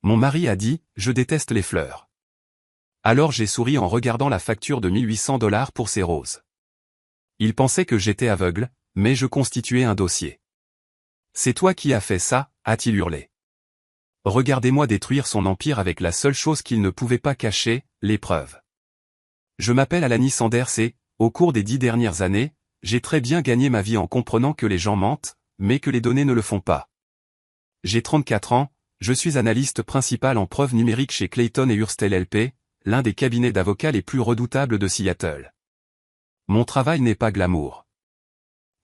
Mon mari a dit, je déteste les fleurs. Alors j'ai souri en regardant la facture de 1800 $ pour ces roses. Il pensait que j'étais aveugle, mais je constituais un dossier. C'est toi qui as fait ça, a-t-il hurlé. Regardez-moi détruire son empire avec la seule chose qu'il ne pouvait pas cacher, les preuves. Je m'appelle Alani Sanders et, au cours des 10 dernières années, j'ai très bien gagné ma vie en comprenant que les gens mentent, mais que les données ne le font pas. J'ai 34 ans, je suis analyste principal en preuves numériques chez Clayton & Hurstel LP, l'un des cabinets d'avocats les plus redoutables de Seattle. Mon travail n'est pas glamour.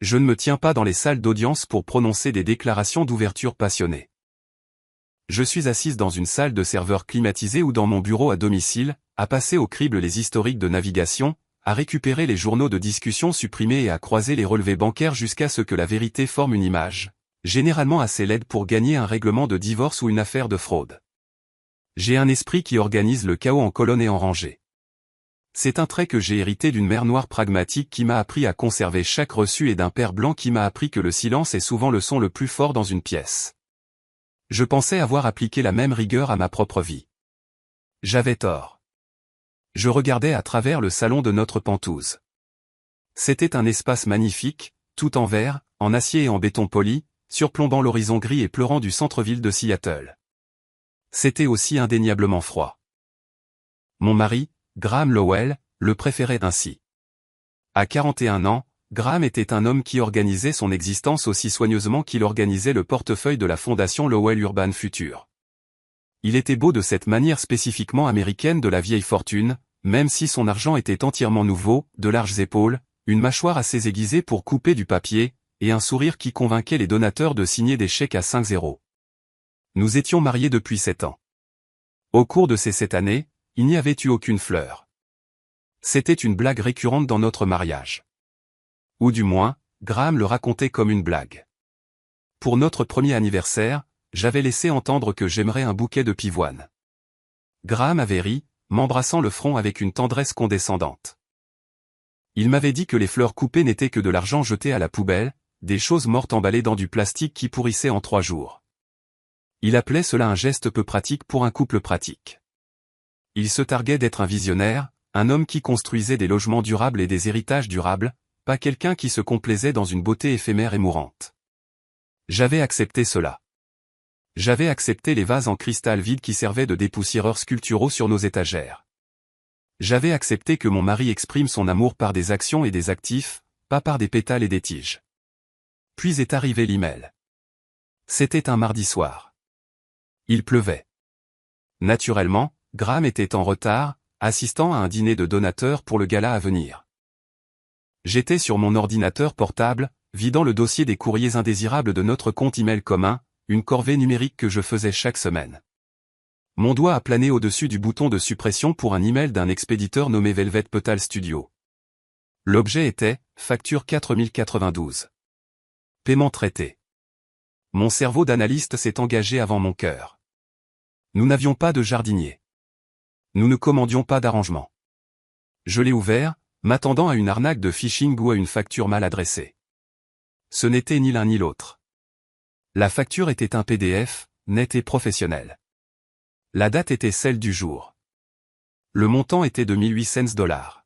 Je ne me tiens pas dans les salles d'audience pour prononcer des déclarations d'ouverture passionnées. Je suis assise dans une salle de serveur climatisée ou dans mon bureau à domicile, à passer au crible les historiques de navigation, à récupérer les journaux de discussion supprimés et à croiser les relevés bancaires jusqu'à ce que la vérité forme une image, généralement assez laide pour gagner un règlement de divorce ou une affaire de fraude. J'ai un esprit qui organise le chaos en colonne et en rangée. C'est un trait que j'ai hérité d'une mère noire pragmatique qui m'a appris à conserver chaque reçu et d'un père blanc qui m'a appris que le silence est souvent le son le plus fort dans une pièce. Je pensais avoir appliqué la même rigueur à ma propre vie. J'avais tort. Je regardais à travers le salon de notre pentouse. C'était un espace magnifique, tout en verre, en acier et en béton poli, surplombant l'horizon gris et pleurant du centre-ville de Seattle. C'était aussi indéniablement froid. Mon mari, Graham Lowell, le préférait ainsi. À 41 ans, Graham était un homme qui organisait son existence aussi soigneusement qu'il organisait le portefeuille de la fondation Lowell Urban Future. Il était beau de cette manière spécifiquement américaine de la vieille fortune, même si son argent était entièrement nouveau, de larges épaules, une mâchoire assez aiguisée pour couper du papier, et un sourire qui convainquait les donateurs de signer des chèques à 5-0. Nous étions mariés depuis 7 ans. Au cours de ces 7 années, il n'y avait eu aucune fleur. C'était une blague récurrente dans notre mariage. Ou du moins, Graham le racontait comme une blague. Pour notre premier anniversaire, j'avais laissé entendre que j'aimerais un bouquet de pivoine. Graham avait ri, m'embrassant le front avec une tendresse condescendante. Il m'avait dit que les fleurs coupées n'étaient que de l'argent jeté à la poubelle, des choses mortes emballées dans du plastique qui pourrissaient en 3 jours. Il appelait cela un geste peu pratique pour un couple pratique. Il se targuait d'être un visionnaire, un homme qui construisait des logements durables et des héritages durables, pas quelqu'un qui se complaisait dans une beauté éphémère et mourante. J'avais accepté cela. J'avais accepté les vases en cristal vide qui servaient de dépoussiéreurs sculpturaux sur nos étagères. J'avais accepté que mon mari exprime son amour par des actions et des actifs, pas par des pétales et des tiges. Puis est arrivé l'email. C'était un mardi soir. Il pleuvait. Naturellement, Graham était en retard, assistant à un dîner de donateurs pour le gala à venir. J'étais sur mon ordinateur portable, vidant le dossier des courriers indésirables de notre compte email commun, une corvée numérique que je faisais chaque semaine. Mon doigt a plané au-dessus du bouton de suppression pour un email d'un expéditeur nommé Velvet Petal Studio. L'objet était « Facture 4092 ». Paiement traité. Mon cerveau d'analyste s'est engagé avant mon cœur. Nous n'avions pas de jardinier. Nous ne commandions pas d'arrangement. Je l'ai ouvert, m'attendant à une arnaque de phishing ou à une facture mal adressée. Ce n'était ni l'un ni l'autre. La facture était un PDF, net et professionnel. La date était celle du jour. Le montant était de 1800 $.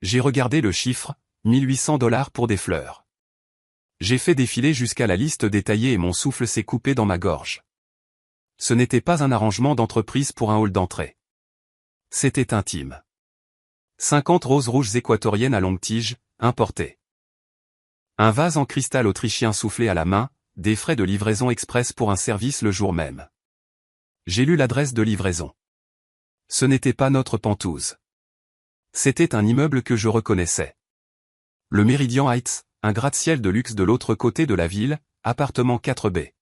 J'ai regardé le chiffre, 1800 $ pour des fleurs. J'ai fait défiler jusqu'à la liste détaillée et mon souffle s'est coupé dans ma gorge. Ce n'était pas un arrangement d'entreprise pour un hall d'entrée. C'était intime. 50 roses rouges équatoriennes à longue tige, importées. Un vase en cristal autrichien soufflé à la main, des frais de livraison express pour un service le jour même. J'ai lu l'adresse de livraison. Ce n'était pas notre pentouse. C'était un immeuble que je reconnaissais. Le Meridian Heights, un gratte-ciel de luxe de l'autre côté de la ville, appartement 4B.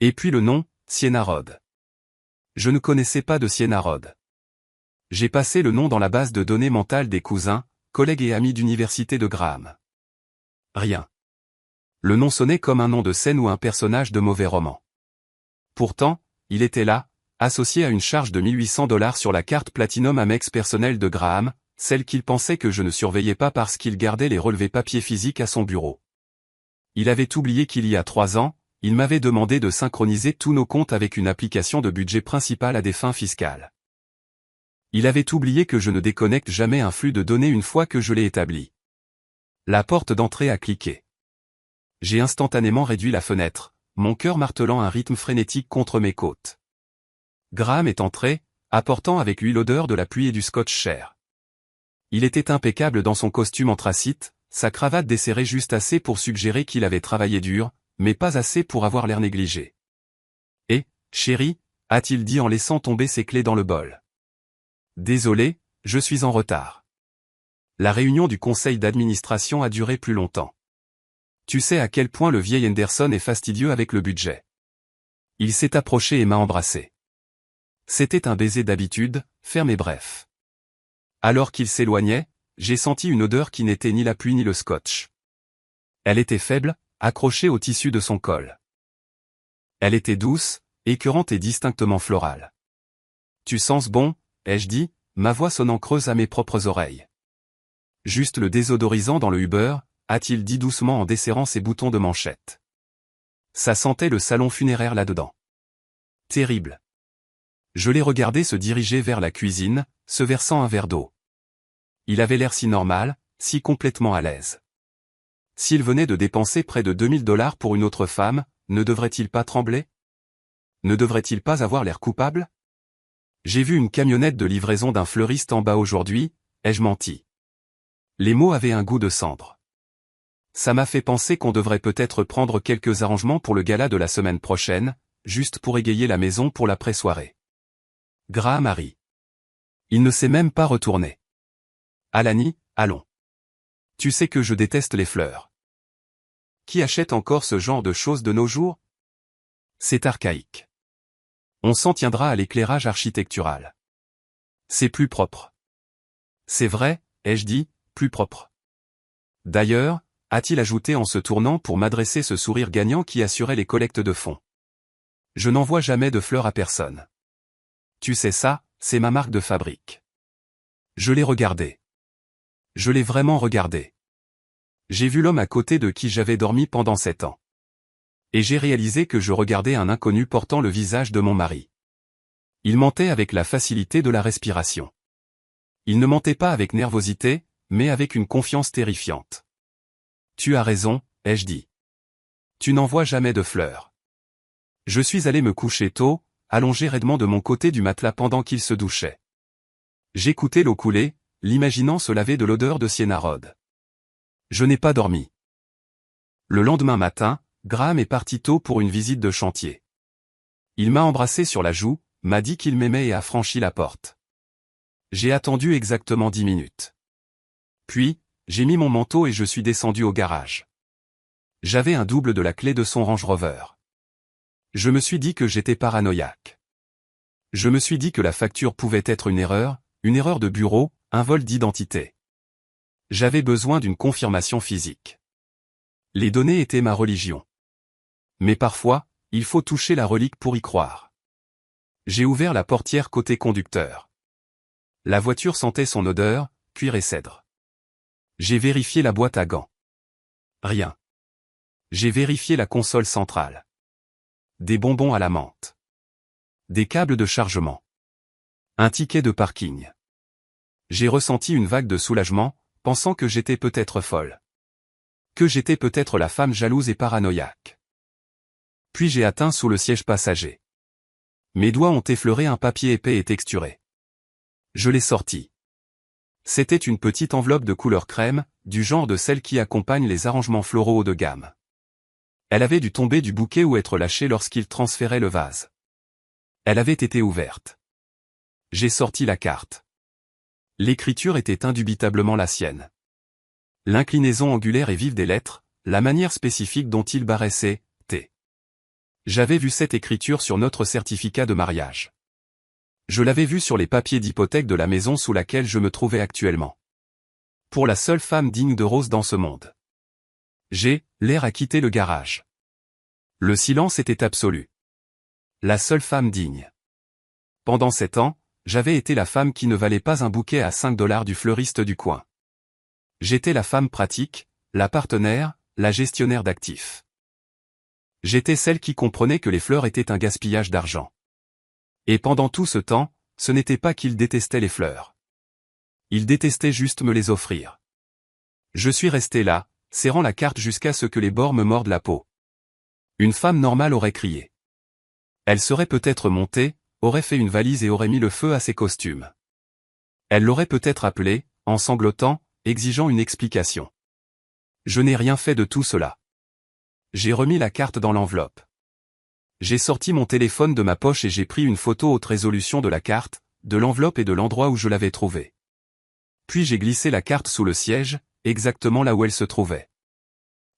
Et puis le nom, Sienna Road. Je ne connaissais pas de Sienna Road. J'ai passé le nom dans la base de données mentale des cousins, collègues et amis d'université de Graham. Rien. Le nom sonnait comme un nom de scène ou un personnage de mauvais roman. Pourtant, il était là, associé à une charge de 1800 $ sur la carte Platinum Amex personnelle de Graham, celle qu'il pensait que je ne surveillais pas parce qu'il gardait les relevés papier physiques à son bureau. Il avait oublié qu'il y a 3 ans, il m'avait demandé de synchroniser tous nos comptes avec une application de budget principal à des fins fiscales. Il avait oublié que je ne déconnecte jamais un flux de données une fois que je l'ai établi. La porte d'entrée a cliqué. J'ai instantanément réduit la fenêtre, mon cœur martelant un rythme frénétique contre mes côtes. Graham est entré, apportant avec lui l'odeur de la pluie et du scotch cher. Il était impeccable dans son costume anthracite, sa cravate desserrée juste assez pour suggérer qu'il avait travaillé dur, mais pas assez pour avoir l'air négligé. « Eh, chérie » a-t-il dit en laissant tomber ses clés dans le bol. « Désolé, je suis en retard. La réunion du conseil d'administration a duré plus longtemps. Tu sais à quel point le vieil Henderson est fastidieux avec le budget. » Il s'est approché et m'a embrassé. C'était un baiser d'habitude, ferme et bref. Alors qu'il s'éloignait, j'ai senti une odeur qui n'était ni la pluie ni le scotch. Elle était faible, accrochée au tissu de son col. Elle était douce, écœurante et distinctement florale. « Tu sens bon ?» ai-je dit, ma voix sonnant creuse à mes propres oreilles. « Juste le désodorisant dans le Uber » a-t-il dit doucement en desserrant ses boutons de manchette. Ça sentait le salon funéraire là-dedans. Terrible. Je l'ai regardé se diriger vers la cuisine, se versant un verre d'eau. Il avait l'air si normal, si complètement à l'aise. S'il venait de dépenser près de $2000 pour une autre femme, ne devrait-il pas trembler? Ne devrait-il pas avoir l'air coupable? J'ai vu une camionnette de livraison d'un fleuriste en bas aujourd'hui, ai-je menti? Les mots avaient un goût de cendre. Ça m'a fait penser qu'on devrait peut-être prendre quelques arrangements pour le gala de la semaine prochaine, juste pour égayer la maison pour l'après-soirée. Graham a ri. Il ne s'est même pas retourné. Alani, allons. Tu sais que je déteste les fleurs. Qui achète encore ce genre de choses de nos jours? C'est archaïque. On s'en tiendra à l'éclairage architectural. C'est plus propre. C'est vrai, ai-je dit, plus propre. D'ailleurs, a-t-il ajouté en se tournant pour m'adresser ce sourire gagnant qui assurait les collectes de fonds. Je n'envoie jamais de fleurs à personne. Tu sais ça, c'est ma marque de fabrique. Je l'ai regardé. Je l'ai vraiment regardé. J'ai vu l'homme à côté de qui j'avais dormi pendant 7 ans. Et j'ai réalisé que je regardais un inconnu portant le visage de mon mari. Il mentait avec la facilité de la respiration. Il ne mentait pas avec nervosité, mais avec une confiance terrifiante. Tu as raison, ai-je dit. Tu n'envoies jamais de fleurs. Je suis allé me coucher tôt, allongé raidement de mon côté du matelas pendant qu'il se douchait. J'écoutais l'eau couler, l'imaginant se laver de l'odeur de Sienna-Rod. Je n'ai pas dormi. Le lendemain matin, Graham est parti tôt pour une visite de chantier. Il m'a embrassé sur la joue, m'a dit qu'il m'aimait et a franchi la porte. J'ai attendu exactement 10 minutes. Puis, j'ai mis mon manteau et je suis descendu au garage. J'avais un double de la clé de son Range Rover. Je me suis dit que j'étais paranoïaque. Je me suis dit que la facture pouvait être une erreur de bureau, un vol d'identité. J'avais besoin d'une confirmation physique. Les données étaient ma religion. Mais parfois, il faut toucher la relique pour y croire. J'ai ouvert la portière côté conducteur. La voiture sentait son odeur, cuir et cèdre. J'ai vérifié la boîte à gants. Rien. J'ai vérifié la console centrale. Des bonbons à la menthe. Des câbles de chargement. Un ticket de parking. J'ai ressenti une vague de soulagement, pensant que j'étais peut-être folle. Que j'étais peut-être la femme jalouse et paranoïaque. Puis j'ai atteint sous le siège passager. Mes doigts ont effleuré un papier épais et texturé. Je l'ai sorti. C'était une petite enveloppe de couleur crème, du genre de celles qui accompagnent les arrangements floraux haut de gamme. Elle avait dû tomber du bouquet ou être lâchée lorsqu'il transférait le vase. Elle avait été ouverte. J'ai sorti la carte. L'écriture était indubitablement la sienne. L'inclinaison angulaire et vive des lettres, la manière spécifique dont il barrait ses T. J'avais vu cette écriture sur notre certificat de mariage. Je l'avais vue sur les papiers d'hypothèque de la maison sous laquelle je me trouvais actuellement. Pour la seule femme digne de Rose dans ce monde. J'ai l'air à quitter le garage. Le silence était absolu. La seule femme digne. Pendant 7 ans, j'avais été la femme qui ne valait pas un bouquet à $5 du fleuriste du coin. J'étais la femme pratique, la partenaire, la gestionnaire d'actifs. J'étais celle qui comprenait que les fleurs étaient un gaspillage d'argent. Et pendant tout ce temps, ce n'était pas qu'il détestait les fleurs. Il détestait juste me les offrir. Je suis resté là, serrant la carte jusqu'à ce que les bords me mordent la peau. Une femme normale aurait crié. Elle serait peut-être montée, aurait fait une valise et aurait mis le feu à ses costumes. Elle l'aurait peut-être appelé, en sanglotant, exigeant une explication. Je n'ai rien fait de tout cela. J'ai remis la carte dans l'enveloppe. J'ai sorti mon téléphone de ma poche et j'ai pris une photo haute résolution de la carte, de l'enveloppe et de l'endroit où je l'avais trouvée. Puis j'ai glissé la carte sous le siège, exactement là où elle se trouvait.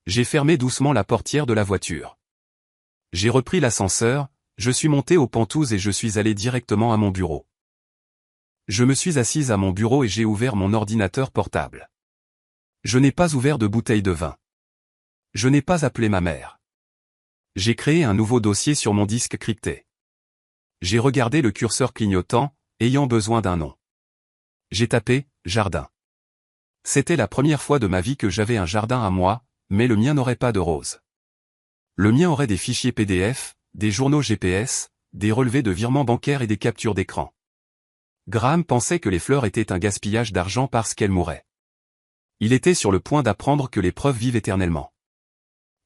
J'ai fermé doucement la portière de la voiture. J'ai repris l'ascenseur, je suis monté aux pentouses et je suis allé directement à mon bureau. Je me suis assise à mon bureau et j'ai ouvert mon ordinateur portable. Je n'ai pas ouvert de bouteille de vin. Je n'ai pas appelé ma mère. J'ai créé un nouveau dossier sur mon disque crypté. J'ai regardé le curseur clignotant, ayant besoin d'un nom. J'ai tapé « jardin ». C'était la première fois de ma vie que j'avais un jardin à moi, mais le mien n'aurait pas de rose. Le mien aurait des fichiers PDF, des journaux GPS, des relevés de virements bancaires et des captures d'écran. Graham pensait que les fleurs étaient un gaspillage d'argent parce qu'elles mouraient. Il était sur le point d'apprendre que les preuves vivent éternellement.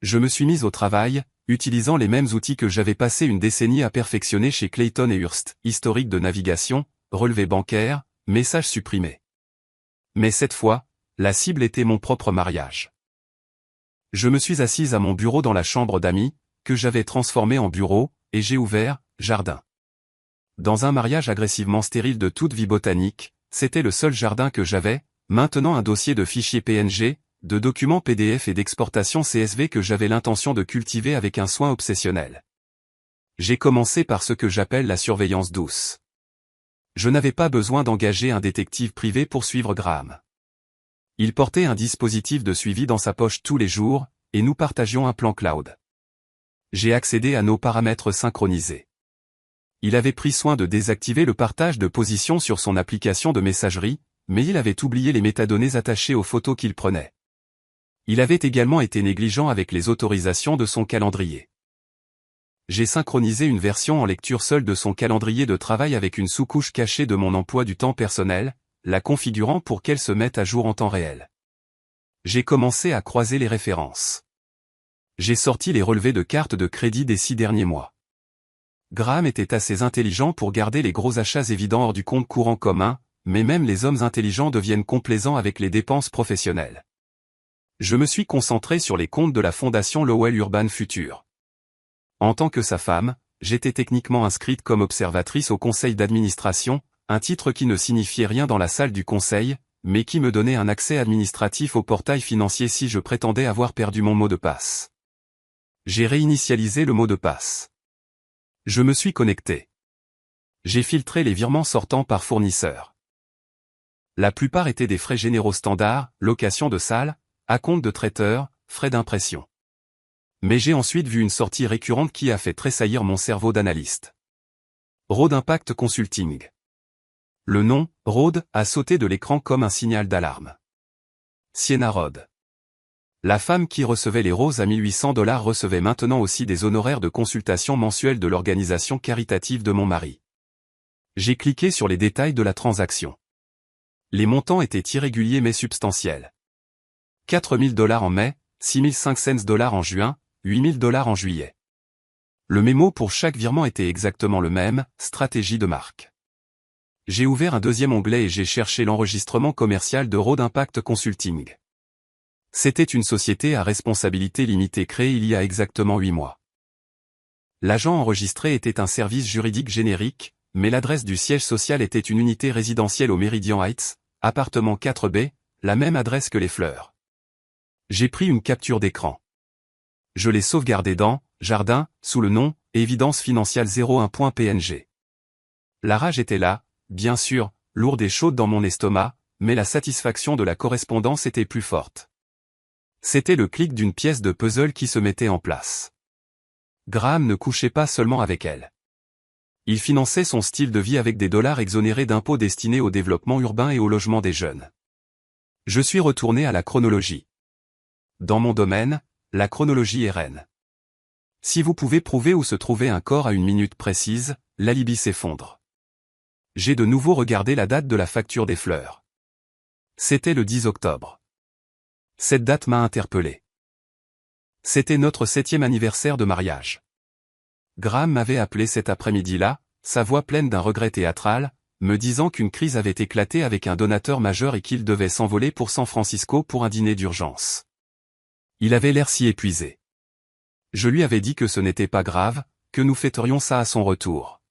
Je me suis mis au travail, utilisant les mêmes outils que j'avais passé une décennie à perfectionner chez Clayton et Hurst, historique de navigation, relevés bancaires, messages supprimés. Mais cette fois, la cible était mon propre mariage. Je me suis assise à mon bureau dans la chambre d'amis, que j'avais transformé en bureau, et j'ai ouvert « jardin ». Dans un mariage agressivement stérile de toute vie botanique, c'était le seul jardin que j'avais, maintenant un dossier de fichiers PNG, de documents PDF et d'exportation CSV que j'avais l'intention de cultiver avec un soin obsessionnel. J'ai commencé par ce que j'appelle la surveillance douce. Je n'avais pas besoin d'engager un détective privé pour suivre Graham. Il portait un dispositif de suivi dans sa poche tous les jours, et nous partagions un plan cloud. J'ai accédé à nos paramètres synchronisés. Il avait pris soin de désactiver le partage de position sur son application de messagerie, mais il avait oublié les métadonnées attachées aux photos qu'il prenait. Il avait également été négligent avec les autorisations de son calendrier. J'ai synchronisé une version en lecture seule de son calendrier de travail avec une sous-couche cachée de mon emploi du temps personnel, la configurant pour qu'elle se mette à jour en temps réel. J'ai commencé à croiser les références. J'ai sorti les relevés de cartes de crédit des 6 derniers mois. Graham était assez intelligent pour garder les gros achats évidents hors du compte courant commun, mais même les hommes intelligents deviennent complaisants avec les dépenses professionnelles. Je me suis concentré sur les comptes de la fondation Lowell Urban Future. En tant que sa femme, j'étais techniquement inscrite comme observatrice au conseil d'administration, un titre qui ne signifiait rien dans la salle du conseil, mais qui me donnait un accès administratif au portail financier si je prétendais avoir perdu mon mot de passe. J'ai réinitialisé le mot de passe. Je me suis connecté. J'ai filtré les virements sortants par fournisseur. La plupart étaient des frais généraux standards, location de salle, acompte de traiteur, frais d'impression. Mais j'ai ensuite vu une sortie récurrente qui a fait tressaillir mon cerveau d'analyste. Road Impact Consulting. Le nom, Road, a sauté de l'écran comme un signal d'alarme. Sienna Road. La femme qui recevait les roses à 1 800 $ recevait maintenant aussi des honoraires de consultation mensuelle de l'organisation caritative de mon mari. J'ai cliqué sur les détails de la transaction. Les montants étaient irréguliers mais substantiels. 4 000 $ en mai, 6 500 $ en juin, 8 000 $ en juillet. Le mémo pour chaque virement était exactement le même, stratégie de marque. J'ai ouvert un deuxième onglet et j'ai cherché l'enregistrement commercial de Road Impact Consulting. C'était une société à responsabilité limitée créée il y a exactement 8 mois. L'agent enregistré était un service juridique générique, mais l'adresse du siège social était une unité résidentielle au Meridian Heights, appartement 4B, la même adresse que les fleurs. J'ai pris une capture d'écran. Je l'ai sauvegardée dans « Jardin » sous le nom « Évidence financière 01.png ». La rage était là, bien sûr, lourde et chaude dans mon estomac, mais la satisfaction de la correspondance était plus forte. C'était le clic d'une pièce de puzzle qui se mettait en place. Graham ne couchait pas seulement avec elle. Il finançait son style de vie avec des dollars exonérés d'impôts destinés au développement urbain et au logement des jeunes. Je suis retourné à la chronologie. Dans mon domaine, la chronologie est reine. Si vous pouvez prouver où se trouvait un corps à une minute précise, l'alibi s'effondre. J'ai de nouveau regardé la date de la facture des fleurs. C'était le 10 octobre. Cette date m'a interpellé. C'était notre 7e anniversaire de mariage. Graham m'avait appelé cet après-midi-là, sa voix pleine d'un regret théâtral, me disant qu'une crise avait éclaté avec un donateur majeur et qu'il devait s'envoler pour San Francisco pour un dîner d'urgence. Il avait l'air si épuisé. Je lui avais dit que ce n'était pas grave, que nous fêterions ça à son retour.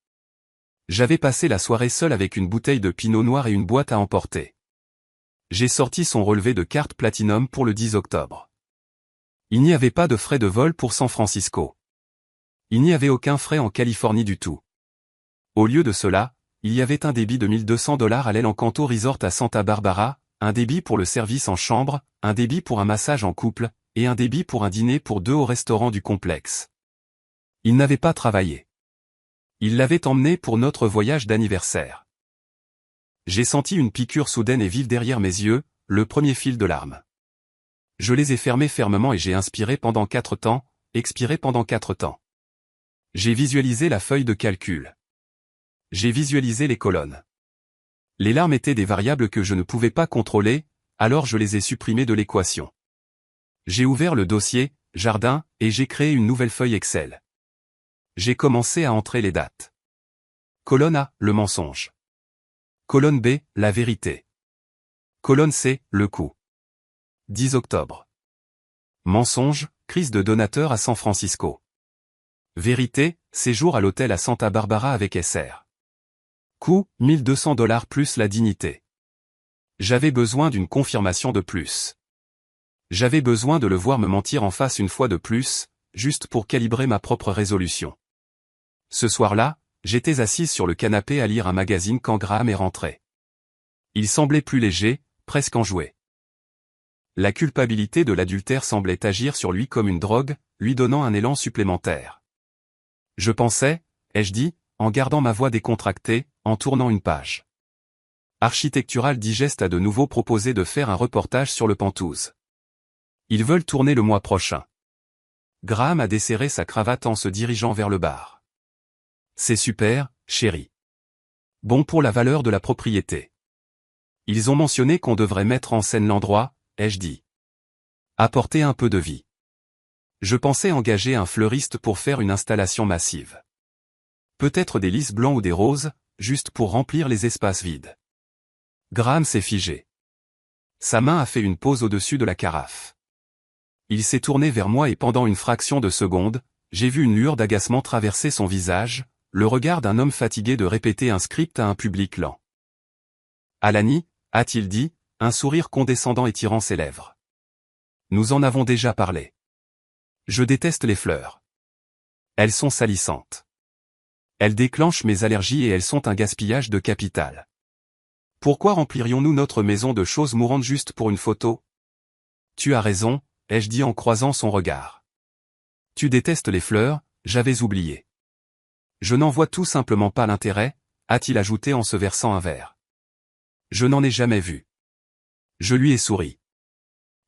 J'avais passé la soirée seul avec une bouteille de pinot noir et une boîte à emporter. J'ai sorti son relevé de carte Platinum pour le 10 octobre. Il n'y avait pas de frais de vol pour San Francisco. Il n'y avait aucun frais en Californie du tout. Au lieu de cela, il y avait un débit de $1 200 à l'Encanto Resort à Santa Barbara, un débit pour le service en chambre, un débit pour un massage en couple, et un débit pour un dîner pour 2 au restaurant du complexe. Il n'avait pas travaillé. Il l'avait emmené pour notre voyage d'anniversaire. J'ai senti une piqûre soudaine et vive derrière mes yeux, le premier fil de larmes. Je les ai fermés fermement et j'ai inspiré pendant 4 temps, expiré pendant 4 temps. J'ai visualisé la feuille de calcul. J'ai visualisé les colonnes. Les larmes étaient des variables que je ne pouvais pas contrôler, alors je les ai supprimées de l'équation. J'ai ouvert le dossier, jardin, et j'ai créé une nouvelle feuille Excel. J'ai commencé à entrer les dates. Colonne A, le mensonge. Colonne B, la vérité. Colonne C, le coup. 10 octobre. Mensonge, crise de donateur à San Francisco. Vérité, séjour à l'hôtel à Santa Barbara avec SR. Coût, $1 200 plus la dignité. J'avais besoin d'une confirmation de plus. J'avais besoin de le voir me mentir en face une fois de plus, juste pour calibrer ma propre résolution. Ce soir-là, j'étais assise sur le canapé à lire un magazine quand Graham est rentré. Il semblait plus léger, presque enjoué. La culpabilité de l'adultère semblait agir sur lui comme une drogue, lui donnant un élan supplémentaire. Je pensais, ai-je dit, en gardant ma voix décontractée, en tournant une page. Architectural Digest a de nouveau proposé de faire un reportage sur le Penthouse. Ils veulent tourner le mois prochain. Graham a desserré sa cravate en se dirigeant vers le bar. C'est super, chérie. Bon pour la valeur de la propriété. Ils ont mentionné qu'on devrait mettre en scène l'endroit, ai-je dit. Apporter un peu de vie. Je pensais engager un fleuriste pour faire une installation massive. Peut-être des lys blancs ou des roses, juste pour remplir les espaces vides. Graham s'est figé. Sa main a fait une pause au-dessus de la carafe. Il s'est tourné vers moi et pendant une fraction de seconde, j'ai vu une lueur d'agacement traverser son visage, le regard d'un homme fatigué de répéter un script à un public lent. Alani, a-t-il dit, un sourire condescendant étirant ses lèvres. Nous en avons déjà parlé. Je déteste les fleurs. Elles sont salissantes. Elles déclenchent mes allergies et elles sont un gaspillage de capital. Pourquoi remplirions-nous notre maison de choses mourantes juste pour une photo? Tu as raison, ai-je dit en croisant son regard. Tu détestes les fleurs, j'avais oublié. Je n'en vois tout simplement pas l'intérêt, a-t-il ajouté en se versant un verre. Je n'en ai jamais vu. Je lui ai souri.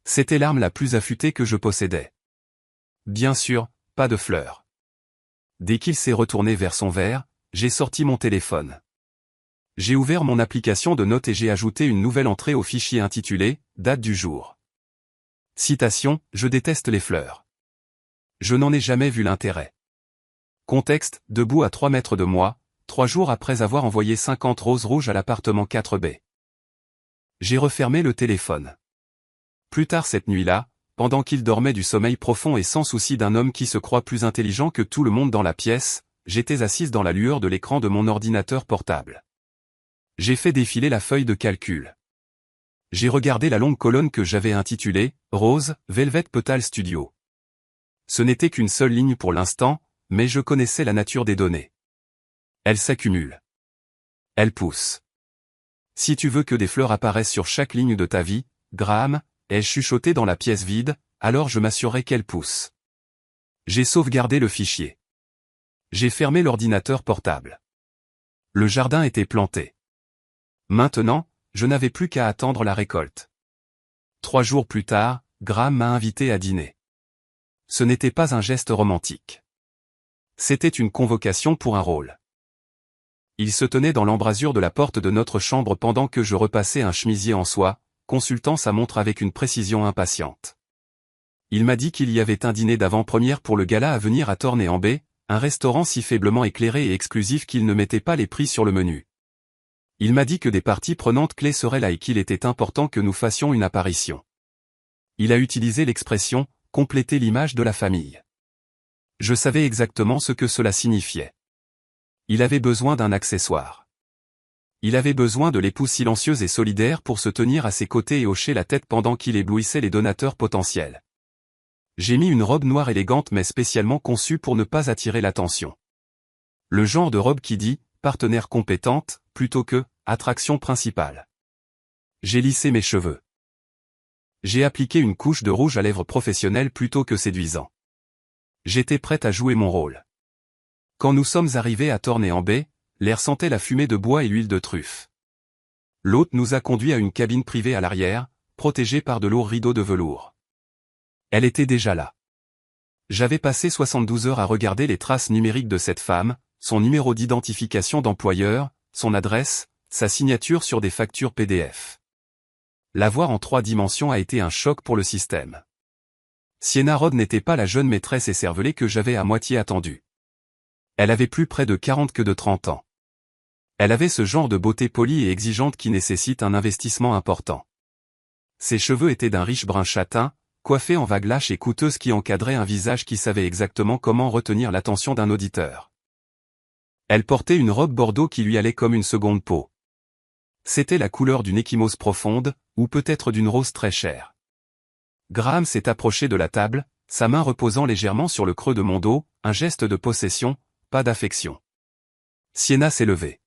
C'était l'arme la plus affûtée que je possédais. Bien sûr, pas de fleurs. Dès qu'il s'est retourné vers son verre, j'ai sorti mon téléphone. J'ai ouvert mon application de notes et j'ai ajouté une nouvelle entrée au fichier intitulé « Date du jour ». Citation, je déteste les fleurs. Je n'en ai jamais vu l'intérêt. Contexte, debout à 3 mètres de moi, 3 jours après avoir envoyé 50 roses rouges à l'appartement 4B. J'ai refermé le téléphone. Plus tard cette nuit-là, pendant qu'il dormait du sommeil profond et sans souci d'un homme qui se croit plus intelligent que tout le monde dans la pièce, j'étais assise dans la lueur de l'écran de mon ordinateur portable. J'ai fait défiler la feuille de calcul. J'ai regardé la longue colonne que j'avais intitulée « Rose, Velvet Petal Studio ». Ce n'était qu'une seule ligne pour l'instant, mais je connaissais la nature des données. Elles s'accumulent. Elles poussent. Si tu veux que des fleurs apparaissent sur chaque ligne de ta vie, Graham, ai-je chuchoté dans la pièce vide, alors je m'assurerai qu'elles poussent. J'ai sauvegardé le fichier. J'ai fermé l'ordinateur portable. Le jardin était planté. Maintenant, je n'avais plus qu'à attendre la récolte. 3 jours plus tard, Graham m'a invité à dîner. Ce n'était pas un geste romantique. C'était une convocation pour un rôle. Il se tenait dans l'embrasure de la porte de notre chambre pendant que je repassais un chemisier en soie, consultant sa montre avec une précision impatiente. Il m'a dit qu'il y avait un dîner d'avant-première pour le gala à venir à Tornay-en-Baie, un restaurant si faiblement éclairé et exclusif qu'il ne mettait pas les prix sur le menu. Il m'a dit que des parties prenantes clés seraient là et qu'il était important que nous fassions une apparition. Il a utilisé l'expression « compléter l'image de la famille ». Je savais exactement ce que cela signifiait. Il avait besoin d'un accessoire. Il avait besoin de l'épouse silencieuse et solidaire pour se tenir à ses côtés et hocher la tête pendant qu'il éblouissait les donateurs potentiels. J'ai mis une robe noire élégante mais spécialement conçue pour ne pas attirer l'attention. Le genre de robe qui dit « partenaire compétente » plutôt que « attraction principale ». J'ai lissé mes cheveux. J'ai appliqué une couche de rouge à lèvres professionnel plutôt que séduisant. J'étais prête à jouer mon rôle. Quand nous sommes arrivés à Tornay-en-Baie, l'air sentait la fumée de bois et l'huile de truffe. L'hôte nous a conduits à une cabine privée à l'arrière, protégée par de lourds rideaux de velours. Elle était déjà là. J'avais passé 72 heures à regarder les traces numériques de cette femme, son numéro d'identification d'employeur, son adresse, sa signature sur des factures PDF. La voir en 3 dimensions a été un choc pour le système. Sienna Rod n'était pas la jeune maîtresse écervelée que j'avais à moitié attendue. Elle avait plus près de 40 que de 30 ans. Elle avait ce genre de beauté polie et exigeante qui nécessite un investissement important. Ses cheveux étaient d'un riche brun châtain, coiffés en vagues lâches et coûteuses qui encadraient un visage qui savait exactement comment retenir l'attention d'un auditeur. Elle portait une robe bordeaux qui lui allait comme une seconde peau. C'était la couleur d'une échymose profonde, ou peut-être d'une rose très chère. Graham s'est approché de la table, sa main reposant légèrement sur le creux de mon dos, un geste de possession, pas d'affection. Sienna s'est levée.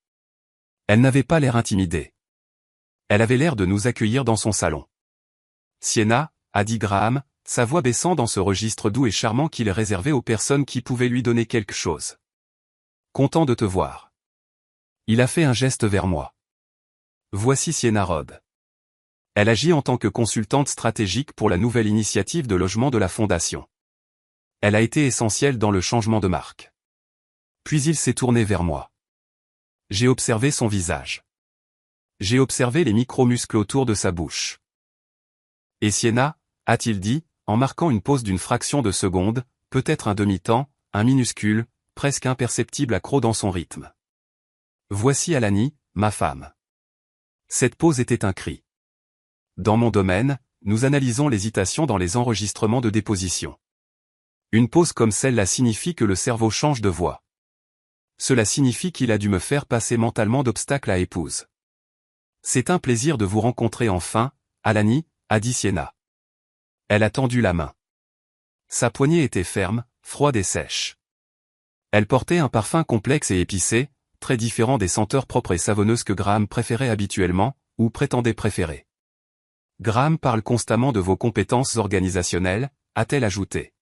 Elle n'avait pas l'air intimidée. Elle avait l'air de nous accueillir dans son salon. Sienna, a dit Graham, sa voix baissant dans ce registre doux et charmant qu'il réservait aux personnes qui pouvaient lui donner quelque chose. Content de te voir. Il a fait un geste vers moi. Voici Sienna Rod. Elle agit en tant que consultante stratégique pour la nouvelle initiative de logement de la Fondation. Elle a été essentielle dans le changement de marque. Puis il s'est tourné vers moi. J'ai observé son visage. J'ai observé les micro-muscles autour de sa bouche. Et Sienna, a-t-il dit, en marquant une pause d'une fraction de seconde, peut-être un demi-temps, un minuscule, presque imperceptible accroc dans son rythme. Voici Alani, ma femme. Cette pause était un cri. Dans mon domaine, nous analysons l'hésitation dans les enregistrements de déposition. Une pause comme celle-là signifie que le cerveau change de voix. Cela signifie qu'il a dû me faire passer mentalement d'obstacle à épouse. C'est un plaisir de vous rencontrer enfin, Alani, a dit Sienna. Elle a tendu la main. Sa poignée était ferme, froide et sèche. Elle portait un parfum complexe et épicé, très différent des senteurs propres et savonneuses que Graham préférait habituellement, ou prétendait préférer. Graham parle constamment de vos compétences organisationnelles, a-t-elle ajouté.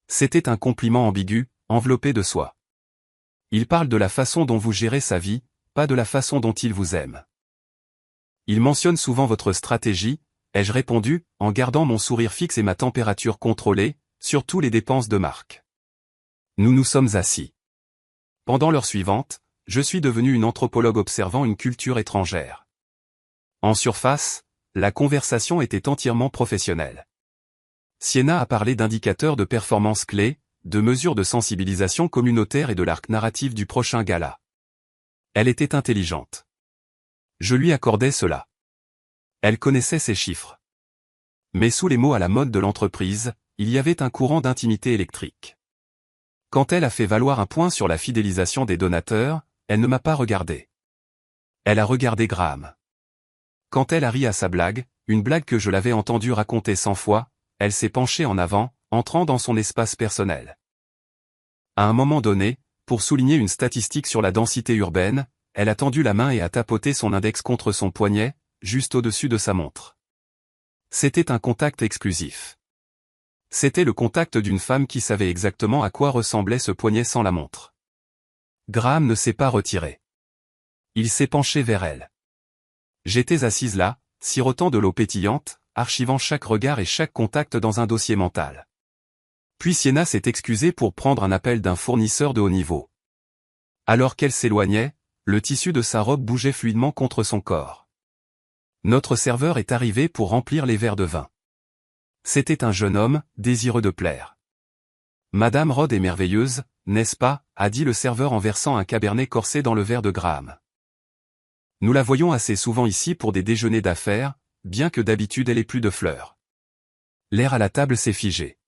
C'était un compliment ambigu, enveloppé de soie. Il parle de la façon dont vous gérez sa vie, pas de la façon dont il vous aime. Il mentionne souvent votre stratégie, ai-je répondu, en gardant mon sourire fixe et ma température contrôlée, surtout les dépenses de marque. Nous nous sommes assis. Pendant l'heure suivante, je suis devenu une anthropologue observant une culture étrangère. En surface, la conversation était entièrement professionnelle. Sienna a parlé d'indicateurs de performance clés, de mesures de sensibilisation communautaire et de l'arc narratif du prochain gala. Elle était intelligente. Je lui accordais cela. Elle connaissait ses chiffres. Mais sous les mots à la mode de l'entreprise, il y avait un courant d'intimité électrique. Quand elle a fait valoir un point sur la fidélisation des donateurs, elle ne m'a pas regardé. Elle a regardé Graham. Quand elle a ri à sa blague, une blague que je l'avais entendue raconter 100 fois, elle s'est penchée en avant, entrant dans son espace personnel. À un moment donné, pour souligner une statistique sur la densité urbaine, elle a tendu la main et a tapoté son index contre son poignet, juste au-dessus de sa montre. C'était un contact exclusif. C'était le contact d'une femme qui savait exactement à quoi ressemblait ce poignet sans la montre. Graham ne s'est pas retiré. Il s'est penché vers elle. J'étais assise là, sirotant de l'eau pétillante, archivant chaque regard et chaque contact dans un dossier mental. Puis Sienna s'est excusée pour prendre un appel d'un fournisseur de haut niveau. Alors qu'elle s'éloignait, le tissu de sa robe bougeait fluidement contre son corps. Notre serveur est arrivé pour remplir les verres de vin. C'était un jeune homme, désireux de plaire. Madame Rod est merveilleuse, n'est-ce pas, a dit le serveur en versant un cabernet corsé dans le verre de Graham. Nous la voyons assez souvent ici pour des déjeuners d'affaires, bien que d'habitude elle ait plus de fleurs. L'air à la table s'est figé.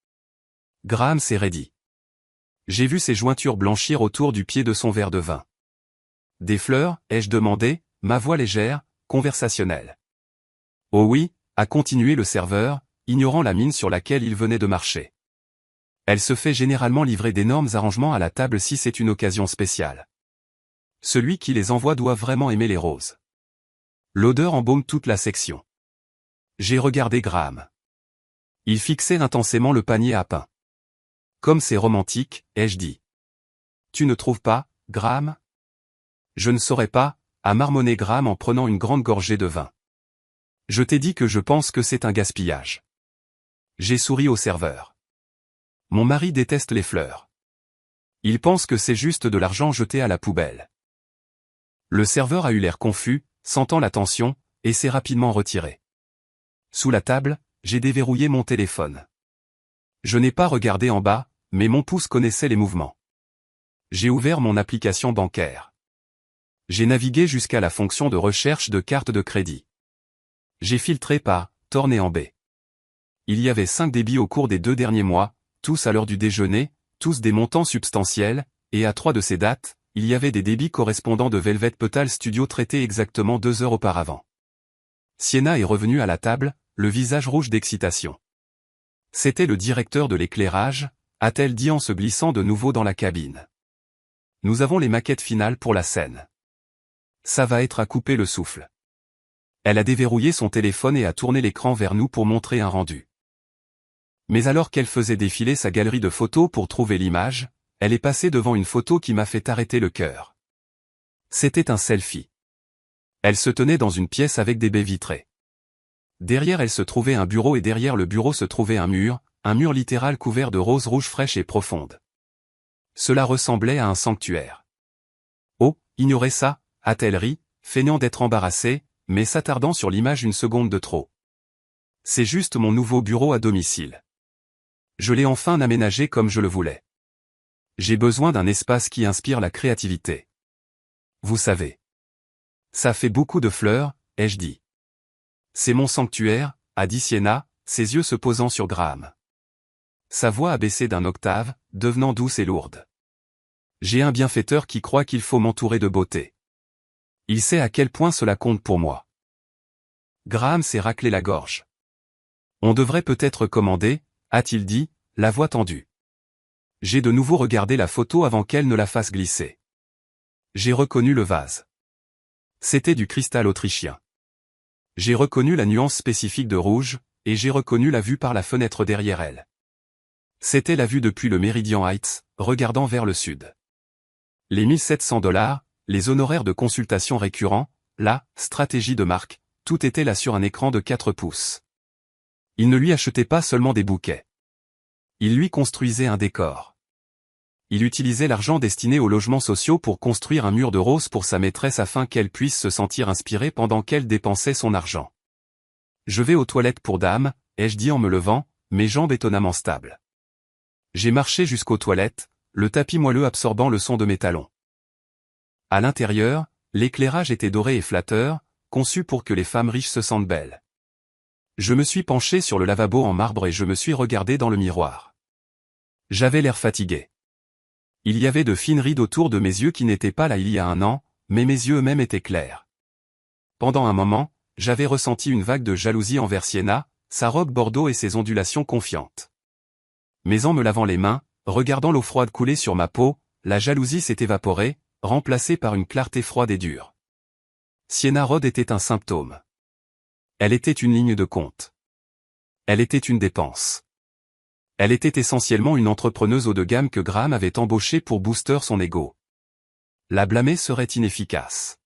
Graham s'est raidi. J'ai vu ses jointures blanchir autour du pied de son verre de vin. Des fleurs, ai-je demandé, ma voix légère, conversationnelle. Oh oui, a continué le serveur, ignorant la mine sur laquelle il venait de marcher. Elle se fait généralement livrer d'énormes arrangements à la table si c'est une occasion spéciale. Celui qui les envoie doit vraiment aimer les roses. L'odeur embaume toute la section. J'ai regardé Graham. Il fixait intensément le panier à pain. Comme c'est romantique, ai-je dit. Tu ne trouves pas, Graham? Je ne saurais pas, a marmonné Graham en prenant une grande gorgée de vin. Je t'ai dit que je pense que c'est un gaspillage. J'ai souri au serveur. Mon mari déteste les fleurs. Il pense que c'est juste de l'argent jeté à la poubelle. Le serveur a eu l'air confus, sentant la tension, et s'est rapidement retiré. Sous la table, j'ai déverrouillé mon téléphone. Je n'ai pas regardé en bas, mais mon pouce connaissait les mouvements. J'ai ouvert mon application bancaire. J'ai navigué jusqu'à la fonction de recherche de carte de crédit. J'ai filtré par Torn et en B. Il y avait 5 débits au cours des 2 derniers mois, tous à l'heure du déjeuner, tous des montants substantiels, et à 3 de ces dates, il y avait des débits correspondant de Velvet Petal Studio traités exactement 2 heures auparavant. Sienna est revenue à la table, le visage rouge d'excitation. C'était le directeur de l'éclairage, a-t-elle dit en se glissant de nouveau dans la cabine. Nous avons les maquettes finales pour la scène. Ça va être à couper le souffle. Elle a déverrouillé son téléphone et a tourné l'écran vers nous pour montrer un rendu. Mais alors qu'elle faisait défiler sa galerie de photos pour trouver l'image, elle est passée devant une photo qui m'a fait arrêter le cœur. C'était un selfie. Elle se tenait dans une pièce avec des baies vitrées. Derrière elle se trouvait un bureau et derrière le bureau se trouvait un mur littéral couvert de roses rouges fraîches et profondes. Cela ressemblait à un sanctuaire. Oh, ignorez ça, a-t-elle ri, feignant d'être embarrassée, mais s'attardant sur l'image une seconde de trop. C'est juste mon nouveau bureau à domicile. Je l'ai enfin aménagé comme je le voulais. J'ai besoin d'un espace qui inspire la créativité. Vous savez. Ça fait beaucoup de fleurs, ai-je dit. C'est mon sanctuaire, a dit Sienna, ses yeux se posant sur Graham. Sa voix a baissé d'un octave, devenant douce et lourde. J'ai un bienfaiteur qui croit qu'il faut m'entourer de beauté. Il sait à quel point cela compte pour moi. Graham s'est raclé la gorge. On devrait peut-être commander, a-t-il dit, la voix tendue. J'ai de nouveau regardé la photo avant qu'elle ne la fasse glisser. J'ai reconnu le vase. C'était du cristal autrichien. J'ai reconnu la nuance spécifique de rouge, et j'ai reconnu la vue par la fenêtre derrière elle. C'était la vue depuis le Meridian Heights, regardant vers le sud. Les $1 700, les honoraires de consultation récurrents, la stratégie de marque, tout était là sur un écran de 4 pouces. Il ne lui achetait pas seulement des bouquets. Il lui construisait un décor. Il utilisait l'argent destiné aux logements sociaux pour construire un mur de roses pour sa maîtresse afin qu'elle puisse se sentir inspirée pendant qu'elle dépensait son argent. Je vais aux toilettes pour dame, ai-je dit en me levant, mes jambes étonnamment stables. J'ai marché jusqu'aux toilettes, le tapis moelleux absorbant le son de mes talons. À l'intérieur, l'éclairage était doré et flatteur, conçu pour que les femmes riches se sentent belles. Je me suis penché sur le lavabo en marbre et je me suis regardé dans le miroir. J'avais l'air fatigué. Il y avait de fines rides autour de mes yeux qui n'étaient pas là il y a un an, mais mes yeux eux-mêmes étaient clairs. Pendant un moment, j'avais ressenti une vague de jalousie envers Sienna, sa robe bordeaux et ses ondulations confiantes. Mais en me lavant les mains, regardant l'eau froide couler sur ma peau, la jalousie s'est évaporée, remplacée par une clarté froide et dure. Sienna Rod était un symptôme. Elle était une ligne de compte. Elle était une dépense. Elle était essentiellement une entrepreneuse haut de gamme que Graham avait embauchée pour booster son ego. La blâmer serait inefficace.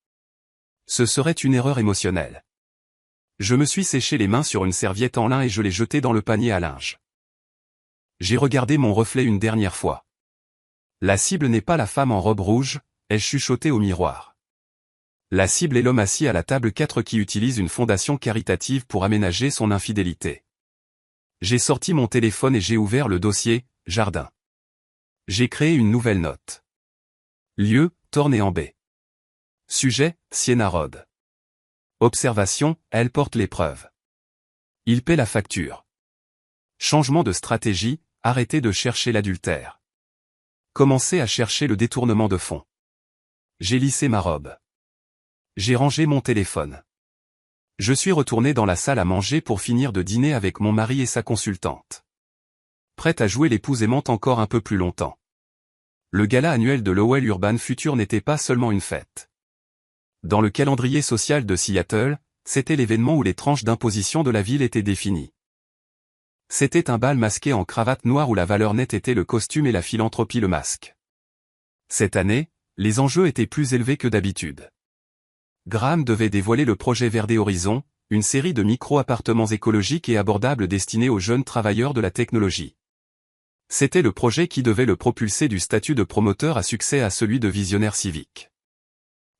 Ce serait une erreur émotionnelle. Je me suis séché les mains sur une serviette en lin et je l'ai jetée dans le panier à linge. J'ai regardé mon reflet une dernière fois. La cible n'est pas la femme en robe rouge, ai-je chuchoté au miroir. La cible est l'homme assis à la table 4 qui utilise une fondation caritative pour aménager son infidélité. J'ai sorti mon téléphone et j'ai ouvert le dossier « Jardin ». J'ai créé une nouvelle note. Lieu, Tornay-en-Baie. Sujet, Sienna Rod. Observation, elle porte l'épreuve. Il paie la facture. Changement de stratégie, arrêtez de chercher l'adultère. Commencez à chercher le détournement de fonds. J'ai lissé ma robe. J'ai rangé mon téléphone. Je suis retourné dans la salle à manger pour finir de dîner avec mon mari et sa consultante. Prête à jouer l'épouse aimante encore un peu plus longtemps. Le gala annuel de Lowell Urban Future n'était pas seulement une fête. Dans le calendrier social de Seattle, c'était l'événement où les tranches d'imposition de la ville étaient définies. C'était un bal masqué en cravate noire où la valeur nette était le costume et la philanthropie le masque. Cette année, les enjeux étaient plus élevés que d'habitude. Graham devait dévoiler le projet Verde Horizon, une série de micro-appartements écologiques et abordables destinés aux jeunes travailleurs de la technologie. C'était le projet qui devait le propulser du statut de promoteur à succès à celui de visionnaire civique.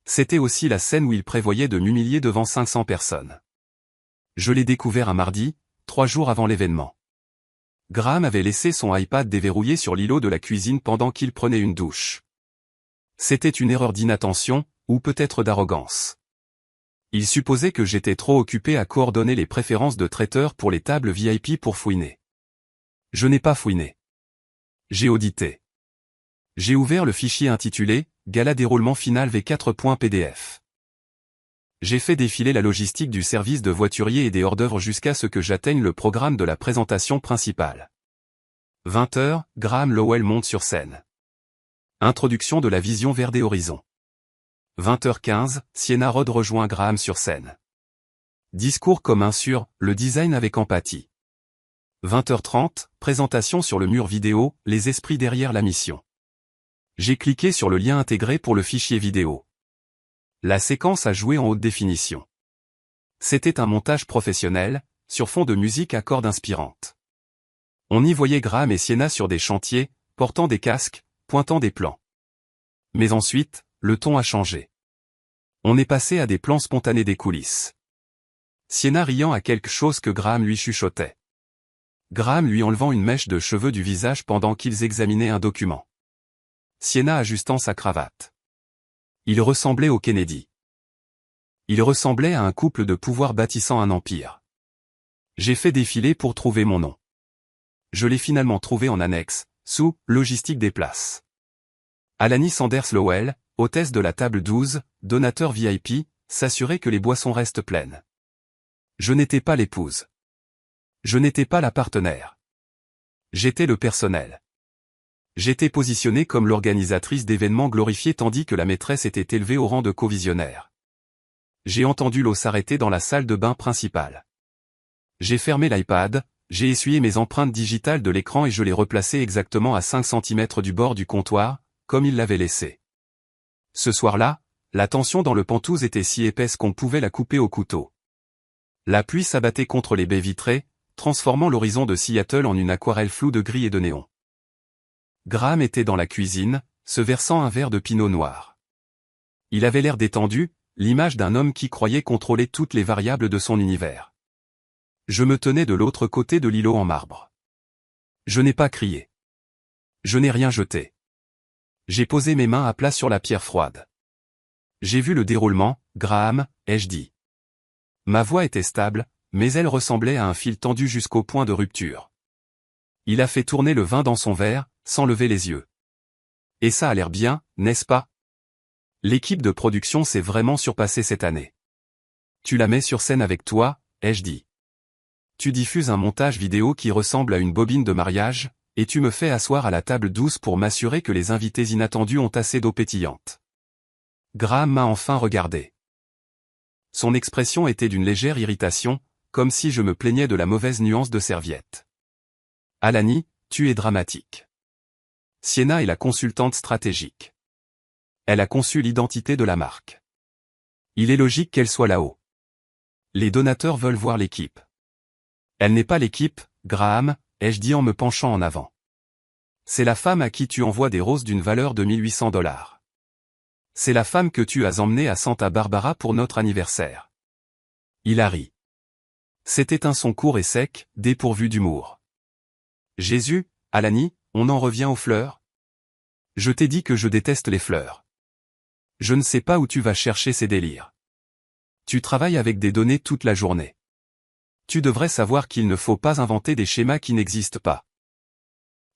C'était aussi la scène où il prévoyait de m'humilier devant 500 personnes. Je l'ai découvert un mardi, 3 jours avant l'événement. Graham avait laissé son iPad déverrouillé sur l'îlot de la cuisine pendant qu'il prenait une douche. C'était une erreur d'inattention, ou peut-être d'arrogance. Il supposait que j'étais trop occupé à coordonner les préférences de traiteurs pour les tables VIP pour fouiner. Je n'ai pas fouiné. J'ai audité. J'ai ouvert le fichier intitulé « Gala déroulement final V4.pdf ». J'ai fait défiler la logistique du service de voiturier et des hors-d'œuvre jusqu'à ce que j'atteigne le programme de la présentation principale. 20h, Graham Lowell monte sur scène. Introduction de la vision Verde Horizon. 20h15, Sienna Rod rejoint Graham sur scène. Discours commun sur « Le design avec empathie ». 20h30, présentation sur le mur vidéo, les esprits derrière la mission. J'ai cliqué sur le lien intégré pour le fichier vidéo. La séquence a joué en haute définition. C'était un montage professionnel, sur fond de musique à cordes inspirantes. On y voyait Graham et Sienna sur des chantiers, portant des casques, pointant des plans. Mais ensuite, le ton a changé. On est passé à des plans spontanés des coulisses. Sienna riant à quelque chose que Graham lui chuchotait. Graham lui enlevant une mèche de cheveux du visage pendant qu'ils examinaient un document. Sienna ajustant sa cravate. Il ressemblait au Kennedy. Il ressemblait à un couple de pouvoir bâtissant un empire. J'ai fait défiler pour trouver mon nom. Je l'ai finalement trouvé en annexe, sous « Logistique des places ». Alani Sanders Lowell, hôtesse de la table 12, donateur VIP, s'assurait que les boissons restent pleines. Je n'étais pas l'épouse. Je n'étais pas la partenaire. J'étais le personnel. J'étais positionnée comme l'organisatrice d'événements glorifiés tandis que la maîtresse était élevée au rang de co-visionnaire. J'ai entendu l'eau s'arrêter dans la salle de bain principale. J'ai fermé l'iPad, j'ai essuyé mes empreintes digitales de l'écran et je l'ai replacé exactement à 5 cm du bord du comptoir, comme il l'avait laissé. Ce soir-là, la tension dans le Penthouse était si épaisse qu'on pouvait la couper au couteau. La pluie s'abattait contre les baies vitrées, transformant l'horizon de Seattle en une aquarelle floue de gris et de néon. Graham était dans la cuisine, se versant un verre de pinot noir. Il avait l'air détendu, l'image d'un homme qui croyait contrôler toutes les variables de son univers. Je me tenais de l'autre côté de l'îlot en marbre. Je n'ai pas crié. Je n'ai rien jeté. J'ai posé mes mains à plat sur la pierre froide. J'ai vu le déroulement, Graham, ai-je dit. Ma voix était stable, mais elle ressemblait à un fil tendu jusqu'au point de rupture. Il a fait tourner le vin dans son verre, sans lever les yeux. Et ça a l'air bien, n'est-ce pas? L'équipe de production s'est vraiment surpassée cette année. Tu la mets sur scène avec toi, ai-je dit. Tu diffuses un montage vidéo qui ressemble à une bobine de mariage, et tu me fais asseoir à la table 12 pour m'assurer que les invités inattendus ont assez d'eau pétillante. Graham m'a enfin regardé. Son expression était d'une légère irritation, comme si je me plaignais de la mauvaise nuance de serviette. Alani, tu es dramatique. Sienna est la consultante stratégique. Elle a conçu l'identité de la marque. Il est logique qu'elle soit là-haut. Les donateurs veulent voir l'équipe. Elle n'est pas l'équipe, Graham, ai-je dit en me penchant en avant. C'est la femme à qui tu envoies des roses d'une valeur de 1800 $. C'est la femme que tu as emmenée à Santa Barbara pour notre anniversaire. Il a ri. C'était un son court et sec, dépourvu d'humour. Jésus, Alani, on en revient aux fleurs? Je t'ai dit que je déteste les fleurs. Je ne sais pas où tu vas chercher ces délires. Tu travailles avec des données toute la journée. Tu devrais savoir qu'il ne faut pas inventer des schémas qui n'existent pas.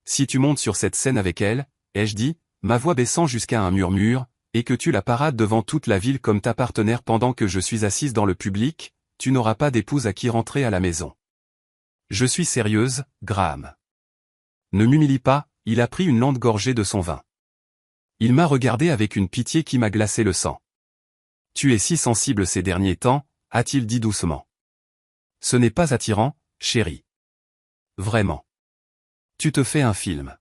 Si tu montes sur cette scène avec elle, ai-je dit, ma voix baissant jusqu'à un murmure, et que tu la parades devant toute la ville comme ta partenaire pendant que je suis assise dans le public, tu n'auras pas d'épouse à qui rentrer à la maison. Je suis sérieuse, Graham. Ne m'humilie pas, il a pris une lente gorgée de son vin. Il m'a regardé avec une pitié qui m'a glacé le sang. Tu es si sensible ces derniers temps, a-t-il dit doucement. Ce n'est pas attirant, chérie. Vraiment. Tu te fais un film.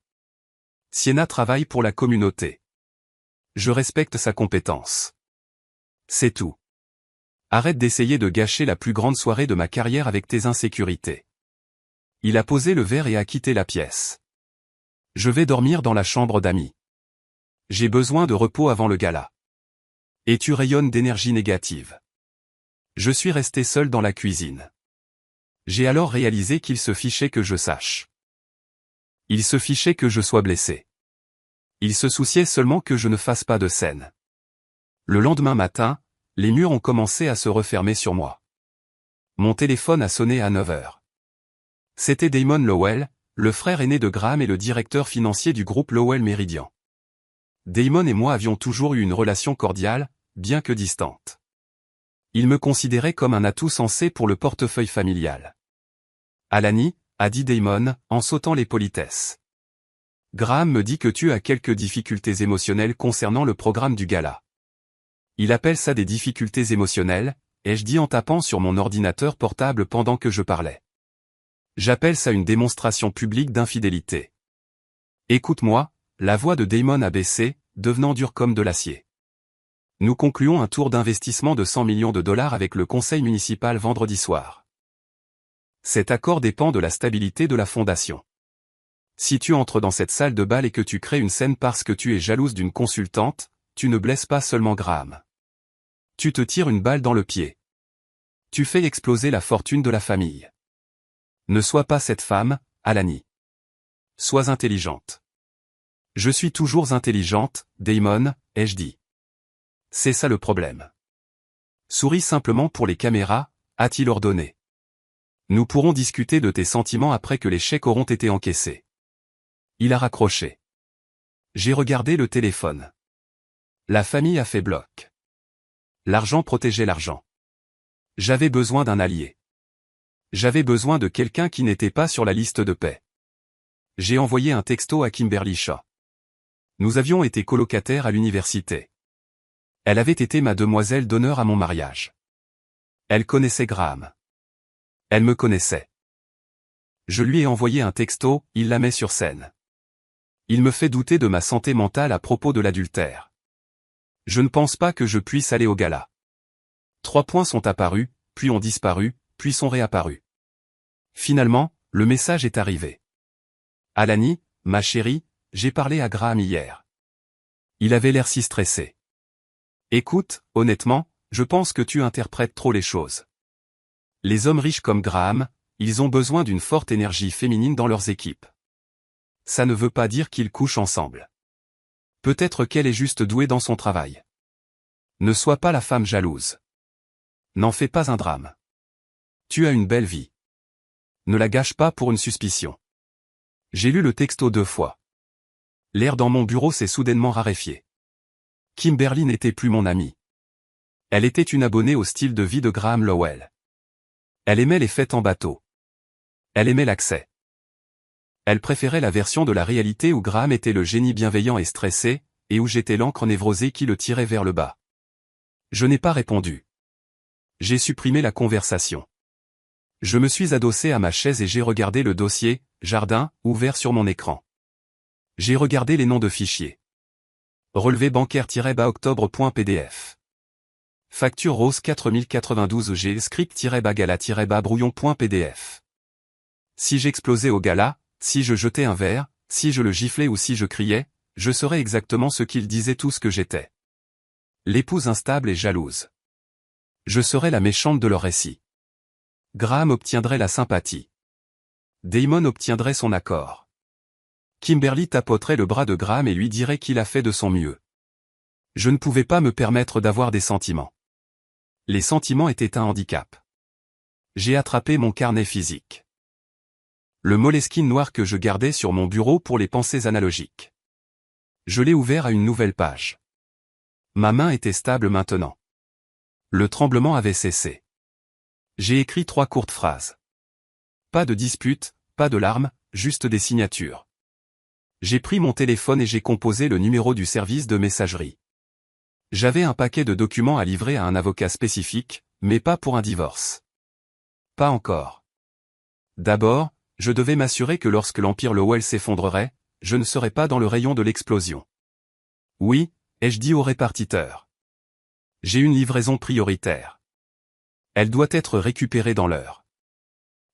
Sienna travaille pour la communauté. Je respecte sa compétence. C'est tout. Arrête d'essayer de gâcher la plus grande soirée de ma carrière avec tes insécurités. Il a posé le verre et a quitté la pièce. Je vais dormir dans la chambre d'amis. J'ai besoin de repos avant le gala. Et tu rayonnes d'énergie négative. Je suis resté seul dans la cuisine. J'ai alors réalisé qu'il se fichait que je sache. Il se fichait que je sois blessé. Il se souciait seulement que je ne fasse pas de scène. Le lendemain matin, les murs ont commencé à se refermer sur moi. Mon téléphone a sonné à 9 heures. C'était Damon Lowell, le frère aîné de Graham et le directeur financier du groupe Lowell Meridian. Damon et moi avions toujours eu une relation cordiale, bien que distante. Il me considérait comme un atout censé pour le portefeuille familial. Alani, a dit Damon, en sautant les politesses. Graham me dit que tu as quelques difficultés émotionnelles concernant le programme du gala. Il appelle ça des difficultés émotionnelles, ai-je dit en tapant sur mon ordinateur portable pendant que je parlais. J'appelle ça une démonstration publique d'infidélité. Écoute-moi, la voix de Damon a baissé, devenant dure comme de l'acier. Nous concluons un tour d'investissement de 100 millions de dollars avec le conseil municipal vendredi soir. Cet accord dépend de la stabilité de la fondation. Si tu entres dans cette salle de bal et que tu crées une scène parce que tu es jalouse d'une consultante, tu ne blesses pas seulement Graham. Tu te tires une balle dans le pied. Tu fais exploser la fortune de la famille. Ne sois pas cette femme, Alani. Sois intelligente. Je suis toujours intelligente, Damon, ai-je dit. C'est ça le problème. Souris simplement pour les caméras, a-t-il ordonné. Nous pourrons discuter de tes sentiments après que les chèques auront été encaissés. Il a raccroché. J'ai regardé le téléphone. La famille a fait bloc. L'argent protégeait l'argent. J'avais besoin d'un allié. J'avais besoin de quelqu'un qui n'était pas sur la liste de paix. J'ai envoyé un texto à Kimberly Shaw. Nous avions été colocataires à l'université. Elle avait été ma demoiselle d'honneur à mon mariage. Elle connaissait Graham. Elle me connaissait. Je lui ai envoyé un texto, il la met sur scène. Il me fait douter de ma santé mentale à propos de l'adultère. Je ne pense pas que je puisse aller au gala. 3 points sont apparus, puis ont disparu, puis sont réapparus. Finalement, le message est arrivé. Alani, ma chérie, j'ai parlé à Graham hier. Il avait l'air si stressé. Écoute, honnêtement, je pense que tu interprètes trop les choses. Les hommes riches comme Graham, ils ont besoin d'une forte énergie féminine dans leurs équipes. Ça ne veut pas dire qu'ils couchent ensemble. Peut-être qu'elle est juste douée dans son travail. Ne sois pas la femme jalouse. N'en fais pas un drame. Tu as une belle vie. Ne la gâche pas pour une suspicion. J'ai lu le texto 2 fois. L'air dans mon bureau s'est soudainement raréfié. Kimberly n'était plus mon amie. Elle était une abonnée au style de vie de Graham Lowell. Elle aimait les fêtes en bateau. Elle aimait l'accès. Elle préférait la version de la réalité où Graham était le génie bienveillant et stressé, et où j'étais l'encre névrosée qui le tirait vers le bas. Je n'ai pas répondu. J'ai supprimé la conversation. Je me suis adossé à ma chaise et j'ai regardé le dossier, Jardin, ouvert sur mon écran. J'ai regardé les noms de fichiers. Relevé bancaire-bas octobre.pdf. Facture rose 4092 G script-bas gala-bas brouillon.pdf. Si j'explosais au gala, si je jetais un verre, si je le giflais ou si je criais, je serais exactement ce qu'ils disaient tous que j'étais. L'épouse instable et jalouse. Je serais la méchante de leur récit. Graham obtiendrait la sympathie. Damon obtiendrait son accord. Kimberly tapoterait le bras de Graham et lui dirait qu'il a fait de son mieux. Je ne pouvais pas me permettre d'avoir des sentiments. Les sentiments étaient un handicap. J'ai attrapé mon carnet physique. Le Moleskine noir que je gardais sur mon bureau pour les pensées analogiques. Je l'ai ouvert à une nouvelle page. Ma main était stable maintenant. Le tremblement avait cessé. J'ai écrit 3 courtes phrases. Pas de dispute, pas de larmes, juste des signatures. J'ai pris mon téléphone et j'ai composé le numéro du service de messagerie. J'avais un paquet de documents à livrer à un avocat spécifique, mais pas pour un divorce. Pas encore. D'abord, je devais m'assurer que lorsque l'Empire Lowell s'effondrerait, je ne serais pas dans le rayon de l'explosion. Oui, ai-je dit au répartiteur. J'ai une livraison prioritaire. Elle doit être récupérée dans l'heure.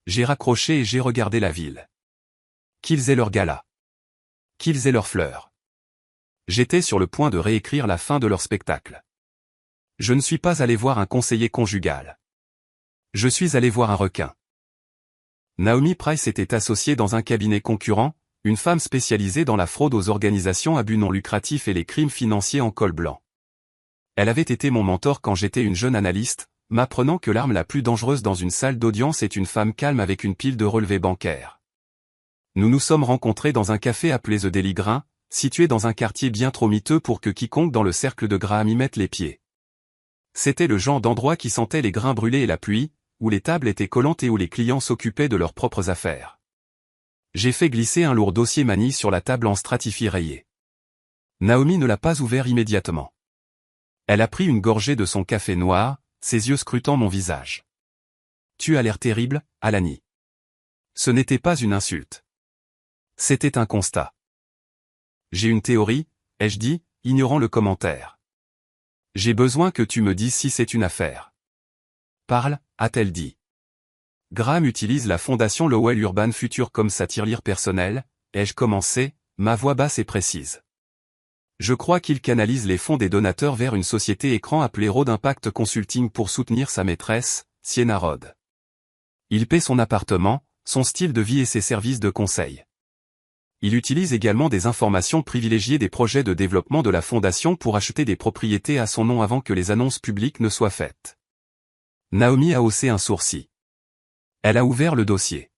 J'ai raccroché et j'ai regardé la ville. Qu'ils aient leur gala. Qu'ils aient leurs fleurs. J'étais sur le point de réécrire la fin de leur spectacle. Je ne suis pas allé voir un conseiller conjugal. Je suis allé voir un requin. Naomi Price était associée dans un cabinet concurrent, une femme spécialisée dans la fraude aux organisations à but non lucratif et les crimes financiers en col blanc. Elle avait été mon mentor quand j'étais une jeune analyste, m'apprenant que l'arme la plus dangereuse dans une salle d'audience est une femme calme avec une pile de relevés bancaires. Nous nous sommes rencontrés dans un café appelé The Daily Grain, situé dans un quartier bien trop miteux pour que quiconque dans le cercle de Graham y mette les pieds. C'était le genre d'endroit qui sentait les grains brûlés et la pluie, où les tables étaient collantes et où les clients s'occupaient de leurs propres affaires. J'ai fait glisser un lourd dossier Manille sur la table en stratifie rayée. Naomi ne l'a pas ouvert immédiatement. Elle a pris une gorgée de son café noir, ses yeux scrutant mon visage. « Tu as l'air terrible, Alani. » Ce n'était pas une insulte. C'était un constat. « J'ai une théorie, ai-je dit, ignorant le commentaire. J'ai besoin que tu me dises si c'est une affaire. »« Parle, a-t-elle dit. » Graham utilise la fondation Lowell Urban Future comme sa tirelire personnelle, ai-je commencé, ma voix basse et précise. Je crois qu'il canalise les fonds des donateurs vers une société écran appelée Road Impact Consulting pour soutenir sa maîtresse, Sienna Road. Il paie son appartement, son style de vie et ses services de conseil. Il utilise également des informations privilégiées des projets de développement de la fondation pour acheter des propriétés à son nom avant que les annonces publiques ne soient faites. Naomi a haussé un sourcil. Elle a ouvert le dossier.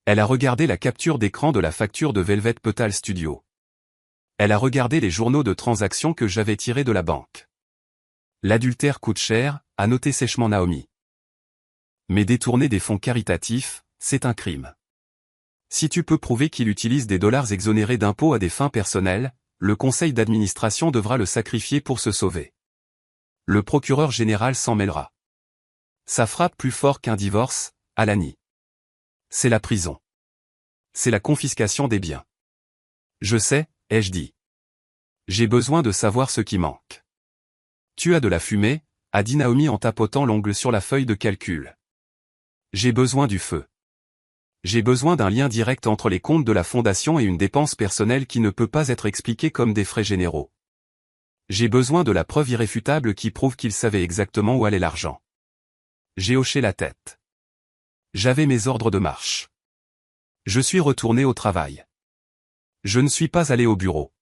Elle a regardé la capture d'écran de la facture de Velvet Petal Studio. Elle a regardé les journaux de transactions que j'avais tirés de la banque. L'adultère coûte cher, a noté sèchement Naomi. Mais détourner des fonds caritatifs, c'est un crime. Si tu peux prouver qu'il utilise des dollars exonérés d'impôts à des fins personnelles, le conseil d'administration devra le sacrifier pour se sauver. Le procureur général s'en mêlera. Ça frappe plus fort qu'un divorce, Alani. C'est la prison. C'est la confiscation des biens. Je sais, ai-je dit. J'ai besoin de savoir ce qui manque. Tu as de la fumée, a dit Naomi en tapotant l'ongle sur la feuille de calcul. J'ai besoin du feu. J'ai besoin d'un lien direct entre les comptes de la fondation et une dépense personnelle qui ne peut pas être expliquée comme des frais généraux. J'ai besoin de la preuve irréfutable qui prouve qu'il savait exactement où allait l'argent. J'ai hoché la tête. J'avais mes ordres de marche. Je suis retourné au travail. Je ne suis pas allé au bureau.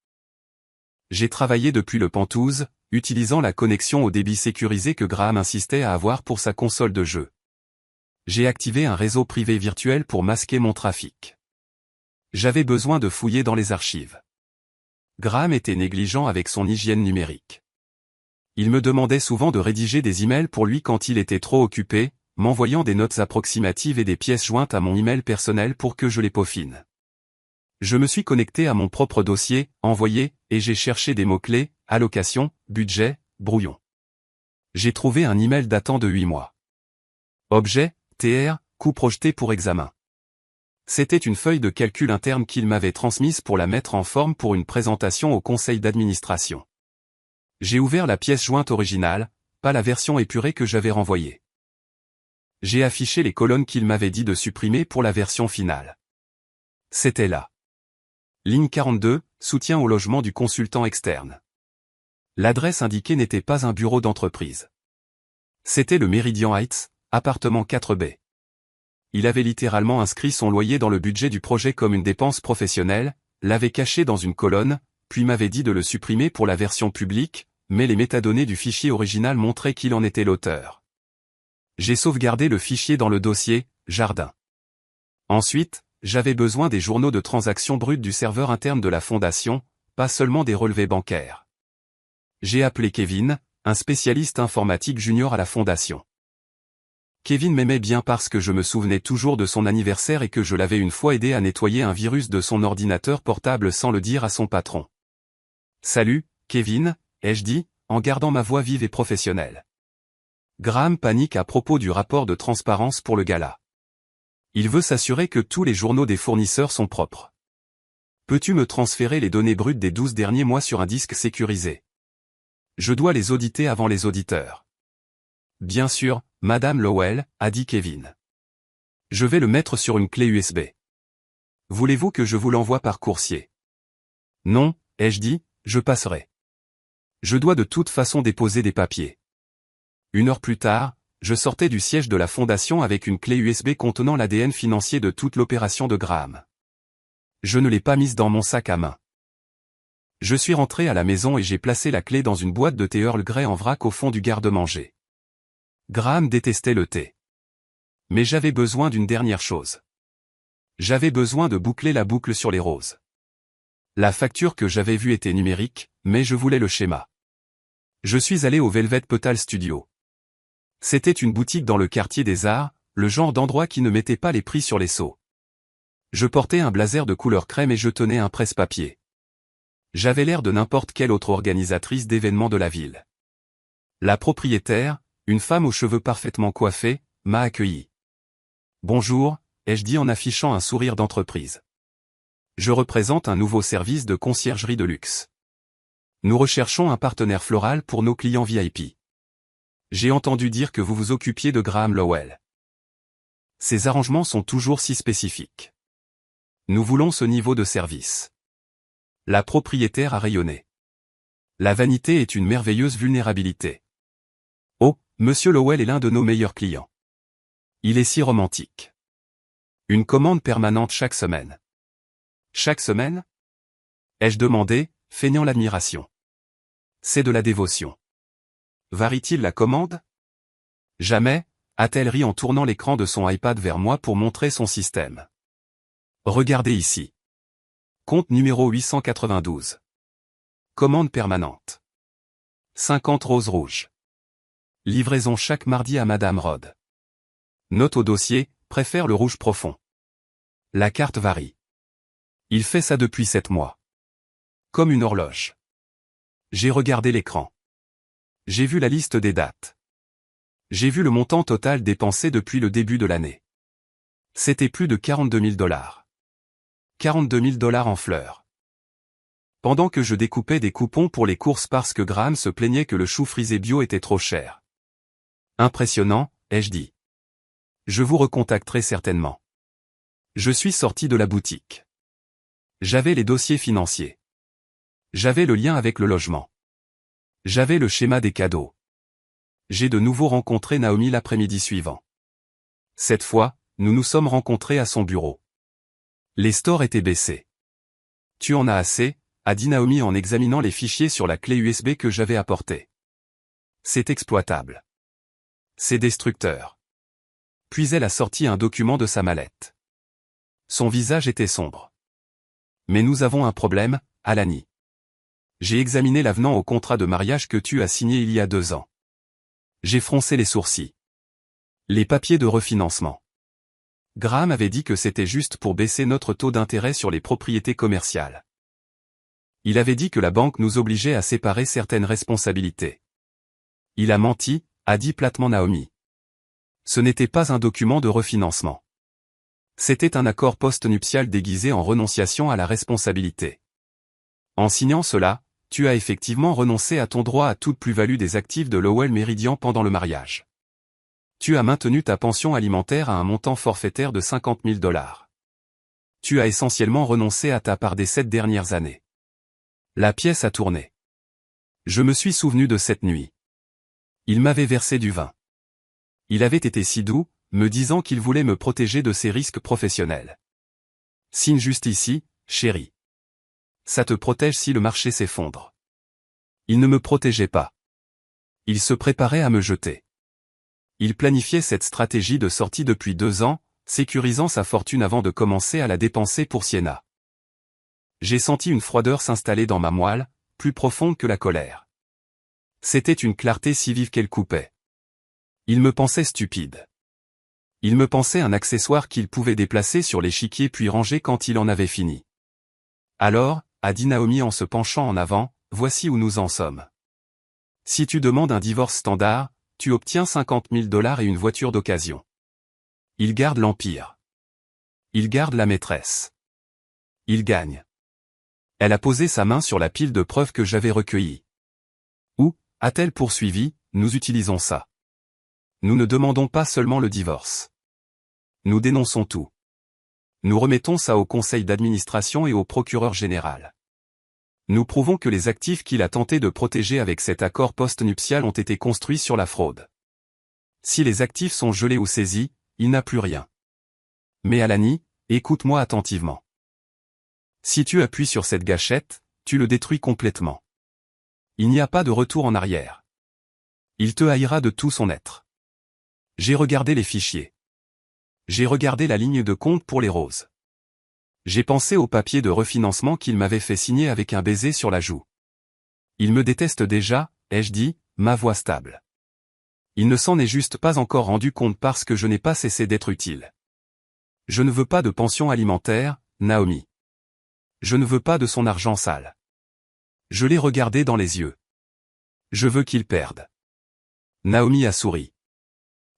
J'ai travaillé depuis le Penthouse, utilisant la connexion au débit sécurisé que Graham insistait à avoir pour sa console de jeu. J'ai activé un réseau privé virtuel pour masquer mon trafic. J'avais besoin de fouiller dans les archives. Graham était négligent avec son hygiène numérique. Il me demandait souvent de rédiger des emails pour lui quand il était trop occupé, m'envoyant des notes approximatives et des pièces jointes à mon email personnel pour que je les peaufine. Je me suis connecté à mon propre dossier, envoyé, et j'ai cherché des mots-clés, allocation, budget, brouillon. J'ai trouvé un email datant de 8 mois. Objet, TR, coût projeté pour examen. C'était une feuille de calcul interne qu'il m'avait transmise pour la mettre en forme pour une présentation au conseil d'administration. J'ai ouvert la pièce jointe originale, pas la version épurée que j'avais renvoyée. J'ai affiché les colonnes qu'il m'avait dit de supprimer pour la version finale. C'était là. Ligne 42, soutien au logement du consultant externe. L'adresse indiquée n'était pas un bureau d'entreprise. C'était le Meridian Heights, appartement 4B. Il avait littéralement inscrit son loyer dans le budget du projet comme une dépense professionnelle, l'avait caché dans une colonne, puis m'avait dit de le supprimer pour la version publique, mais les métadonnées du fichier original montraient qu'il en était l'auteur. J'ai sauvegardé le fichier dans le dossier « Jardin ». Ensuite, j'avais besoin des journaux de transactions brutes du serveur interne de la fondation, pas seulement des relevés bancaires. J'ai appelé Kevin, un spécialiste informatique junior à la fondation. Kevin m'aimait bien parce que je me souvenais toujours de son anniversaire et que je l'avais une fois aidé à nettoyer un virus de son ordinateur portable sans le dire à son patron. « Salut, Kevin », ai-je dit, en gardant ma voix vive et professionnelle. Graham panique à propos du rapport de transparence pour le gala. Il veut s'assurer que tous les journaux des fournisseurs sont propres. Peux-tu me transférer les données brutes des 12 derniers mois sur un disque sécurisé? Je dois les auditer avant les auditeurs. Bien sûr, Madame Lowell, a dit Kevin. Je vais le mettre sur une clé USB. Voulez-vous que je vous l'envoie par coursier? Non, ai-je dit, je passerai. Je dois de toute façon déposer des papiers. 1 heure plus tard, je sortais du siège de la fondation avec une clé USB contenant l'ADN financier de toute l'opération de Graham. Je ne l'ai pas mise dans mon sac à main. Je suis rentré à la maison et j'ai placé la clé dans une boîte de thé Earl Grey en vrac au fond du garde-manger. Graham détestait le thé. Mais j'avais besoin d'une dernière chose. J'avais besoin de boucler la boucle sur les roses. La facture que j'avais vue était numérique, mais je voulais le schéma. Je suis allé au Velvet Petal Studio. C'était une boutique dans le quartier des Arts, le genre d'endroit qui ne mettait pas les prix sur les seaux. Je portais un blazer de couleur crème et je tenais un presse-papier. J'avais l'air de n'importe quelle autre organisatrice d'événements de la ville. La propriétaire, une femme aux cheveux parfaitement coiffés, m'a accueilli. « Bonjour », ai-je dit en affichant un sourire d'entreprise. Je représente un nouveau service de conciergerie de luxe. Nous recherchons un partenaire floral pour nos clients VIP. J'ai entendu dire que vous vous occupiez de Graham Lowell. Ces arrangements sont toujours si spécifiques. Nous voulons ce niveau de service. La propriétaire a rayonné. La vanité est une merveilleuse vulnérabilité. Oh, Monsieur Lowell est l'un de nos meilleurs clients. Il est si romantique. Une commande permanente chaque semaine. Chaque semaine? Ai-je demandé, feignant l'admiration. C'est de la dévotion. Varie-t-il la commande? Jamais, a-t-elle ri en tournant l'écran de son iPad vers moi pour montrer son système. Regardez ici. Compte numéro 892. Commande permanente. 50 roses rouges. Livraison chaque mardi à Madame Rod. Note au dossier, préfère le rouge profond. La carte varie. Il fait ça depuis 7 mois. Comme une horloge. J'ai regardé l'écran. J'ai vu la liste des dates. J'ai vu le montant total dépensé depuis le début de l'année. C'était plus de 42 000 $. 42 000 $ en fleurs. Pendant que je découpais des coupons pour les courses parce que Graham se plaignait que le chou frisé bio était trop cher. Impressionnant, ai-je dit. Je vous recontacterai certainement. Je suis sorti de la boutique. J'avais les dossiers financiers. J'avais le lien avec le logement. J'avais le schéma des cadeaux. J'ai de nouveau rencontré Naomi l'après-midi suivant. Cette fois, nous nous sommes rencontrés à son bureau. Les stores étaient baissés. Tu en as assez, a dit Naomi en examinant les fichiers sur la clé USB que j'avais apportée. C'est exploitable. C'est destructeur. Puis elle a sorti un document de sa mallette. Son visage était sombre. Mais nous avons un problème, Alani. J'ai examiné l'avenant au contrat de mariage que tu as signé il y a 2 ans. J'ai froncé les sourcils. Les papiers de refinancement. Graham avait dit que c'était juste pour baisser notre taux d'intérêt sur les propriétés commerciales. Il avait dit que la banque nous obligeait à séparer certaines responsabilités. Il a menti, a dit platement Naomi. Ce n'était pas un document de refinancement. C'était un accord post-nuptial déguisé en renonciation à la responsabilité. En signant cela, tu as effectivement renoncé à ton droit à toute plus-value des actifs de Lowell Meridian pendant le mariage. Tu as maintenu ta pension alimentaire à un montant forfaitaire de 50 000 $. Tu as essentiellement renoncé à ta part des 7 dernières années. La pièce a tourné. Je me suis souvenu de cette nuit. Il m'avait versé du vin. Il avait été si doux, me disant qu'il voulait me protéger de ses risques professionnels. Signe juste ici, chérie. Ça te protège si le marché s'effondre. Il ne me protégeait pas. Il se préparait à me jeter. Il planifiait cette stratégie de sortie depuis 2 ans, sécurisant sa fortune avant de commencer à la dépenser pour Sienna. J'ai senti une froideur s'installer dans ma moelle, plus profonde que la colère. C'était une clarté si vive qu'elle coupait. Il me pensait stupide. Il me pensait un accessoire qu'il pouvait déplacer sur l'échiquier puis ranger quand il en avait fini. Alors, a dit Naomi en se penchant en avant, voici où nous en sommes. Si tu demandes un divorce standard, tu obtiens 50 000 $ et une voiture d'occasion. Il garde l'empire. Il garde la maîtresse. Il gagne. Elle a posé sa main sur la pile de preuves que j'avais recueillies. Où, a-t-elle poursuivi, nous utilisons ça. Nous ne demandons pas seulement le divorce. Nous dénonçons tout. Nous remettons ça au conseil d'administration et au procureur général. Nous prouvons que les actifs qu'il a tenté de protéger avec cet accord post-nuptial ont été construits sur la fraude. Si les actifs sont gelés ou saisis, il n'a plus rien. Mais Alani, écoute-moi attentivement. Si tu appuies sur cette gâchette, tu le détruis complètement. Il n'y a pas de retour en arrière. Il te haïra de tout son être. J'ai regardé les fichiers. J'ai regardé la ligne de compte pour les roses. J'ai pensé au papier de refinancement qu'il m'avait fait signer avec un baiser sur la joue. Il me déteste déjà, ai-je dit, ma voix stable. Il ne s'en est juste pas encore rendu compte parce que je n'ai pas cessé d'être utile. Je ne veux pas de pension alimentaire, Naomi. Je ne veux pas de son argent sale. Je l'ai regardé dans les yeux. Je veux qu'il perde. Naomi a souri.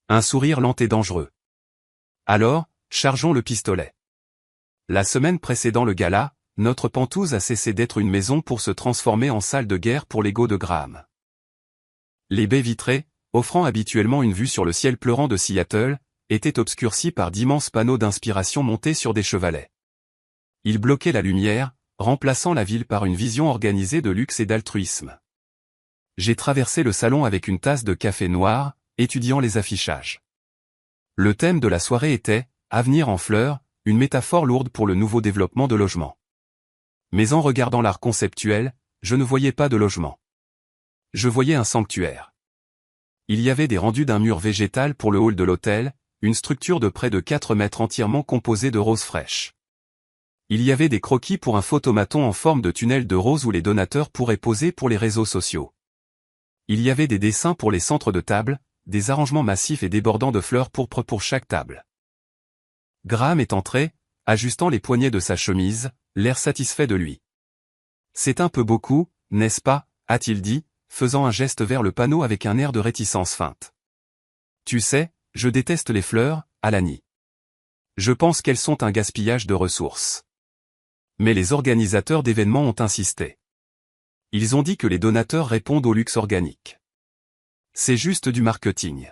Un sourire lent et dangereux. Alors, chargeons le pistolet. La semaine précédant le gala, notre Penthouse a cessé d'être une maison pour se transformer en salle de guerre pour l'ego de Graham. Les baies vitrées, offrant habituellement une vue sur le ciel pleurant de Seattle, étaient obscurcies par d'immenses panneaux d'inspiration montés sur des chevalets. Ils bloquaient la lumière, remplaçant la ville par une vision organisée de luxe et d'altruisme. J'ai traversé le salon avec une tasse de café noir, étudiant les affichages. Le thème de la soirée était « Avenir en fleurs », une métaphore lourde pour le nouveau développement de logements. Mais en regardant l'art conceptuel, je ne voyais pas de logement. Je voyais un sanctuaire. Il y avait des rendus d'un mur végétal pour le hall de l'hôtel, une structure de près de 4 mètres entièrement composée de roses fraîches. Il y avait des croquis pour un photomaton en forme de tunnel de roses où les donateurs pourraient poser pour les réseaux sociaux. Il y avait des dessins pour les centres de table, des arrangements massifs et débordants de fleurs pourpres pour chaque table. Graham est entré, ajustant les poignets de sa chemise, l'air satisfait de lui. « C'est un peu beaucoup, n'est-ce pas ?» a-t-il dit, faisant un geste vers le panneau avec un air de réticence feinte. « Tu sais, je déteste les fleurs, Alani. Je pense qu'elles sont un gaspillage de ressources. » Mais les organisateurs d'événements ont insisté. Ils ont dit que les donateurs répondent au luxe organique. C'est juste du marketing.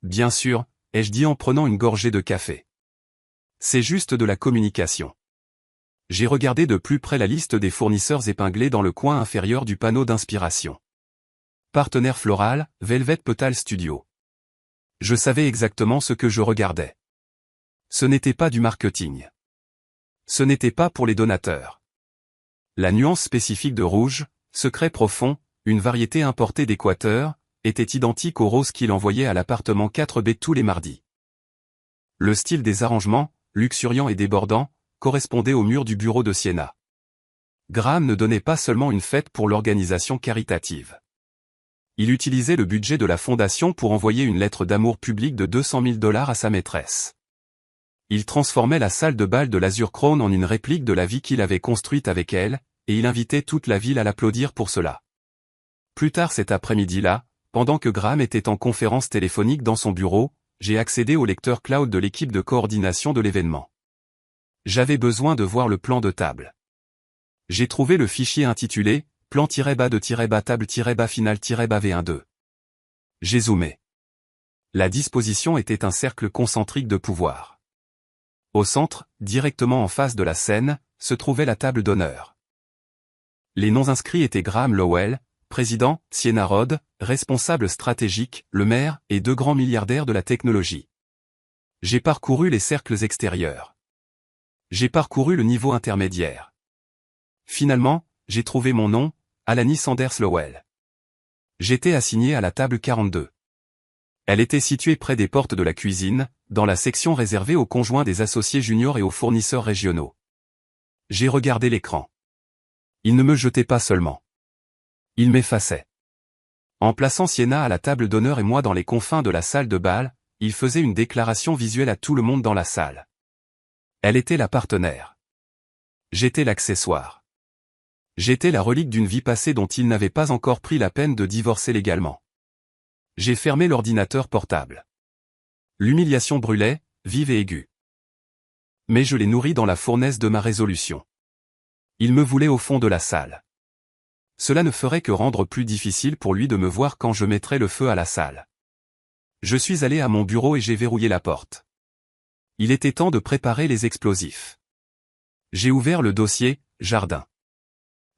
Bien sûr, ai-je dit en prenant une gorgée de café. C'est juste de la communication. J'ai regardé de plus près la liste des fournisseurs épinglés dans le coin inférieur du panneau d'inspiration. Partenaire floral, Velvet Petal Studio. Je savais exactement ce que je regardais. Ce n'était pas du marketing. Ce n'était pas pour les donateurs. La nuance spécifique de rouge, secret profond, une variété importée d'Équateur, était identique aux roses qu'il envoyait à l'appartement 4B tous les mardis. Le style des arrangements, luxuriant et débordant, correspondait au mur du bureau de Sienna. Graham ne donnait pas seulement une fête pour l'organisation caritative. Il utilisait le budget de la fondation pour envoyer une lettre d'amour publique de 200 000 $ à sa maîtresse. Il transformait la salle de bal de l'Azur Crown en une réplique de la vie qu'il avait construite avec elle, et il invitait toute la ville à l'applaudir pour cela. Plus tard cet après-midi-là, pendant que Graham était en conférence téléphonique dans son bureau, j'ai accédé au lecteur cloud de l'équipe de coordination de l'événement. J'avais besoin de voir le plan de table. J'ai trouvé le fichier intitulé « Plan-bas de-bas table-bas final-bas V12 ». J'ai zoomé. La disposition était un cercle concentrique de pouvoir. Au centre, directement en face de la scène, se trouvait la table d'honneur. Les noms inscrits étaient Graham Lowell, président, Sienna Rod, responsable stratégique, le maire, et 2 grands milliardaires de la technologie. J'ai parcouru les cercles extérieurs. J'ai parcouru le niveau intermédiaire. Finalement, j'ai trouvé mon nom, Alani Sanders Lowell. J'étais assigné à la table 42. Elle était située près des portes de la cuisine, dans la section réservée aux conjoints des associés juniors et aux fournisseurs régionaux. J'ai regardé l'écran. Il ne me jetait pas seulement. Il m'effaçait. En plaçant Sienna à la table d'honneur et moi dans les confins de la salle de bal, il faisait une déclaration visuelle à tout le monde dans la salle. Elle était la partenaire. J'étais l'accessoire. J'étais la relique d'une vie passée dont il n'avait pas encore pris la peine de divorcer légalement. J'ai fermé l'ordinateur portable. L'humiliation brûlait, vive et aiguë. Mais je l'ai nourrie dans la fournaise de ma résolution. Il me voulait au fond de la salle. Cela ne ferait que rendre plus difficile pour lui de me voir quand je mettrais le feu à la salle. Je suis allé à mon bureau et j'ai verrouillé la porte. Il était temps de préparer les explosifs. J'ai ouvert le dossier « Jardin ».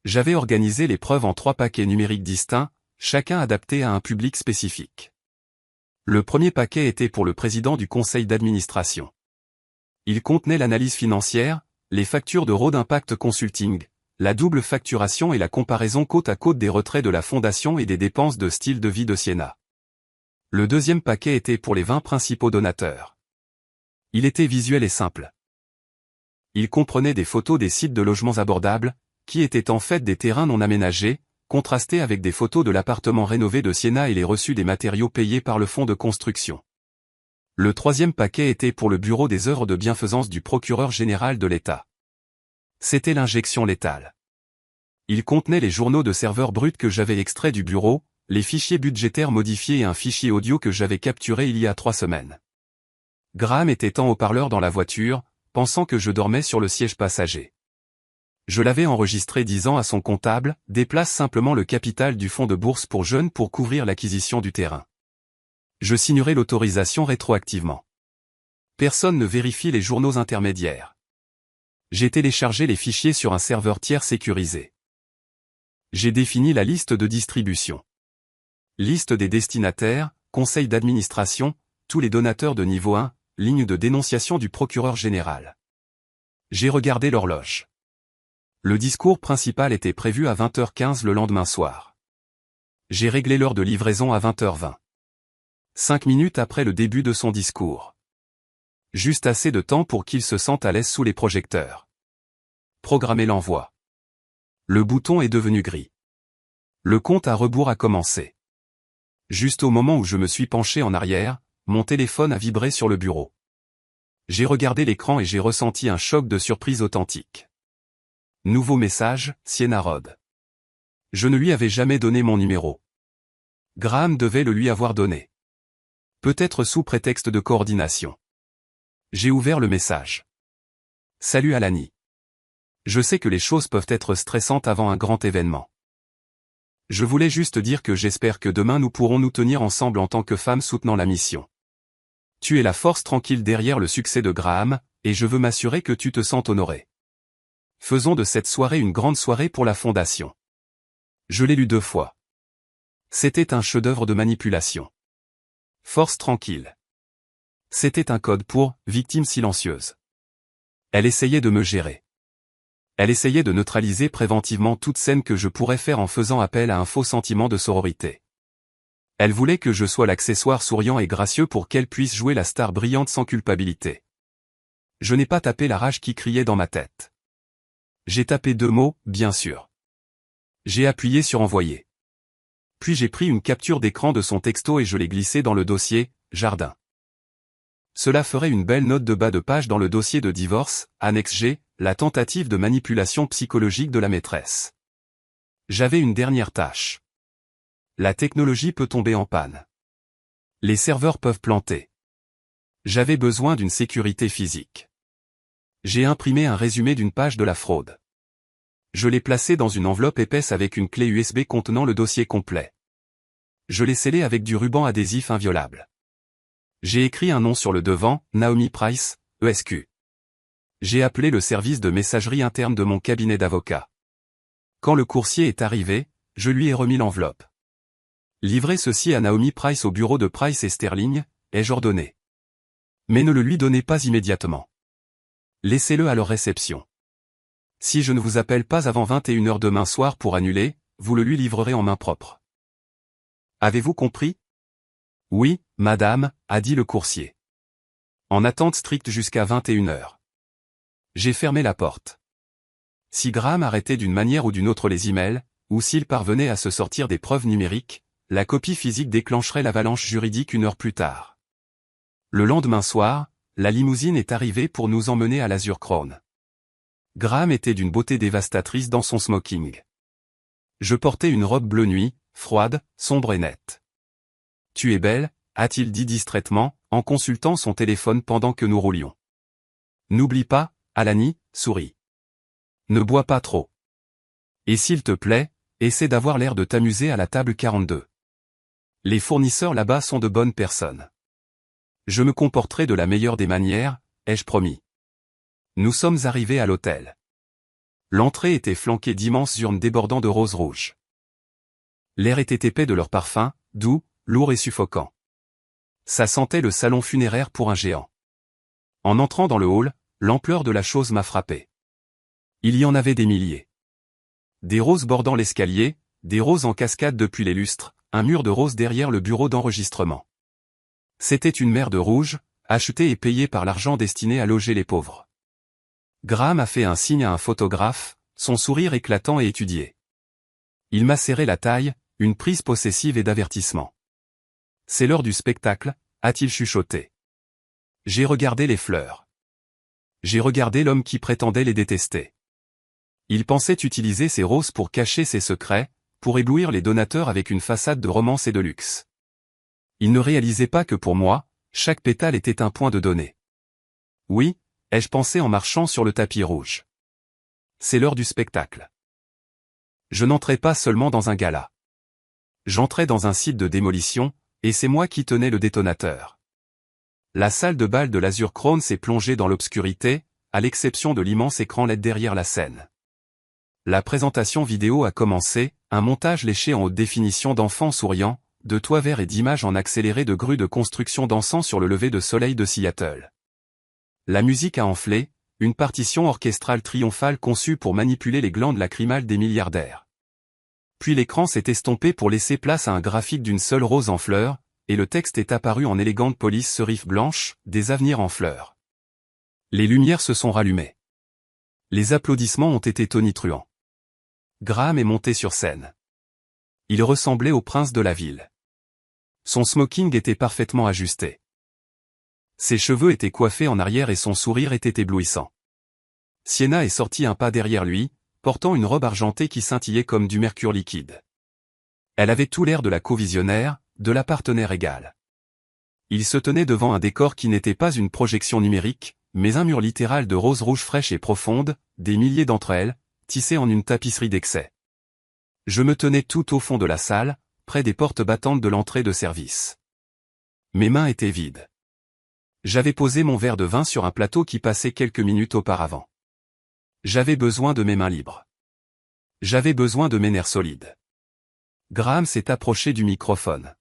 J'avais organisé les preuves en 3 paquets numériques distincts, chacun adapté à un public spécifique. Le premier paquet était pour le président du conseil d'administration. Il contenait l'analyse financière, les factures de Road Impact Consulting, la double facturation et la comparaison côte à côte des retraits de la fondation et des dépenses de style de vie de Sienna. Le deuxième paquet était pour les 20 principaux donateurs. Il était visuel et simple. Il comprenait des photos des sites de logements abordables, qui étaient en fait des terrains non aménagés, contrastés avec des photos de l'appartement rénové de Sienna et les reçus des matériaux payés par le fonds de construction. Le troisième paquet était pour le bureau des œuvres de bienfaisance du procureur général de l'État. C'était l'injection létale. Il contenait les journaux de serveurs bruts que j'avais extraits du bureau, les fichiers budgétaires modifiés et un fichier audio que j'avais capturé il y a 3 semaines. Graham était en haut-parleur dans la voiture, pensant que je dormais sur le siège passager. Je l'avais enregistré disant à son comptable, déplace simplement le capital du fonds de bourse pour jeunes pour couvrir l'acquisition du terrain. Je signerai l'autorisation rétroactivement. Personne ne vérifie les journaux intermédiaires. J'ai téléchargé les fichiers sur un serveur tiers sécurisé. J'ai défini la liste de distribution. Liste des destinataires, conseil d'administration, tous les donateurs de niveau 1, ligne de dénonciation du procureur général. J'ai regardé l'horloge. Le discours principal était prévu à 20h15 le lendemain soir. J'ai réglé l'heure de livraison à 20h20. 5 minutes après le début de son discours. Juste assez de temps pour qu'il se sente à l'aise sous les projecteurs. Programmer l'envoi. Le bouton est devenu gris. Le compte à rebours a commencé. Juste au moment où je me suis penché en arrière, mon téléphone a vibré sur le bureau. J'ai regardé l'écran et j'ai ressenti un choc de surprise authentique. Nouveau message, Sienna Rod. Je ne lui avais jamais donné mon numéro. Graham devait le lui avoir donné. Peut-être sous prétexte de coordination. J'ai ouvert le message. Salut Alani. Je sais que les choses peuvent être stressantes avant un grand événement. Je voulais juste dire que j'espère que demain nous pourrons nous tenir ensemble en tant que femmes soutenant la mission. Tu es la force tranquille derrière le succès de Graham, et je veux m'assurer que tu te sentes honoré. Faisons de cette soirée une grande soirée pour la fondation. Je l'ai lu 2 fois. C'était un chef-d'œuvre de manipulation. Force tranquille. C'était un code pour « victime silencieuse ». Elle essayait de me gérer. Elle essayait de neutraliser préventivement toute scène que je pourrais faire en faisant appel à un faux sentiment de sororité. Elle voulait que je sois l'accessoire souriant et gracieux pour qu'elle puisse jouer la star brillante sans culpabilité. Je n'ai pas tapé la rage qui criait dans ma tête. J'ai tapé 2 mots, bien sûr. J'ai appuyé sur envoyer. Puis j'ai pris une capture d'écran de son texto et je l'ai glissé dans le dossier « Jardin ». Cela ferait une belle note de bas de page dans le dossier de divorce, annexe G, la tentative de manipulation psychologique de la maîtresse. J'avais une dernière tâche. La technologie peut tomber en panne. Les serveurs peuvent planter. J'avais besoin d'une sécurité physique. J'ai imprimé un résumé d'une page de la fraude. Je l'ai placé dans une enveloppe épaisse avec une clé USB contenant le dossier complet. Je l'ai scellé avec du ruban adhésif inviolable. J'ai écrit un nom sur le devant, Naomi Price, ESQ. J'ai appelé le service de messagerie interne de mon cabinet d'avocat. Quand le coursier est arrivé, je lui ai remis l'enveloppe. Livrez ceci à Naomi Price au bureau de Price et Sterling, ai-je ordonné. Mais ne le lui donnez pas immédiatement. Laissez-le à leur réception. Si je ne vous appelle pas avant 21h demain soir pour annuler, vous le lui livrerez en main propre. Avez-vous compris? Oui, madame, a dit le coursier. En attente stricte jusqu'à 21h. J'ai fermé la porte. Si Graham arrêtait d'une manière ou d'une autre les emails, ou s'il parvenait à se sortir des preuves numériques, la copie physique déclencherait l'avalanche juridique 1 heure plus tard. Le lendemain soir, la limousine est arrivée pour nous emmener à l'Azure Crown. Graham était d'une beauté dévastatrice dans son smoking. Je portais une robe bleu nuit, froide, sombre et nette. « Tu es belle », a-t-il dit distraitement, en consultant son téléphone pendant que nous roulions. « N'oublie pas, Alani, souris. Ne bois pas trop. Et s'il te plaît, essaie d'avoir l'air de t'amuser à la table 42. Les fournisseurs là-bas sont de bonnes personnes. Je me comporterai de la meilleure des manières, ai-je promis. Nous sommes arrivés à l'hôtel. L'entrée était flanquée d'immenses urnes débordant de roses rouges. L'air était épais de leur parfum, doux, lourd et suffocant. Ça sentait le salon funéraire pour un géant. En entrant dans le hall, l'ampleur de la chose m'a frappé. Il y en avait des milliers. Des roses bordant l'escalier, des roses en cascade depuis les lustres, un mur de roses derrière le bureau d'enregistrement. C'était une mer de rouge, achetée et payée par l'argent destiné à loger les pauvres. Graham a fait un signe à un photographe, son sourire éclatant et étudié. Il m'a serré la taille, une prise possessive et d'avertissement. C'est l'heure du spectacle, a-t-il chuchoté. J'ai regardé les fleurs. J'ai regardé l'homme qui prétendait les détester. Il pensait utiliser ces roses pour cacher ses secrets, pour éblouir les donateurs avec une façade de romance et de luxe. Il ne réalisait pas que pour moi, chaque pétale était un point de données. Oui, ai-je pensé en marchant sur le tapis rouge. C'est l'heure du spectacle. Je n'entrais pas seulement dans un gala. J'entrais dans un site de démolition, et c'est moi qui tenais le détonateur. La salle de bal de l'Azure Crown s'est plongée dans l'obscurité, à l'exception de l'immense écran LED derrière la scène. La présentation vidéo a commencé, un montage léché en haute définition d'enfants souriants, de toits verts et d'images en accéléré de grues de construction dansant sur le lever de soleil de Seattle. La musique a enflé, une partition orchestrale triomphale conçue pour manipuler les glandes lacrymales des milliardaires. Puis l'écran s'est estompé pour laisser place à un graphique d'une seule rose en fleurs, et le texte est apparu en élégante police serif blanche, des avenirs en fleurs. Les lumières se sont rallumées. Les applaudissements ont été tonitruants. Graham est monté sur scène. Il ressemblait au prince de la ville. Son smoking était parfaitement ajusté. Ses cheveux étaient coiffés en arrière et son sourire était éblouissant. Sienna est sortie un pas derrière lui, portant une robe argentée qui scintillait comme du mercure liquide. Elle avait tout l'air de la co-visionnaire, de la partenaire égale. Il se tenait devant un décor qui n'était pas une projection numérique, mais un mur littéral de roses rouges fraîches et profondes, des milliers d'entre elles, tissées en une tapisserie d'excès. Je me tenais tout au fond de la salle, près des portes battantes de l'entrée de service. Mes mains étaient vides. J'avais posé mon verre de vin sur un plateau qui passait quelques minutes auparavant. J'avais besoin de mes mains libres. J'avais besoin de mes nerfs solides. Graham s'est approché du microphone.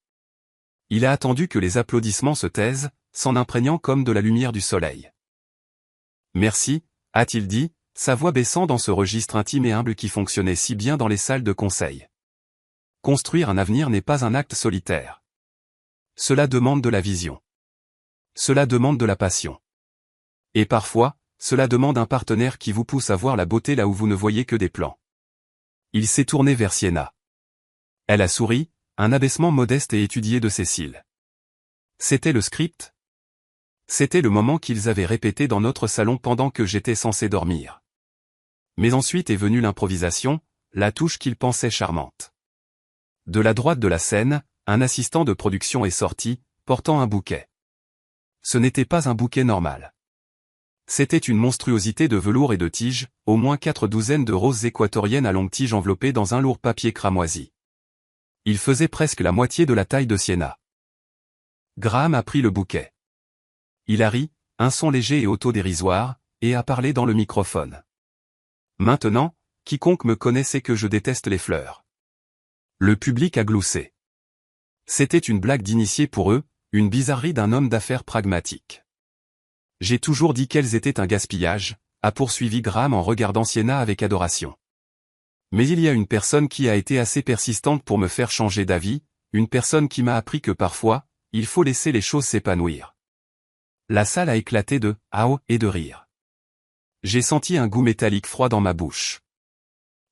Il a attendu que les applaudissements se taisent, s'en imprégnant comme de la lumière du soleil. Merci, a-t-il dit, sa voix baissant dans ce registre intime et humble qui fonctionnait si bien dans les salles de conseil. Construire un avenir n'est pas un acte solitaire. Cela demande de la vision. Cela demande de la passion. Et parfois, cela demande un partenaire qui vous pousse à voir la beauté là où vous ne voyez que des plans. Il s'est tourné vers Sienna. Elle a souri, un abaissement modeste et étudié de ses cils. C'était le script. C'était le moment qu'ils avaient répété dans notre salon pendant que j'étais censé dormir. Mais ensuite est venue l'improvisation, la touche qu'ils pensaient charmante. De la droite de la scène, un assistant de production est sorti, portant un bouquet. Ce n'était pas un bouquet normal. C'était une monstruosité de velours et de tiges, au moins 4 douzaines de roses équatoriennes à longues tiges enveloppées dans un lourd papier cramoisi. Il faisait presque la moitié de la taille de Sienna. Graham a pris le bouquet. Il a ri, un son léger et autodérisoire, et a parlé dans le microphone. Maintenant, quiconque me connaît sait que je déteste les fleurs. Le public a gloussé. C'était une blague d'initié pour eux, une bizarrerie d'un homme d'affaires pragmatique. J'ai toujours dit qu'elles étaient un gaspillage, a poursuivi Graham en regardant Sienna avec adoration. Mais il y a une personne qui a été assez persistante pour me faire changer d'avis, une personne qui m'a appris que parfois, il faut laisser les choses s'épanouir. La salle a éclaté de « ah oh » et de rire. J'ai senti un goût métallique froid dans ma bouche.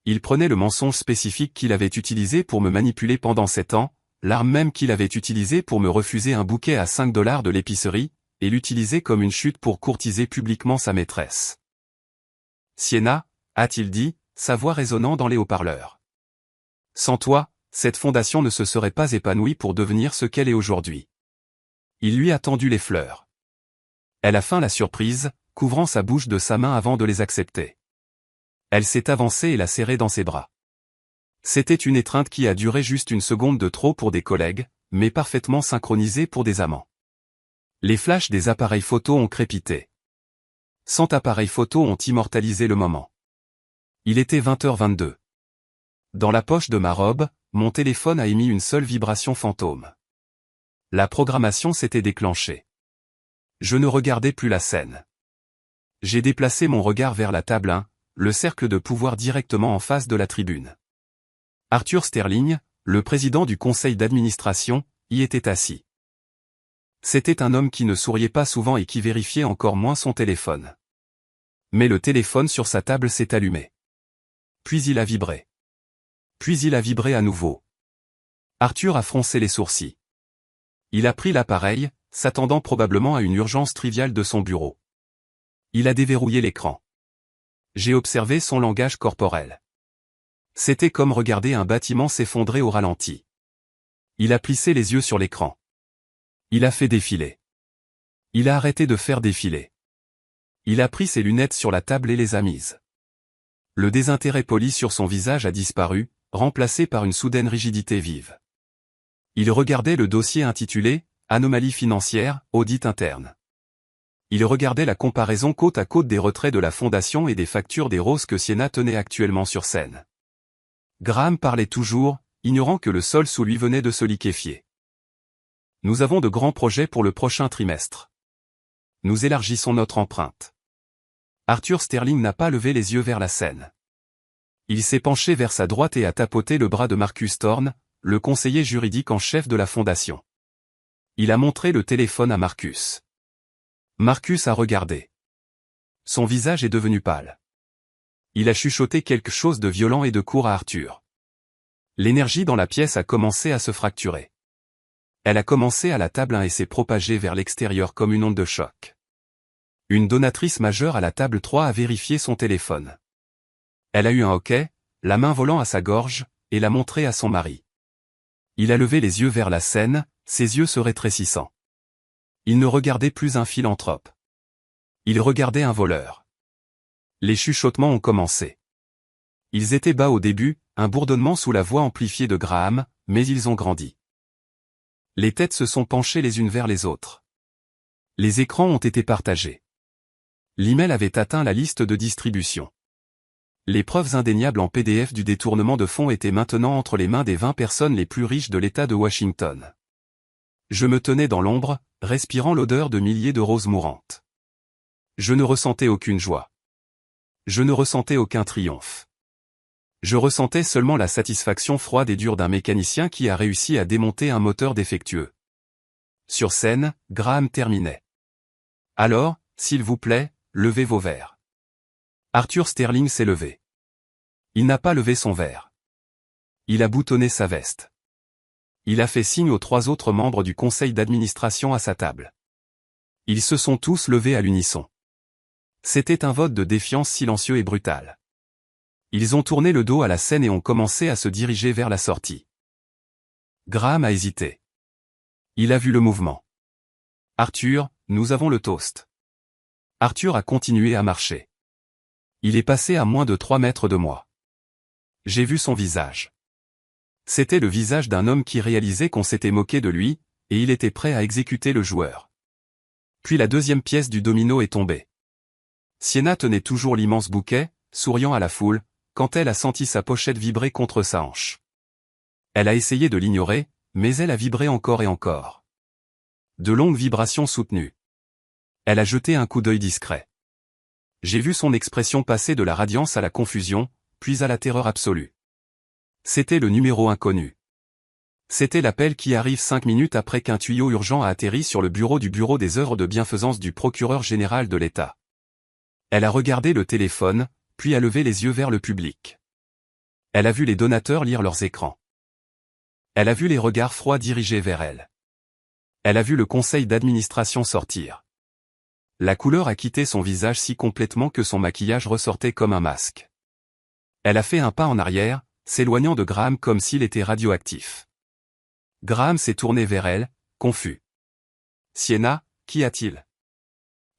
Il prenait le mensonge spécifique qu'il avait utilisé pour me manipuler pendant 7 ans, l'arme même qu'il avait utilisée pour me refuser un bouquet à 5 $ de l'épicerie, et l'utiliser comme une chute pour courtiser publiquement sa maîtresse. Sienna, a-t-il dit, sa voix résonnant dans les haut-parleurs. Sans toi, cette fondation ne se serait pas épanouie pour devenir ce qu'elle est aujourd'hui. Il lui a tendu les fleurs. Elle a feint la surprise, couvrant sa bouche de sa main avant de les accepter. Elle s'est avancée et l'a serré dans ses bras. C'était une étreinte qui a duré juste une seconde de trop pour des collègues, mais parfaitement synchronisée pour des amants. Les flashs des appareils photo ont crépité. 100 appareils photo ont immortalisé le moment. Il était 20h22. Dans la poche de ma robe, mon téléphone a émis une seule vibration fantôme. La programmation s'était déclenchée. Je ne regardais plus la scène. J'ai déplacé mon regard vers la table 1, le cercle de pouvoir directement en face de la tribune. Arthur Sterling, le président du conseil d'administration, y était assis. C'était un homme qui ne souriait pas souvent et qui vérifiait encore moins son téléphone. Mais le téléphone sur sa table s'est allumé. Puis il a vibré. Puis il a vibré à nouveau. Arthur a froncé les sourcils. Il a pris l'appareil, s'attendant probablement à une urgence triviale de son bureau. Il a déverrouillé l'écran. J'ai observé son langage corporel. C'était comme regarder un bâtiment s'effondrer au ralenti. Il a plissé les yeux sur l'écran. Il a fait défiler. Il a arrêté de faire défiler. Il a pris ses lunettes sur la table et les a mises. Le désintérêt poli sur son visage a disparu, remplacé par une soudaine rigidité vive. Il regardait le dossier intitulé « Anomalie financière, audit interne ». Il regardait la comparaison côte à côte des retraits de la fondation et des factures des roses que Sienna tenait actuellement sur scène. Graham parlait toujours, ignorant que le sol sous lui venait de se liquéfier. Nous avons de grands projets pour le prochain trimestre. Nous élargissons notre empreinte. Arthur Sterling n'a pas levé les yeux vers la scène. Il s'est penché vers sa droite et a tapoté le bras de Marcus Thorne, le conseiller juridique en chef de la fondation. Il a montré le téléphone à Marcus. Marcus a regardé. Son visage est devenu pâle. Il a chuchoté quelque chose de violent et de court à Arthur. L'énergie dans la pièce a commencé à se fracturer. Elle a commencé à la table 1 et s'est propagée vers l'extérieur comme une onde de choc. Une donatrice majeure à la table 3 a vérifié son téléphone. Elle a eu un hoquet, la main volant à sa gorge, et l'a montré à son mari. Il a levé les yeux vers la scène, ses yeux se rétrécissant. Il ne regardait plus un philanthrope. Il regardait un voleur. Les chuchotements ont commencé. Ils étaient bas au début, un bourdonnement sous la voix amplifiée de Graham, mais ils ont grandi. Les têtes se sont penchées les unes vers les autres. Les écrans ont été partagés. L'email avait atteint la liste de distribution. Les preuves indéniables en PDF du détournement de fonds étaient maintenant entre les mains des 20 personnes les plus riches de l'État de Washington. Je me tenais dans l'ombre, respirant l'odeur de milliers de roses mourantes. Je ne ressentais aucune joie. Je ne ressentais aucun triomphe. Je ressentais seulement la satisfaction froide et dure d'un mécanicien qui a réussi à démonter un moteur défectueux. Sur scène, Graham terminait. Alors, s'il vous plaît, levez vos verres. Arthur Sterling s'est levé. Il n'a pas levé son verre. Il a boutonné sa veste. Il a fait signe aux 3 autres membres du conseil d'administration à sa table. Ils se sont tous levés à l'unisson. C'était un vote de défiance silencieux et brutal. Ils ont tourné le dos à la scène et ont commencé à se diriger vers la sortie. Graham a hésité. Il a vu le mouvement. Arthur, nous avons le toast. Arthur a continué à marcher. Il est passé à moins de 3 mètres de moi. J'ai vu son visage. C'était le visage d'un homme qui réalisait qu'on s'était moqué de lui, et il était prêt à exécuter le joueur. Puis la deuxième pièce du domino est tombée. Sienna tenait toujours l'immense bouquet, souriant à la foule, quand elle a senti sa pochette vibrer contre sa hanche. Elle a essayé de l'ignorer, mais elle a vibré encore et encore. De longues vibrations soutenues. Elle a jeté un coup d'œil discret. J'ai vu son expression passer de la radiance à la confusion, puis à la terreur absolue. C'était le numéro inconnu. C'était l'appel qui arrive 5 minutes après qu'un tuyau urgent a atterri sur le bureau des œuvres de bienfaisance du procureur général de l'État. Elle a regardé le téléphone, puis a levé les yeux vers le public. Elle a vu les donateurs lire leurs écrans. Elle a vu les regards froids dirigés vers elle. Elle a vu le conseil d'administration sortir. La couleur a quitté son visage si complètement que son maquillage ressortait comme un masque. Elle a fait un pas en arrière, s'éloignant de Graham comme s'il était radioactif. Graham s'est tourné vers elle, confus. « Sienna, qu'y a-t-il »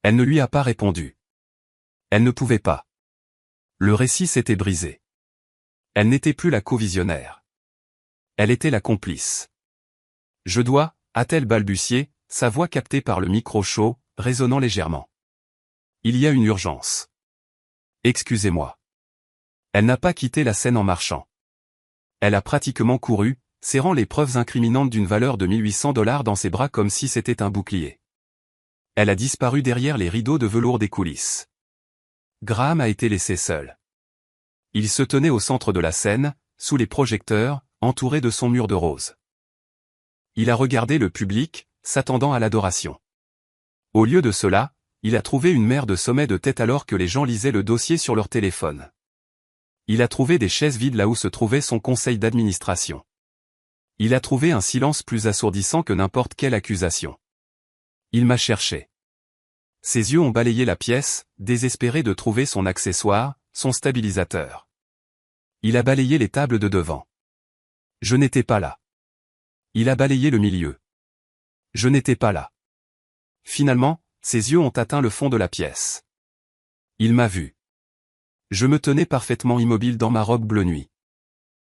Elle ne lui a pas répondu. Elle ne pouvait pas. Le récit s'était brisé. Elle n'était plus la co-visionnaire. Elle était la complice. « Je dois » a-t-elle balbutié, sa voix captée par le micro chaud, résonnant légèrement. « Il y a une urgence. » « Excusez-moi. » Elle n'a pas quitté la scène en marchant. Elle a pratiquement couru, serrant les preuves incriminantes d'une valeur de $1800 dans ses bras comme si c'était un bouclier. Elle a disparu derrière les rideaux de velours des coulisses. Graham a été laissé seul. Il se tenait au centre de la scène, sous les projecteurs, entouré de son mur de rose. Il a regardé le public, s'attendant à l'adoration. Au lieu de cela, il a trouvé une mer de sommets de tête alors que les gens lisaient le dossier sur leur téléphone. Il a trouvé des chaises vides là où se trouvait son conseil d'administration. Il a trouvé un silence plus assourdissant que n'importe quelle accusation. Il m'a cherché. Ses yeux ont balayé la pièce, désespéré de trouver son accessoire, son stabilisateur. Il a balayé les tables de devant. Je n'étais pas là. Il a balayé le milieu. Je n'étais pas là. Finalement, ses yeux ont atteint le fond de la pièce. Il m'a vu. Je me tenais parfaitement immobile dans ma robe bleu nuit.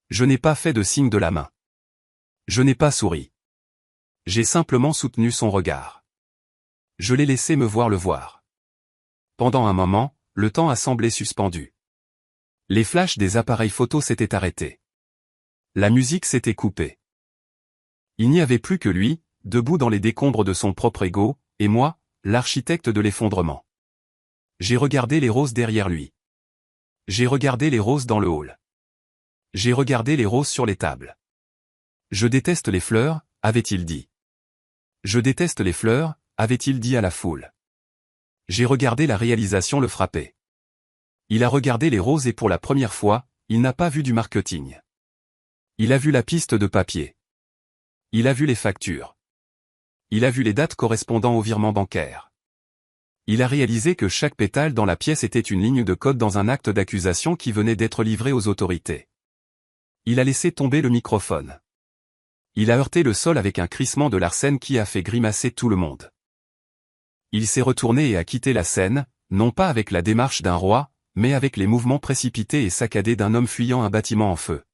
Je n'ai pas fait de signe de la main. Je n'ai pas souri. J'ai simplement soutenu son regard. Je l'ai laissé me voir le voir. Pendant un moment, le temps a semblé suspendu. Les flashs des appareils photo s'étaient arrêtés. La musique s'était coupée. Il n'y avait plus que lui, debout dans les décombres de son propre ego, et moi, l'architecte de l'effondrement. J'ai regardé les roses derrière lui. J'ai regardé les roses dans le hall. J'ai regardé les roses sur les tables. Je déteste les fleurs, avait-il dit. Je déteste les fleurs, avait-il dit à la foule. J'ai regardé la réalisation le frapper. Il a regardé les roses et pour la première fois, il n'a pas vu du marketing. Il a vu la piste de papier. Il a vu les factures. Il a vu les dates correspondant au virement bancaire. Il a réalisé que chaque pétale dans la pièce était une ligne de code dans un acte d'accusation qui venait d'être livré aux autorités. Il a laissé tomber le microphone. Il a heurté le sol avec un crissement de Larsen qui a fait grimacer tout le monde. Il s'est retourné et a quitté la scène, non pas avec la démarche d'un roi, mais avec les mouvements précipités et saccadés d'un homme fuyant un bâtiment en feu.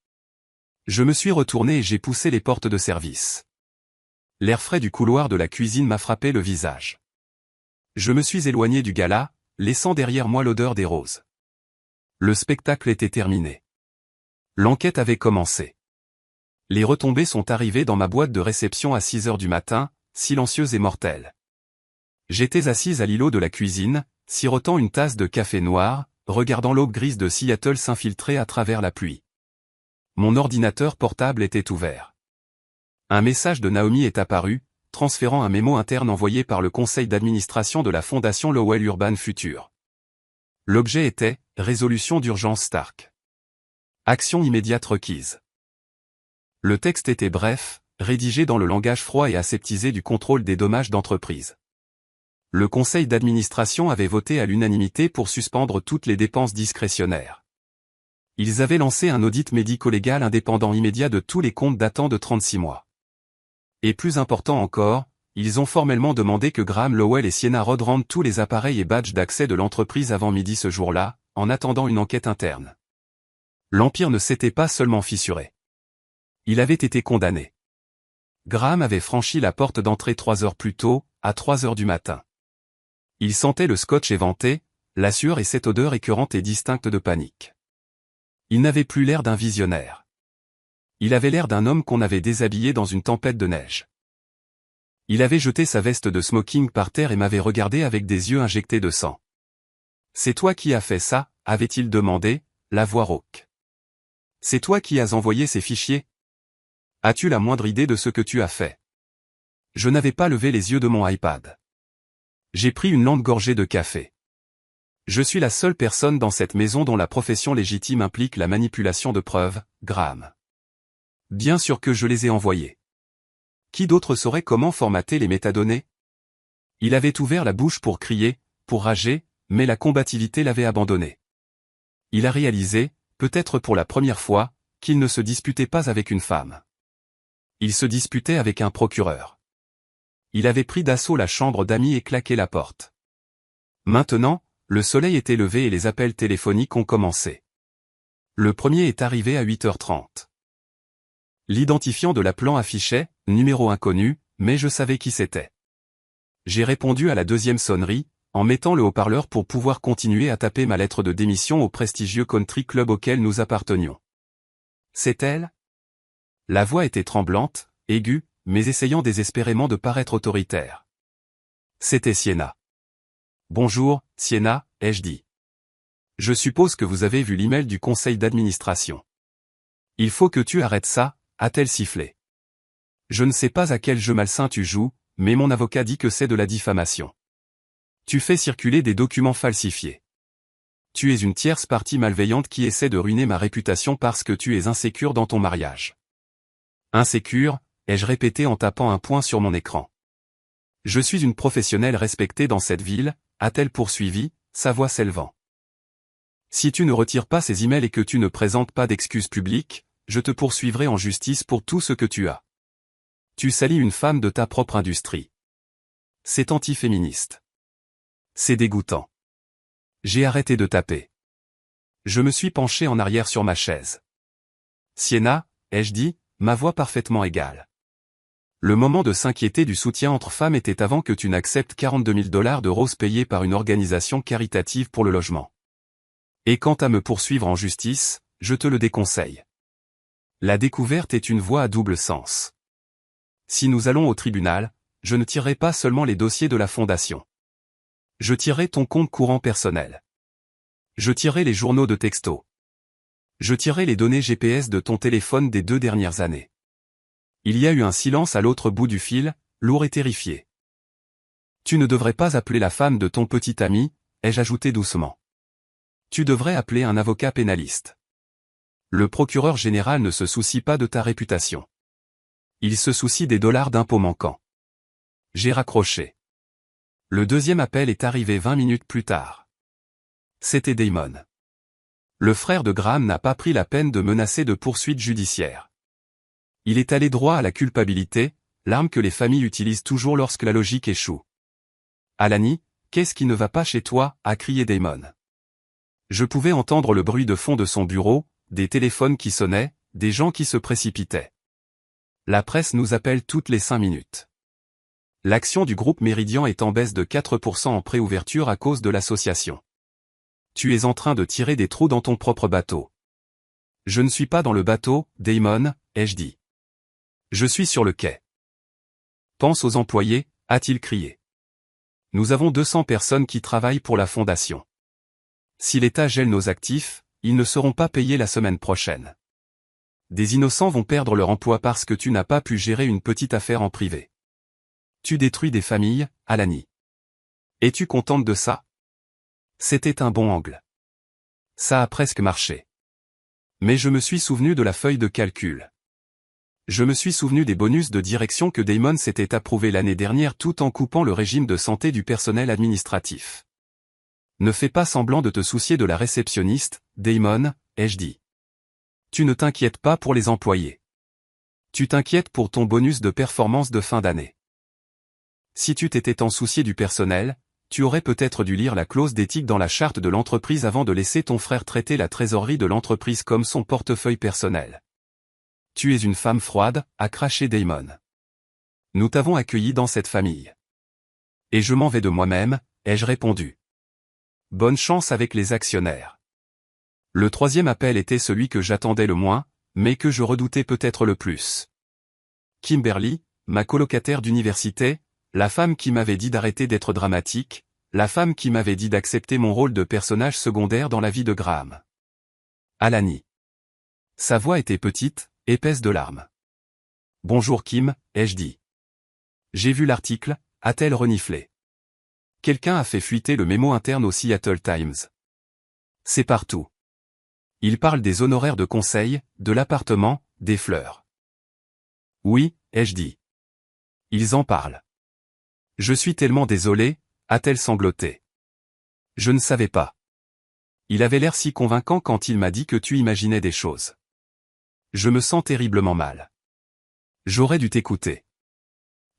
Je me suis retourné et j'ai poussé les portes de service. L'air frais du couloir de la cuisine m'a frappé le visage. Je me suis éloigné du gala, laissant derrière moi l'odeur des roses. Le spectacle était terminé. L'enquête avait commencé. Les retombées sont arrivées dans ma boîte de réception à 6 heures du matin, silencieuses et mortelles. J'étais assise à l'îlot de la cuisine, sirotant une tasse de café noir, regardant l'aube grise de Seattle s'infiltrer à travers la pluie. Mon ordinateur portable était ouvert. Un message de Naomi est apparu, transférant un mémo interne envoyé par le conseil d'administration de la fondation Lowell Urban Future. L'objet était « Résolution d'urgence Stark. Action immédiate requise ». Le texte était bref, rédigé dans le langage froid et aseptisé du contrôle des dommages d'entreprise. Le conseil d'administration avait voté à l'unanimité pour suspendre toutes les dépenses discrétionnaires. Ils avaient lancé un audit médico-légal indépendant immédiat de tous les comptes datant de 36 mois. Et plus important encore, ils ont formellement demandé que Graham Lowell et Sienna Rod rendent tous les appareils et badges d'accès de l'entreprise avant midi ce jour-là, en attendant une enquête interne. L'Empire ne s'était pas seulement fissuré. Il avait été condamné. Graham avait franchi la porte d'entrée 3 heures plus tôt, à 3 heures du matin. Il sentait le scotch éventé, la sueur et cette odeur écœurante et distincte de panique. Il n'avait plus l'air d'un visionnaire. Il avait l'air d'un homme qu'on avait déshabillé dans une tempête de neige. Il avait jeté sa veste de smoking par terre et m'avait regardé avec des yeux injectés de sang. « C'est toi qui as fait ça ?» avait-il demandé, la voix rauque. « C'est toi qui as envoyé ces fichiers ? As-tu la moindre idée de ce que tu as fait ?» Je n'avais pas levé les yeux de mon iPad. J'ai pris une lente gorgée de café. Je suis la seule personne dans cette maison dont la profession légitime implique la manipulation de preuves, Graham. Bien sûr que je les ai envoyés. Qui d'autre saurait comment formater les métadonnées ? Il avait ouvert la bouche pour crier, pour rager, mais la combativité l'avait abandonné. Il a réalisé, peut-être pour la première fois, qu'il ne se disputait pas avec une femme. Il se disputait avec un procureur. Il avait pris d'assaut la chambre d'amis et claqué la porte. Maintenant, le soleil était levé et les appels téléphoniques ont commencé. Le premier est arrivé à 8h30. L'identifiant de l'appelant affichait « numéro inconnu », mais je savais qui c'était. J'ai répondu à la deuxième sonnerie, en mettant le haut-parleur pour pouvoir continuer à taper ma lettre de démission au prestigieux country club auquel nous appartenions. C'est elle ? La voix était tremblante, aiguë, mais essayant désespérément de paraître autoritaire. C'était Sienna. « Bonjour, Sienna », ai-je dit. « Je suppose que vous avez vu l'email du conseil d'administration. Il faut que tu arrêtes ça, a-t-elle sifflé. Je ne sais pas à quel jeu malsain tu joues, mais mon avocat dit que c'est de la diffamation. Tu fais circuler des documents falsifiés. Tu es une tierce partie malveillante qui essaie de ruiner ma réputation parce que tu es insécure dans ton mariage. Insécure, ai-je répété en tapant un poing sur mon écran. Je suis une professionnelle respectée dans cette ville, a-t-elle poursuivi, sa voix s'élevant. Si tu ne retires pas ces emails et que tu ne présentes pas d'excuses publiques, je te poursuivrai en justice pour tout ce que tu as. Tu salis une femme de ta propre industrie. C'est antiféministe. C'est dégoûtant. J'ai arrêté de taper. Je me suis penché en arrière sur ma chaise. Sienna, ai-je dit, ma voix parfaitement égale. Le moment de s'inquiéter du soutien entre femmes était avant que tu n'acceptes 42 000 $ de roses payés par une organisation caritative pour le logement. Et quant à me poursuivre en justice, je te le déconseille. La découverte est une voie à double sens. Si nous allons au tribunal, je ne tirerai pas seulement les dossiers de la fondation. Je tirerai ton compte courant personnel. Je tirerai les journaux de texto. Je tirerai les données GPS de ton téléphone des 2 dernières années. Il y a eu un silence à l'autre bout du fil, lourd et terrifié. Tu ne devrais pas appeler la femme de ton petit ami, ai-je ajouté doucement. Tu devrais appeler un avocat pénaliste. Le procureur général ne se soucie pas de ta réputation. Il se soucie des dollars d'impôts manquants. J'ai raccroché. Le deuxième appel est arrivé 20 minutes plus tard. C'était Damon. Le frère de Graham n'a pas pris la peine de menacer de poursuites judiciaires. Il est allé droit à la culpabilité, l'arme que les familles utilisent toujours lorsque la logique échoue. « Alani, qu'est-ce qui ne va pas chez toi ?» a crié Damon. Je pouvais entendre le bruit de fond de son bureau, des téléphones qui sonnaient, des gens qui se précipitaient. La presse nous appelle toutes les 5 minutes. L'action du groupe Méridian est en baisse de 4% en préouverture à cause de l'association. Tu es en train de tirer des trous dans ton propre bateau. Je ne suis pas dans le bateau, Damon, ai-je dit. Je suis sur le quai. Pense aux employés, a-t-il crié. Nous avons 200 personnes qui travaillent pour la fondation. Si l'État gèle nos actifs, ils ne seront pas payés la semaine prochaine. Des innocents vont perdre leur emploi parce que tu n'as pas pu gérer une petite affaire en privé. Tu détruis des familles, Alani. Es-tu contente de ça? C'était un bon angle. Ça a presque marché. Mais je me suis souvenu de la feuille de calcul. Je me suis souvenu des bonus de direction que Damon s'était approuvé l'année dernière tout en coupant le régime de santé du personnel administratif. Ne fais pas semblant de te soucier de la réceptionniste, Damon, ai-je dit. Tu ne t'inquiètes pas pour les employés. Tu t'inquiètes pour ton bonus de performance de fin d'année. Si tu t'étais tant soucié du personnel, tu aurais peut-être dû lire la clause d'éthique dans la charte de l'entreprise avant de laisser ton frère traiter la trésorerie de l'entreprise comme son portefeuille personnel. Tu es une femme froide, a craché Damon. Nous t'avons accueilli dans cette famille. Et je m'en vais de moi-même, ai-je répondu. Bonne chance avec les actionnaires. Le troisième appel était celui que j'attendais le moins, mais que je redoutais peut-être le plus. Kimberly, ma colocataire d'université, la femme qui m'avait dit d'arrêter d'être dramatique, la femme qui m'avait dit d'accepter mon rôle de personnage secondaire dans la vie de Graham. Alani. Sa voix était petite, épaisse de larmes. Bonjour Kim, ai-je dit. J'ai vu l'article, a-t-elle reniflé. Quelqu'un a fait fuiter le mémo interne au Seattle Times. C'est partout. Il parle des honoraires de conseil, de l'appartement, des fleurs. Oui, ai-je dit. Ils en parlent. Je suis tellement désolé, a-t-elle sangloté. Je ne savais pas. Il avait l'air si convaincant quand il m'a dit que tu imaginais des choses. Je me sens terriblement mal. J'aurais dû t'écouter.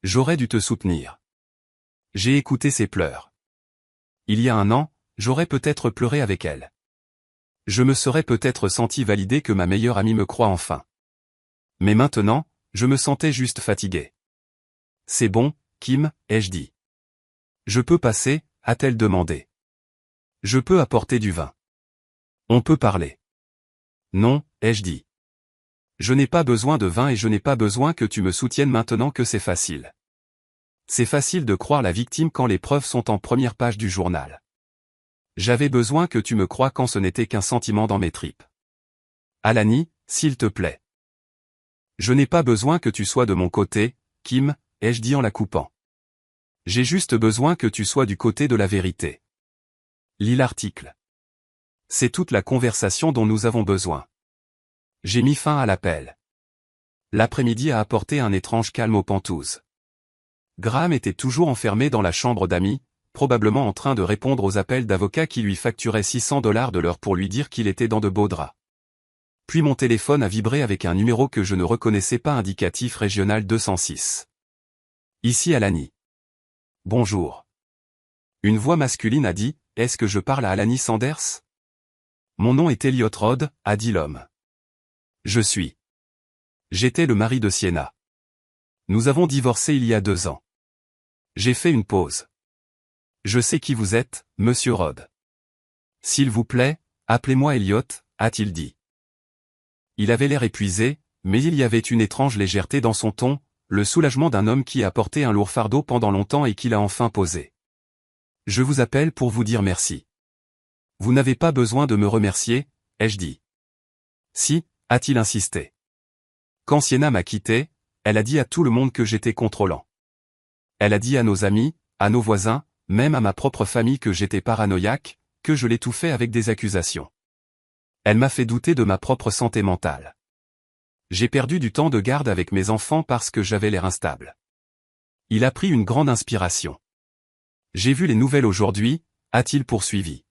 J'aurais dû te soutenir. J'ai écouté ses pleurs. Il y a un an, j'aurais peut-être pleuré avec elle. Je me serais peut-être senti validé que ma meilleure amie me croie enfin. Mais maintenant, je me sentais juste fatigué. C'est bon, Kim, ai-je dit. Je peux passer, a-t-elle demandé. Je peux apporter du vin. On peut parler. Non, ai-je dit. Je n'ai pas besoin de vin et je n'ai pas besoin que tu me soutiennes maintenant que c'est facile. C'est facile de croire la victime quand les preuves sont en première page du journal. J'avais besoin que tu me croies quand ce n'était qu'un sentiment dans mes tripes. Alani, s'il te plaît. Je n'ai pas besoin que tu sois de mon côté, Kim, ai-je dit en la coupant. J'ai juste besoin que tu sois du côté de la vérité. Lis l'article. C'est toute la conversation dont nous avons besoin. J'ai mis fin à l'appel. L'après-midi a apporté un étrange calme aux Pentouses. Graham était toujours enfermé dans la chambre d'amis, probablement en train de répondre aux appels d'avocats qui lui facturaient $600 de l'heure pour lui dire qu'il était dans de beaux draps. Puis mon téléphone a vibré avec un numéro que je ne reconnaissais pas, indicatif régional 206. Ici Alani. Bonjour. Une voix masculine a dit, est-ce que je parle à Alani Sanders? Mon nom est Elliot Rod, a dit l'homme. Je suis. J'étais le mari de Sienna. Nous avons divorcé il y a 2 ans. J'ai fait une pause. Je sais qui vous êtes, monsieur Rod. S'il vous plaît, appelez-moi Elliot, a-t-il dit. Il avait l'air épuisé, mais il y avait une étrange légèreté dans son ton, le soulagement d'un homme qui a porté un lourd fardeau pendant longtemps et qui l'a enfin posé. Je vous appelle pour vous dire merci. Vous n'avez pas besoin de me remercier, ai-je dit. Si, a-t-il insisté. Quand Sienna m'a quitté, elle a dit à tout le monde que j'étais contrôlant. Elle a dit à nos amis, à nos voisins, même à ma propre famille que j'étais paranoïaque, que je l'étouffais avec des accusations. Elle m'a fait douter de ma propre santé mentale. J'ai perdu du temps de garde avec mes enfants parce que j'avais l'air instable. Il a pris une grande inspiration. J'ai vu les nouvelles aujourd'hui, a-t-il poursuivi.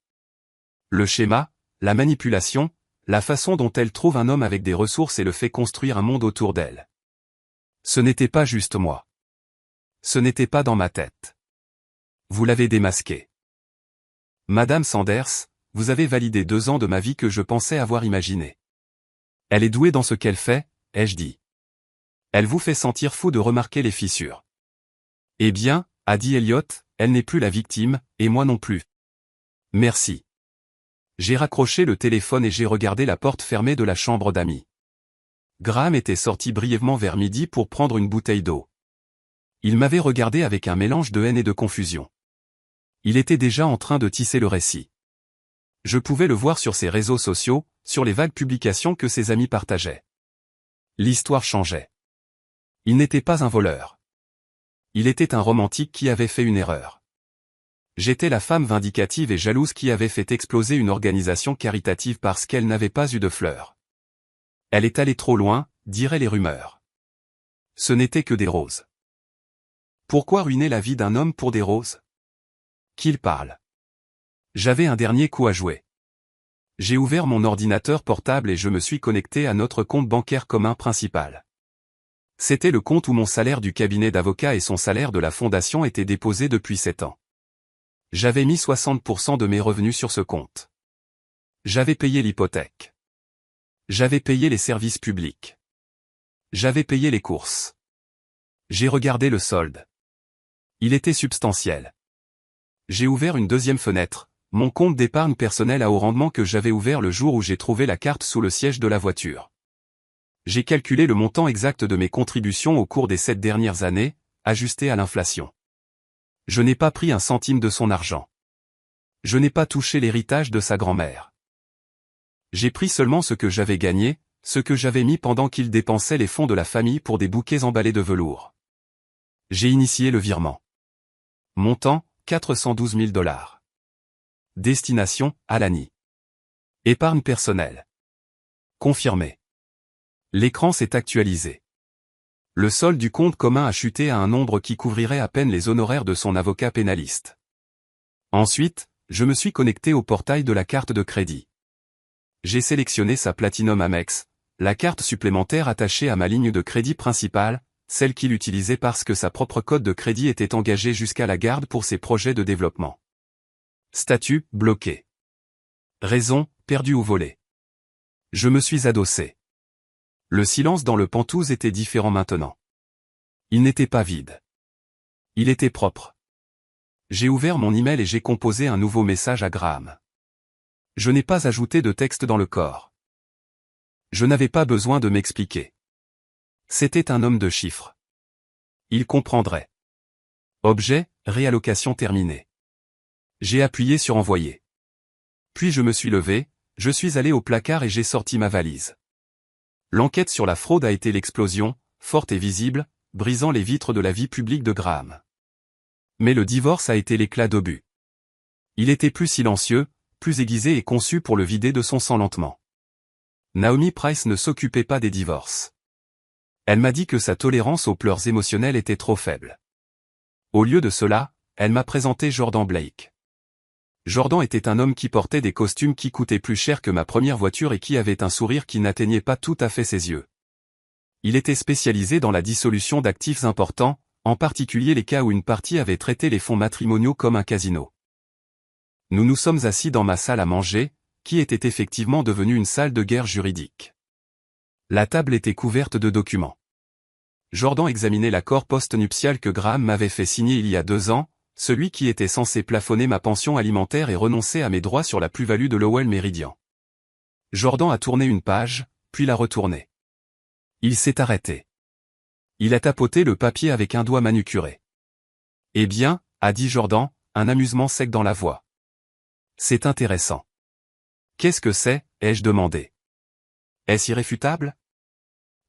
Le schéma, la manipulation, la façon dont elle trouve un homme avec des ressources et le fait construire un monde autour d'elle. Ce n'était pas juste moi. Ce n'était pas dans ma tête. Vous l'avez démasqué. Madame Sanders, vous avez validé 2 ans de ma vie que je pensais avoir imaginé. Elle est douée dans ce qu'elle fait, ai-je dit. Elle vous fait sentir fou de remarquer les fissures. Eh bien, a dit Elliot, elle n'est plus la victime, et moi non plus. Merci. J'ai raccroché le téléphone et j'ai regardé la porte fermée de la chambre d'amis. Graham était sorti brièvement vers midi pour prendre une bouteille d'eau. Il m'avait regardé avec un mélange de haine et de confusion. Il était déjà en train de tisser le récit. Je pouvais le voir sur ses réseaux sociaux, sur les vagues publications que ses amis partageaient. L'histoire changeait. Il n'était pas un voleur. Il était un romantique qui avait fait une erreur. J'étais la femme vindicative et jalouse qui avait fait exploser une organisation caritative parce qu'elle n'avait pas eu de fleurs. Elle est allée trop loin, diraient les rumeurs. Ce n'était que des roses. Pourquoi ruiner la vie d'un homme pour des roses? Qu'il parle. J'avais un dernier coup à jouer. J'ai ouvert mon ordinateur portable et je me suis connecté à notre compte bancaire commun principal. C'était le compte où mon salaire du cabinet d'avocat et son salaire de la fondation étaient déposés depuis 7 ans. J'avais mis 60% de mes revenus sur ce compte. J'avais payé l'hypothèque. J'avais payé les services publics. J'avais payé les courses. J'ai regardé le solde. Il était substantiel. J'ai ouvert une deuxième fenêtre, mon compte d'épargne personnel à haut rendement que j'avais ouvert le jour où j'ai trouvé la carte sous le siège de la voiture. J'ai calculé le montant exact de mes contributions au cours des 7 dernières années, ajusté à l'inflation. Je n'ai pas pris un centime de son argent. Je n'ai pas touché l'héritage de sa grand-mère. J'ai pris seulement ce que j'avais gagné, ce que j'avais mis pendant qu'il dépensait les fonds de la famille pour des bouquets emballés de velours. J'ai initié le virement. Montant, 412 000 $. Destination, Alani. Épargne personnelle. Confirmé. L'écran s'est actualisé. Le solde du compte commun a chuté à un nombre qui couvrirait à peine les honoraires de son avocat pénaliste. Ensuite, je me suis connecté au portail de la carte de crédit. J'ai sélectionné sa Platinum Amex, la carte supplémentaire attachée à ma ligne de crédit principale, celle qu'il utilisait parce que sa propre cote de crédit était engagée jusqu'à la garde pour ses projets de développement. Statut, bloqué. Raison, perdu ou volé. Je me suis adossé. Le silence dans le Penthouse était différent maintenant. Il n'était pas vide. Il était propre. J'ai ouvert mon email et j'ai composé un nouveau message à Graham. Je n'ai pas ajouté de texte dans le corps. Je n'avais pas besoin de m'expliquer. C'était un homme de chiffres. Il comprendrait. Objet, réallocation terminée. J'ai appuyé sur envoyer. Puis je me suis levé, je suis allé au placard et j'ai sorti ma valise. L'enquête sur la fraude a été l'explosion, forte et visible, brisant les vitres de la vie publique de Graham. Mais le divorce a été l'éclat d'obus. Il était plus silencieux, plus aiguisé et conçu pour le vider de son sang lentement. Naomi Price ne s'occupait pas des divorces. Elle m'a dit que sa tolérance aux pleurs émotionnels était trop faible. Au lieu de cela, elle m'a présenté Jordan Blake. Jordan était un homme qui portait des costumes qui coûtaient plus cher que ma première voiture et qui avait un sourire qui n'atteignait pas tout à fait ses yeux. Il était spécialisé dans la dissolution d'actifs importants, en particulier les cas où une partie avait traité les fonds matrimoniaux comme un casino. Nous nous sommes assis dans ma salle à manger, qui était effectivement devenue une salle de guerre juridique. La table était couverte de documents. Jordan examinait l'accord post-nuptial que Graham m'avait fait signer il y a 2 ans, celui qui était censé plafonner ma pension alimentaire et renoncer à mes droits sur la plus-value de Lowell Meridian. Jordan a tourné une page, puis l'a retournée. Il s'est arrêté. Il a tapoté le papier avec un doigt manucuré. Eh bien, a dit Jordan, un amusement sec dans la voix. C'est intéressant. Qu'est-ce que c'est, ai-je demandé. Est-ce irréfutable?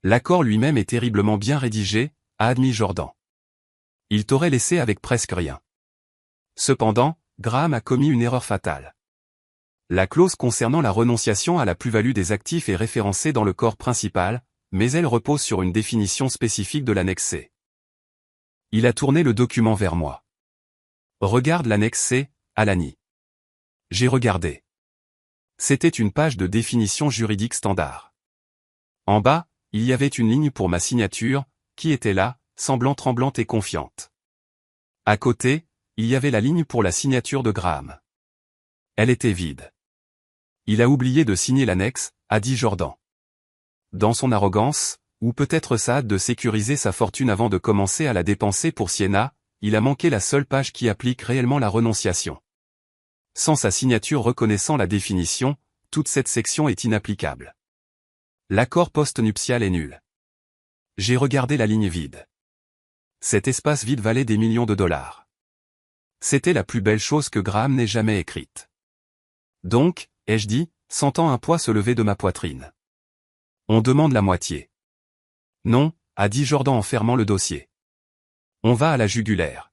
L'accord lui-même est terriblement bien rédigé, a admis Jordan. Il t'aurait laissé avec presque rien. Cependant, Graham a commis une erreur fatale. La clause concernant la renonciation à la plus-value des actifs est référencée dans le corps principal, mais elle repose sur une définition spécifique de l'annexe C. Il a tourné le document vers moi. Regarde l'annexe C, Alani. J'ai regardé. C'était une page de définition juridique standard. En bas, il y avait une ligne pour ma signature, qui était là, semblant tremblante et confiante. À côté, il y avait la ligne pour la signature de Graham. Elle était vide. Il a oublié de signer l'annexe, a dit Jordan. Dans son arrogance, ou peut-être sa hâte de sécuriser sa fortune avant de commencer à la dépenser pour Siena, il a manqué la seule page qui applique réellement la renonciation. Sans sa signature reconnaissant la définition, toute cette section est inapplicable. L'accord post-nuptial est nul. J'ai regardé la ligne vide. Cet espace vide valait des millions de dollars. C'était la plus belle chose que Graham n'ait jamais écrite. Donc, ai-je dit, sentant un poids se lever de ma poitrine. On demande la moitié. Non, a dit Jordan en fermant le dossier. On va à la jugulaire.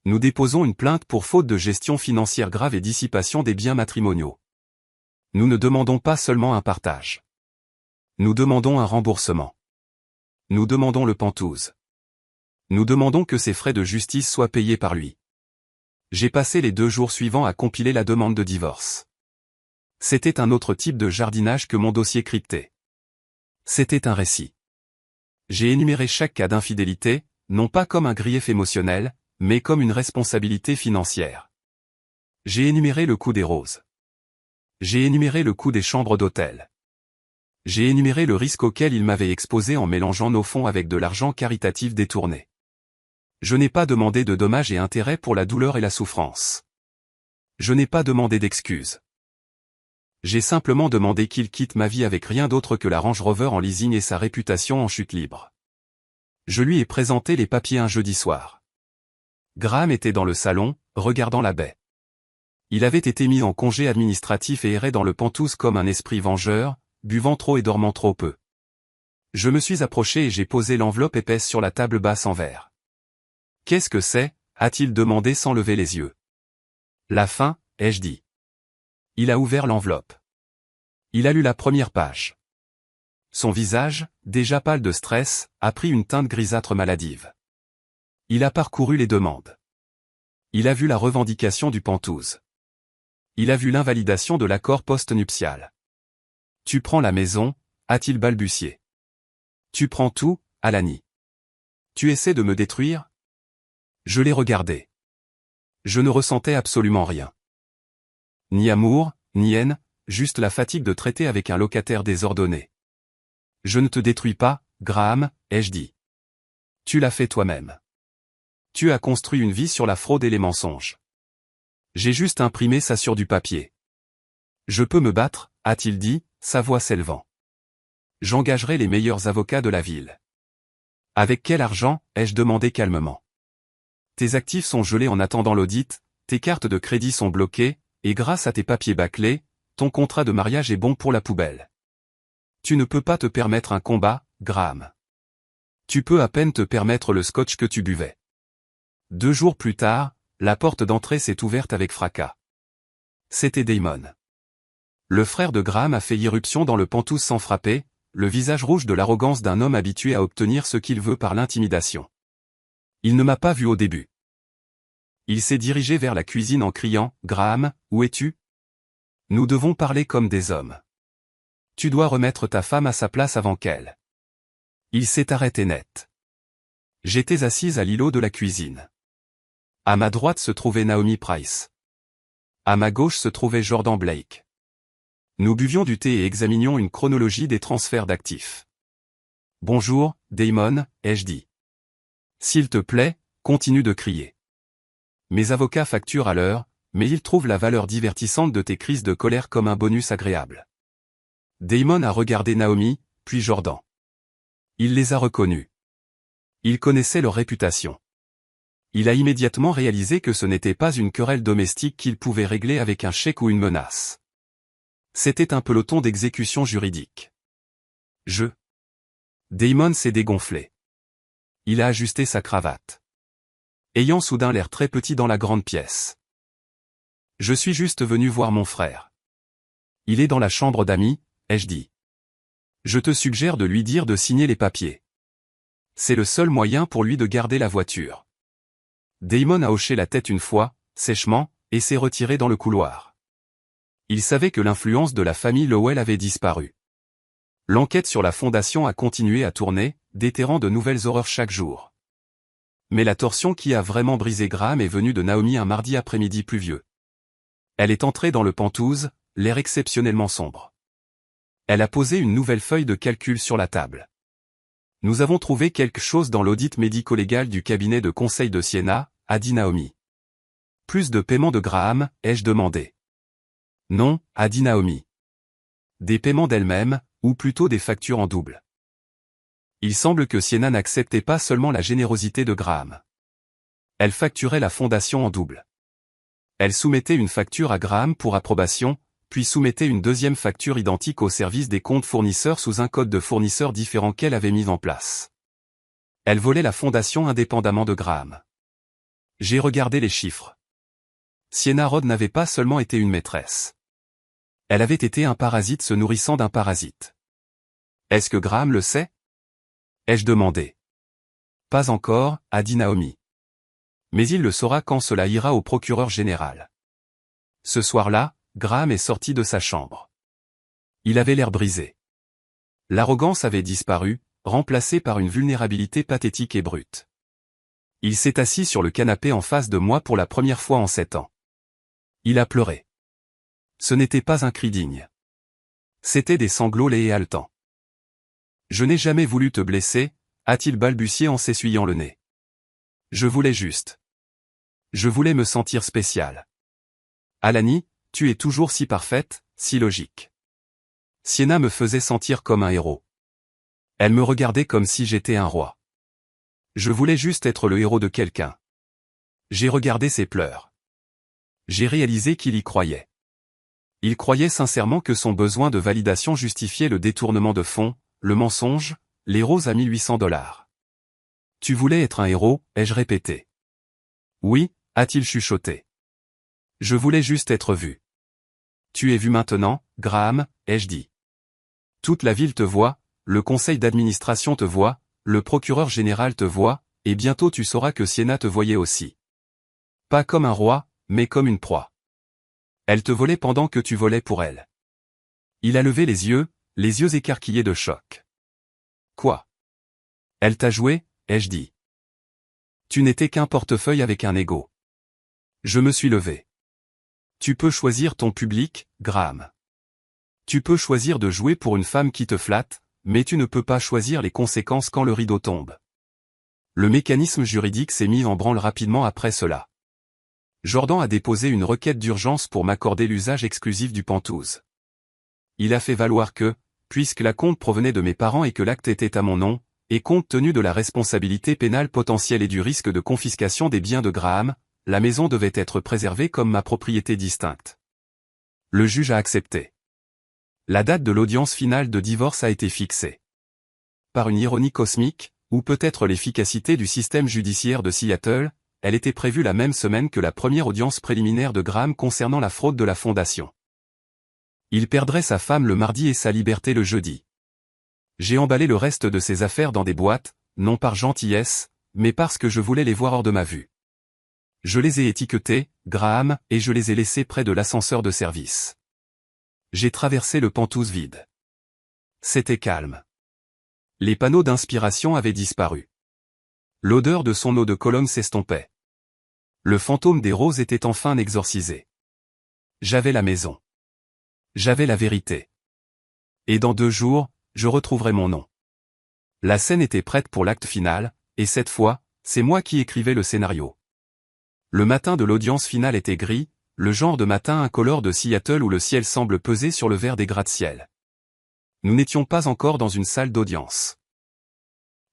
Nous déposons une plainte pour faute de gestion financière grave et dissipation des biens matrimoniaux. Nous ne demandons pas seulement un partage. Nous demandons un remboursement. Nous demandons le Penthouse. Nous demandons que ses frais de justice soient payés par lui. J'ai passé les 2 jours suivants à compiler la demande de divorce. C'était un autre type de jardinage que mon dossier crypté. C'était un récit. J'ai énuméré chaque cas d'infidélité, non pas comme un grief émotionnel, mais comme une responsabilité financière. J'ai énuméré le coût des roses. J'ai énuméré le coût des chambres d'hôtel. J'ai énuméré le risque auquel il m'avait exposé en mélangeant nos fonds avec de l'argent caritatif détourné. Je n'ai pas demandé de dommages et intérêts pour la douleur et la souffrance. Je n'ai pas demandé d'excuses. J'ai simplement demandé qu'il quitte ma vie avec rien d'autre que la Range Rover en leasing et sa réputation en chute libre. Je lui ai présenté les papiers un jeudi soir. Graham était dans le salon, regardant la baie. Il avait été mis en congé administratif et errait dans le Pentouse comme un esprit vengeur, buvant trop et dormant trop peu. Je me suis approché et j'ai posé l'enveloppe épaisse sur la table basse en verre. « Qu'est-ce que c'est » a-t-il demandé sans lever les yeux. « La fin » ai-je dit. Il a ouvert l'enveloppe. Il a lu la première page. Son visage, déjà pâle de stress, a pris une teinte grisâtre maladive. Il a parcouru les demandes. Il a vu la revendication du Pentouse. Il a vu l'invalidation de l'accord post-nuptial. « Tu prends la maison » a-t-il balbutié. « Tu prends tout, Alani. Tu essaies de me détruire ?» Je l'ai regardé. Je ne ressentais absolument rien. Ni amour, ni haine, juste la fatigue de traiter avec un locataire désordonné. « Je ne te détruis pas, Graham » ai-je dit. « Tu l'as fait toi-même. Tu as construit une vie sur la fraude et les mensonges. J'ai juste imprimé ça sur du papier. Je peux me battre, a-t-il dit, sa voix s'élevant. J'engagerai les meilleurs avocats de la ville. Avec quel argent, ai-je demandé calmement. Tes actifs sont gelés en attendant l'audit, tes cartes de crédit sont bloquées, et grâce à tes papiers bâclés, ton contrat de mariage est bon pour la poubelle. Tu ne peux pas te permettre un combat, Graham. Tu peux à peine te permettre le scotch que tu buvais. 2 jours plus tard, la porte d'entrée s'est ouverte avec fracas. C'était Damon. Le frère de Graham a fait irruption dans le Pentouse sans frapper, le visage rouge de l'arrogance d'un homme habitué à obtenir ce qu'il veut par l'intimidation. Il ne m'a pas vu au début. Il s'est dirigé vers la cuisine en criant « Graham, où es-tu ? Nous devons parler comme des hommes. Tu dois remettre ta femme à sa place avant qu'elle. » Il s'est arrêté net. J'étais assise à l'îlot de la cuisine. À ma droite se trouvait Naomi Price. À ma gauche se trouvait Jordan Blake. Nous buvions du thé et examinions une chronologie des transferts d'actifs. « Bonjour, Damon » ai-je dit. « S'il te plaît, continue de crier. Mes avocats facturent à l'heure, mais ils trouvent la valeur divertissante de tes crises de colère comme un bonus agréable. » Damon a regardé Naomi, puis Jordan. Il les a reconnus. Il connaissait leur réputation. Il a immédiatement réalisé que ce n'était pas une querelle domestique qu'il pouvait régler avec un chèque ou une menace. C'était un peloton d'exécution juridique. Damon s'est dégonflé. Il a ajusté sa cravate. Ayant soudain l'air très petit dans la grande pièce. « Je suis juste venu voir mon frère. Il est dans la chambre d'amis, ai-je dit. Je te suggère de lui dire de signer les papiers. C'est le seul moyen pour lui de garder la voiture. » Damon a hoché la tête une fois, sèchement, et s'est retiré dans le couloir. Il savait que l'influence de la famille Lowell avait disparu. L'enquête sur la fondation a continué à tourner, déterrant de nouvelles horreurs chaque jour. Mais la torsion qui a vraiment brisé Graham est venue de Naomi un mardi après-midi pluvieux. Elle est entrée dans le Pentouse, l'air exceptionnellement sombre. Elle a posé une nouvelle feuille de calcul sur la table. « Nous avons trouvé quelque chose dans l'audit médico-légal du cabinet de conseil de Siena » a dit Naomi. « Plus de paiement de Graham » ai-je demandé. « Non » a dit Naomi. « Des paiements d'elle-même, ou plutôt des factures en double. » Il semble que Siena n'acceptait pas seulement la générosité de Graham. Elle facturait la fondation en double. Elle soumettait une facture à Graham pour approbation, puis soumettait une deuxième facture identique au service des comptes fournisseurs sous un code de fournisseur différent qu'elle avait mis en place. Elle volait la fondation indépendamment de Graham. J'ai regardé les chiffres. Siena Rhodes n'avait pas seulement été une maîtresse. Elle avait été un parasite se nourrissant d'un parasite. Est-ce que Graham le sait ? Ai-je demandé. Pas encore, a dit Naomi. Mais il le saura quand cela ira au procureur général. Ce soir-là, Graham est sorti de sa chambre. Il avait l'air brisé. L'arrogance avait disparu, remplacée par une vulnérabilité pathétique et brute. Il s'est assis sur le canapé en face de moi pour la première fois en 7 ans. Il a pleuré. Ce n'était pas un cri digne. C'étaient des sanglots laids et haletants. Je n'ai jamais voulu te blesser, a-t-il balbutié en s'essuyant le nez. Je voulais juste. Je voulais me sentir spécial. Alani, tu es toujours si parfaite, si logique. Sienna me faisait sentir comme un héros. Elle me regardait comme si j'étais un roi. Je voulais juste être le héros de quelqu'un. J'ai regardé ses pleurs. J'ai réalisé qu'il y croyait. Il croyait sincèrement que son besoin de validation justifiait le détournement de fonds, le mensonge, les roses à $1800. Tu voulais être un héros, ai-je répété. Oui, a-t-il chuchoté. Je voulais juste être vu. Tu es vu maintenant, Graham, ai-je dit. Toute la ville te voit, le conseil d'administration te voit, le procureur général te voit, et bientôt tu sauras que Sienna te voyait aussi. Pas comme un roi, mais comme une proie. Elle te volait pendant que tu volais pour elle. Il a levé les yeux écarquillés de choc. Quoi? Elle t'a joué, ai-je dit. Tu n'étais qu'un portefeuille avec un ego. Je me suis levé. Tu peux choisir ton public, Graham. Tu peux choisir de jouer pour une femme qui te flatte, mais tu ne peux pas choisir les conséquences quand le rideau tombe. Le mécanisme juridique s'est mis en branle rapidement après cela. Jordan a déposé une requête d'urgence pour m'accorder l'usage exclusif du Penthouse. Il a fait valoir que, puisque la compte provenait de mes parents et que l'acte était à mon nom, et compte tenu de la responsabilité pénale potentielle et du risque de confiscation des biens de Graham, la maison devait être préservée comme ma propriété distincte. Le juge a accepté. La date de l'audience finale de divorce a été fixée. Par une ironie cosmique, ou peut-être l'efficacité du système judiciaire de Seattle, elle était prévue la même semaine que la première audience préliminaire de Graham concernant la fraude de la fondation. Il perdrait sa femme le mardi et sa liberté le jeudi. J'ai emballé le reste de ses affaires dans des boîtes, non par gentillesse, mais parce que je voulais les voir hors de ma vue. Je les ai étiquetés, Graham, et je les ai laissés près de l'ascenseur de service. J'ai traversé le Penthouse vide. C'était calme. Les panneaux d'inspiration avaient disparu. L'odeur de son eau de Cologne s'estompait. Le fantôme des roses était enfin exorcisé. J'avais la maison. J'avais la vérité. Et dans 2 jours, je retrouverai mon nom. La scène était prête pour l'acte final, et cette fois, c'est moi qui écrivais le scénario. Le matin de l'audience finale était gris, le genre de matin incolore de Seattle où le ciel semble peser sur le vert des gratte-ciel. Nous n'étions pas encore dans une salle d'audience.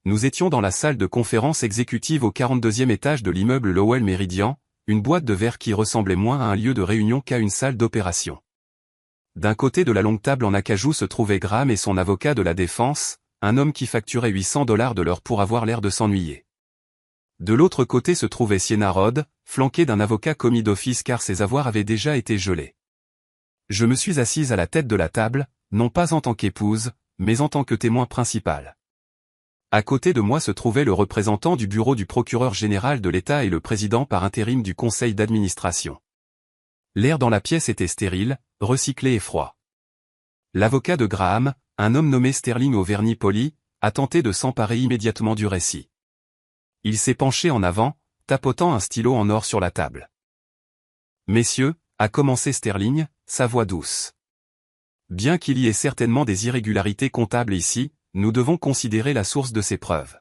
Nous étions dans la salle de conférence exécutive au 42e étage de l'immeuble Lowell Meridian, une boîte de verre qui ressemblait moins à un lieu de réunion qu'à une salle d'opération. D'un côté de la longue table en acajou se trouvait Graham et son avocat de la défense, un homme qui facturait $800 de l'heure pour avoir l'air de s'ennuyer. De l'autre côté se trouvait Sienna Rhodes, flanquée d'un avocat commis d'office car ses avoirs avaient déjà été gelés. Je me suis assise à la tête de la table, non pas en tant qu'épouse, mais en tant que témoin principal. À côté de moi se trouvait le représentant du bureau du procureur général de l'État et le président par intérim du conseil d'administration. L'air dans la pièce était stérile, recyclé et froid. L'avocat de Graham, un homme nommé Sterling au vernis poli, a tenté de s'emparer immédiatement du récit. Il s'est penché en avant, tapotant un stylo en or sur la table. « Messieurs » a commencé Sterling, sa voix douce. « Bien qu'il y ait certainement des irrégularités comptables ici, nous devons considérer la source de ces preuves.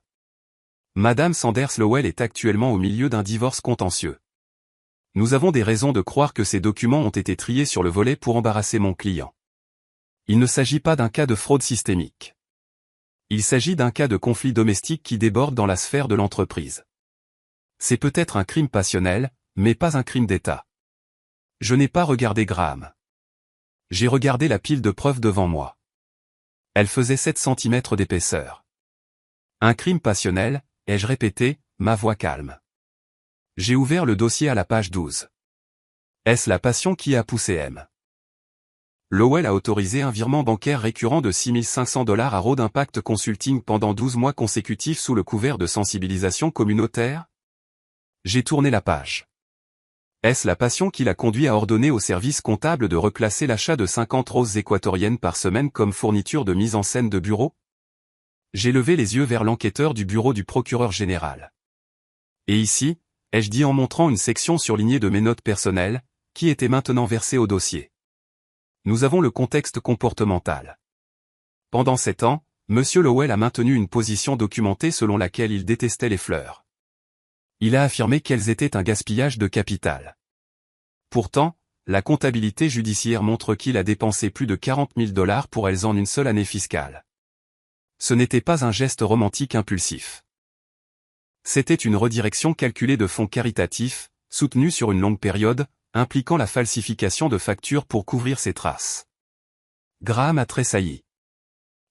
Madame Sanders Lowell est actuellement au milieu d'un divorce contentieux. Nous avons des raisons de croire que ces documents ont été triés sur le volet pour embarrasser mon client. Il ne s'agit pas d'un cas de fraude systémique. Il s'agit d'un cas de conflit domestique qui déborde dans la sphère de l'entreprise. C'est peut-être un crime passionnel, mais pas un crime d'État. Je n'ai pas regardé Graham. J'ai regardé la pile de preuves devant moi. Elle faisait 7 cm d'épaisseur. Un crime passionnel, ai-je répété, ma voix calme. J'ai ouvert le dossier à la page 12. Est-ce la passion qui a poussé M? Lowell a autorisé un virement bancaire récurrent de $6 500 à Road Impact Consulting pendant 12 mois consécutifs sous le couvert de sensibilisation communautaire? J'ai tourné la page. Est-ce la passion qui l'a conduit à ordonner au service comptable de reclasser l'achat de 50 roses équatoriennes par semaine comme fourniture de mise en scène de bureau? J'ai levé les yeux vers l'enquêteur du bureau du procureur général. Et ici, ai-je dit en montrant une section surlignée de mes notes personnelles, qui était maintenant versée au dossier. Nous avons le contexte comportemental. Pendant 7 ans, Monsieur Lowell a maintenu une position documentée selon laquelle il détestait les fleurs. Il a affirmé qu'elles étaient un gaspillage de capital. Pourtant, la comptabilité judiciaire montre qu'il a dépensé plus de 40 000 $ pour elles en une seule année fiscale. Ce n'était pas un geste romantique impulsif. C'était une redirection calculée de fonds caritatifs, soutenue sur une longue période, impliquant la falsification de factures pour couvrir ses traces. Graham a tressailli.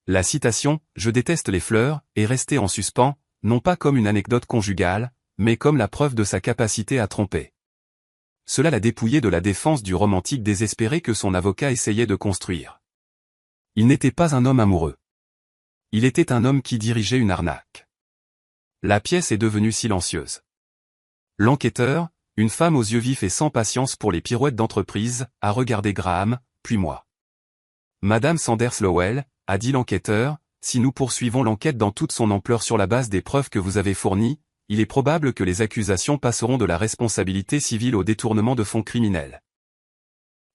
La citation « Je déteste les fleurs » est restée en suspens, non pas comme une anecdote conjugale, mais comme la preuve de sa capacité à tromper. Cela l'a dépouillé de la défense du romantique désespéré que son avocat essayait de construire. Il n'était pas un homme amoureux. Il était un homme qui dirigeait une arnaque. La pièce est devenue silencieuse. L'enquêteur, une femme aux yeux vifs et sans patience pour les pirouettes d'entreprise, a regardé Graham, puis moi. Madame Sanders Lowell, a dit l'enquêteur, si nous poursuivons l'enquête dans toute son ampleur sur la base des preuves que vous avez fournies, il est probable que les accusations passeront de la responsabilité civile au détournement de fonds criminels.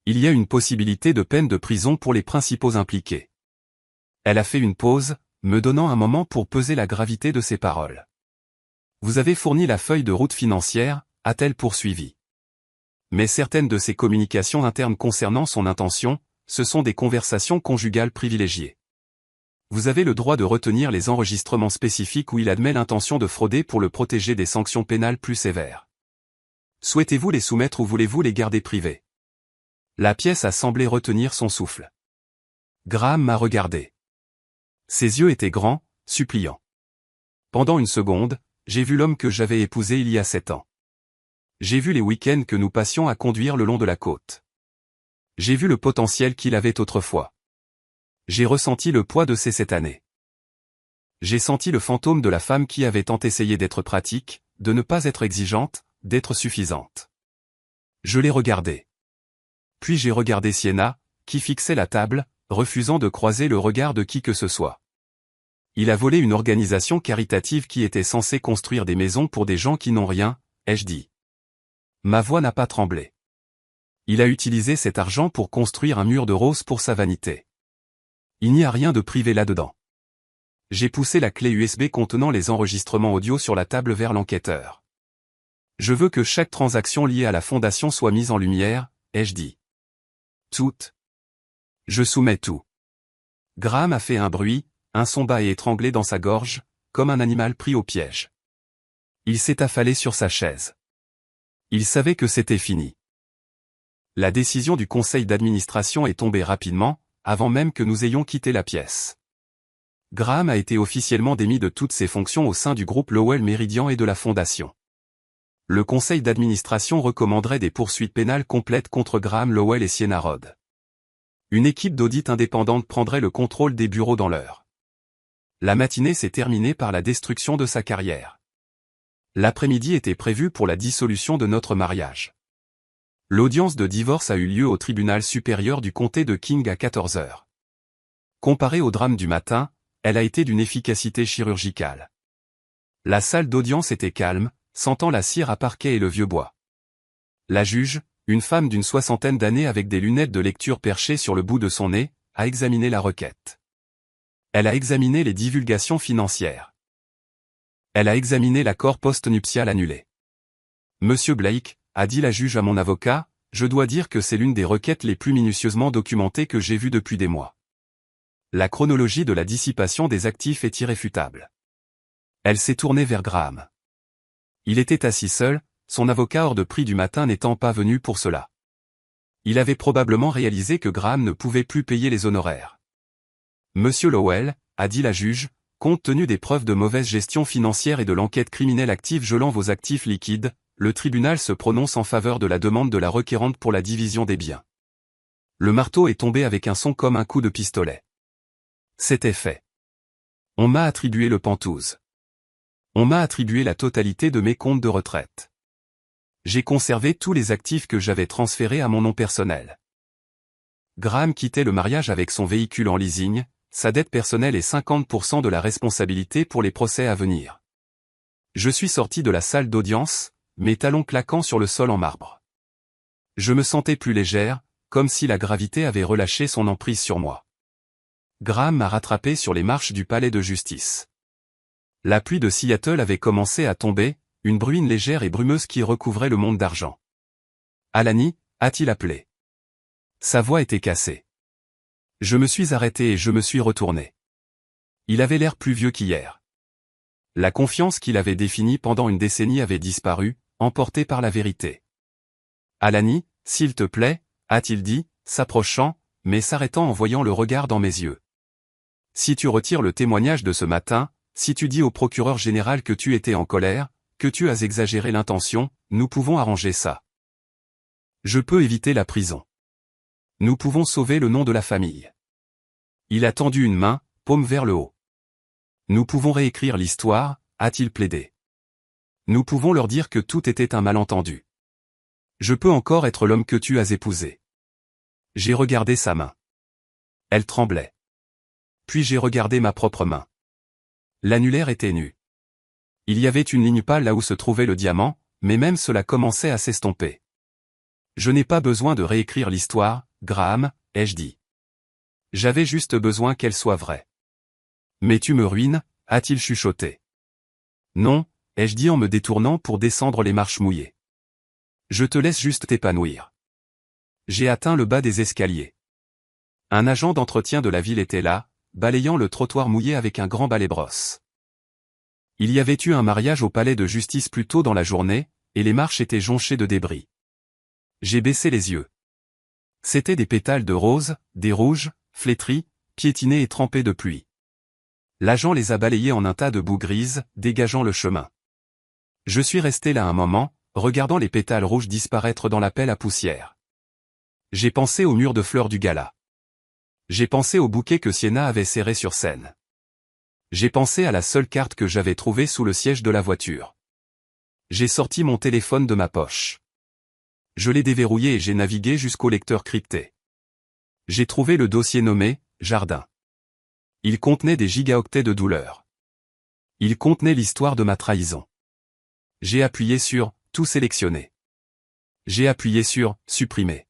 Il y a une possibilité de peine de prison pour les principaux impliqués. Elle a fait une pause, me donnant un moment pour peser la gravité de ses paroles. Vous avez fourni la feuille de route financière, a-t-elle poursuivi. Mais certaines de ses communications internes concernant son intention, ce sont des conversations conjugales privilégiées. Vous avez le droit de retenir les enregistrements spécifiques où il admet l'intention de frauder pour le protéger des sanctions pénales plus sévères. Souhaitez-vous les soumettre ou voulez-vous les garder privés? La pièce a semblé retenir son souffle. Graham m'a regardé. Ses yeux étaient grands, suppliants. Pendant une seconde, j'ai vu l'homme que j'avais épousé il y a 7 ans. J'ai vu les week-ends que nous passions à conduire le long de la côte. J'ai vu le potentiel qu'il avait autrefois. J'ai ressenti le poids de ces 7 années. J'ai senti le fantôme de la femme qui avait tant essayé d'être pratique, de ne pas être exigeante, d'être suffisante. Je l'ai regardé. Puis j'ai regardé Sienna, qui fixait la table, refusant de croiser le regard de qui que ce soit. Il a volé une organisation caritative qui était censée construire des maisons pour des gens qui n'ont rien, ai-je dit. Ma voix n'a pas tremblé. Il a utilisé cet argent pour construire un mur de roses pour sa vanité. Il n'y a rien de privé là-dedans. J'ai poussé la clé USB contenant les enregistrements audio sur la table vers l'enquêteur. Je veux que chaque transaction liée à la fondation soit mise en lumière, ai-je dit. Toute. Je soumets tout. Graham a fait un bruit, un son bas et étranglé dans sa gorge, comme un animal pris au piège. Il s'est affalé sur sa chaise. Il savait que c'était fini. La décision du conseil d'administration est tombée rapidement, avant même que nous ayons quitté la pièce. Graham a été officiellement démis de toutes ses fonctions au sein du groupe Lowell Meridian et de la fondation. Le conseil d'administration recommanderait des poursuites pénales complètes contre Graham Lowell et Sienna Rhodes. Une équipe d'audit indépendante prendrait le contrôle des bureaux dans l'heure. La matinée s'est terminée par la destruction de sa carrière. L'après-midi était prévu pour la dissolution de notre mariage. L'audience de divorce a eu lieu au tribunal supérieur du comté de King à 14 heures. Comparée au drame du matin, elle a été d'une efficacité chirurgicale. La salle d'audience était calme, sentant la cire à parquet et le vieux bois. La juge, une femme d'une 60aine d'années avec des lunettes de lecture perchées sur le bout de son nez, a examiné la requête. Elle a examiné les divulgations financières. Elle a examiné l'accord post-nuptial annulé. Monsieur Blake, a dit la juge à mon avocat, je dois dire que c'est l'une des requêtes les plus minutieusement documentées que j'ai vues depuis des mois. La chronologie de la dissipation des actifs est irréfutable. Elle s'est tournée vers Graham. Il était assis seul, son avocat hors de prix du matin n'étant pas venu pour cela. Il avait probablement réalisé que Graham ne pouvait plus payer les honoraires. Monsieur Lowell, a dit la juge, compte tenu des preuves de mauvaise gestion financière et de l'enquête criminelle active gelant vos actifs liquides, le tribunal se prononce en faveur de la demande de la requérante pour la division des biens. Le marteau est tombé avec un son comme un coup de pistolet. C'était fait. On m'a attribué le Penthouse. On m'a attribué la totalité de mes comptes de retraite. J'ai conservé tous les actifs que j'avais transférés à mon nom personnel. Graham quittait le mariage avec son véhicule en leasing, sa dette personnelle et 50% de la responsabilité pour les procès à venir. Je suis sorti de la salle d'audience, mes talons claquant sur le sol en marbre. Je me sentais plus légère, comme si la gravité avait relâché son emprise sur moi. Graham m'a rattrapé sur les marches du palais de justice. La pluie de Seattle avait commencé à tomber, une bruine légère et brumeuse qui recouvrait le monde d'argent. Alani, a-t-il appelé. Sa voix était cassée. Je me suis arrêté et je me suis retourné. Il avait l'air plus vieux qu'hier. La confiance qu'il avait définie pendant une décennie avait disparu, emportée par la vérité. Alani, s'il te plaît, a-t-il dit, s'approchant, mais s'arrêtant en voyant le regard dans mes yeux. Si tu retires le témoignage de ce matin, si tu dis au procureur général que tu étais en colère, que tu as exagéré l'intention, nous pouvons arranger ça. Je peux éviter la prison. Nous pouvons sauver le nom de la famille. Il a tendu une main, paume vers le haut. Nous pouvons réécrire l'histoire, a-t-il plaidé. Nous pouvons leur dire que tout était un malentendu. Je peux encore être l'homme que tu as épousé. J'ai regardé sa main. Elle tremblait. Puis j'ai regardé ma propre main. L'annulaire était nu. Il y avait une ligne pâle là où se trouvait le diamant, mais même cela commençait à s'estomper. Je n'ai pas besoin de réécrire l'histoire, Graham, ai-je dit. J'avais juste besoin qu'elle soit vraie. Mais tu me ruines, a-t-il chuchoté. Non, ai-je dit en me détournant pour descendre les marches mouillées. Je te laisse juste t'épanouir. J'ai atteint le bas des escaliers. Un agent d'entretien de la ville était là, balayant le trottoir mouillé avec un grand balai-brosse. Il y avait eu un mariage au palais de justice plus tôt dans la journée, et les marches étaient jonchées de débris. J'ai baissé les yeux. C'étaient des pétales de rose, des rouges, flétris, piétinés et trempés de pluie. L'agent les a balayés en un tas de boue grise, dégageant le chemin. Je suis resté là un moment, regardant les pétales rouges disparaître dans la pelle à poussière. J'ai pensé au mur de fleurs du gala. J'ai pensé au bouquet que Sienna avait serré sur scène. J'ai pensé à la seule carte que j'avais trouvée sous le siège de la voiture. J'ai sorti mon téléphone de ma poche. Je l'ai déverrouillé et j'ai navigué jusqu'au lecteur crypté. J'ai trouvé le dossier nommé « Jardin ». Il contenait des gigaoctets de douleur. Il contenait l'histoire de ma trahison. J'ai appuyé sur « Tout sélectionner ». J'ai appuyé sur « Supprimer ».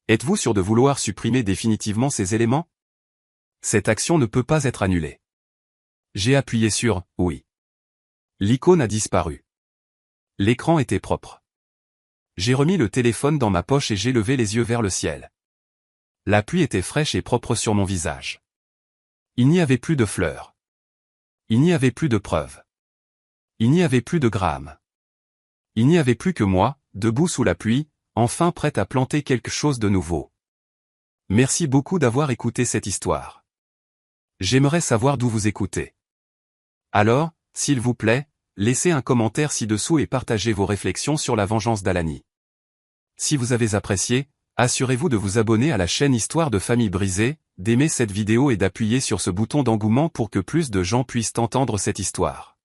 Êtes-vous sûr de vouloir supprimer définitivement ces éléments? Cette action ne peut pas être annulée. J'ai appuyé sur « Oui ». L'icône a disparu. L'écran était propre. J'ai remis le téléphone dans ma poche et j'ai levé les yeux vers le ciel. La pluie était fraîche et propre sur mon visage. Il n'y avait plus de fleurs. Il n'y avait plus de preuves. Il n'y avait plus de Graham. Il n'y avait plus que moi, debout sous la pluie, enfin prêt à planter quelque chose de nouveau. Merci beaucoup d'avoir écouté cette histoire. J'aimerais savoir d'où vous écoutez. Alors, s'il vous plaît, laissez un commentaire ci-dessous et partagez vos réflexions sur la vengeance d'Alani. Si vous avez apprécié, assurez-vous de vous abonner à la chaîne Histoire de famille brisée, d'aimer cette vidéo et d'appuyer sur ce bouton d'engouement pour que plus de gens puissent entendre cette histoire.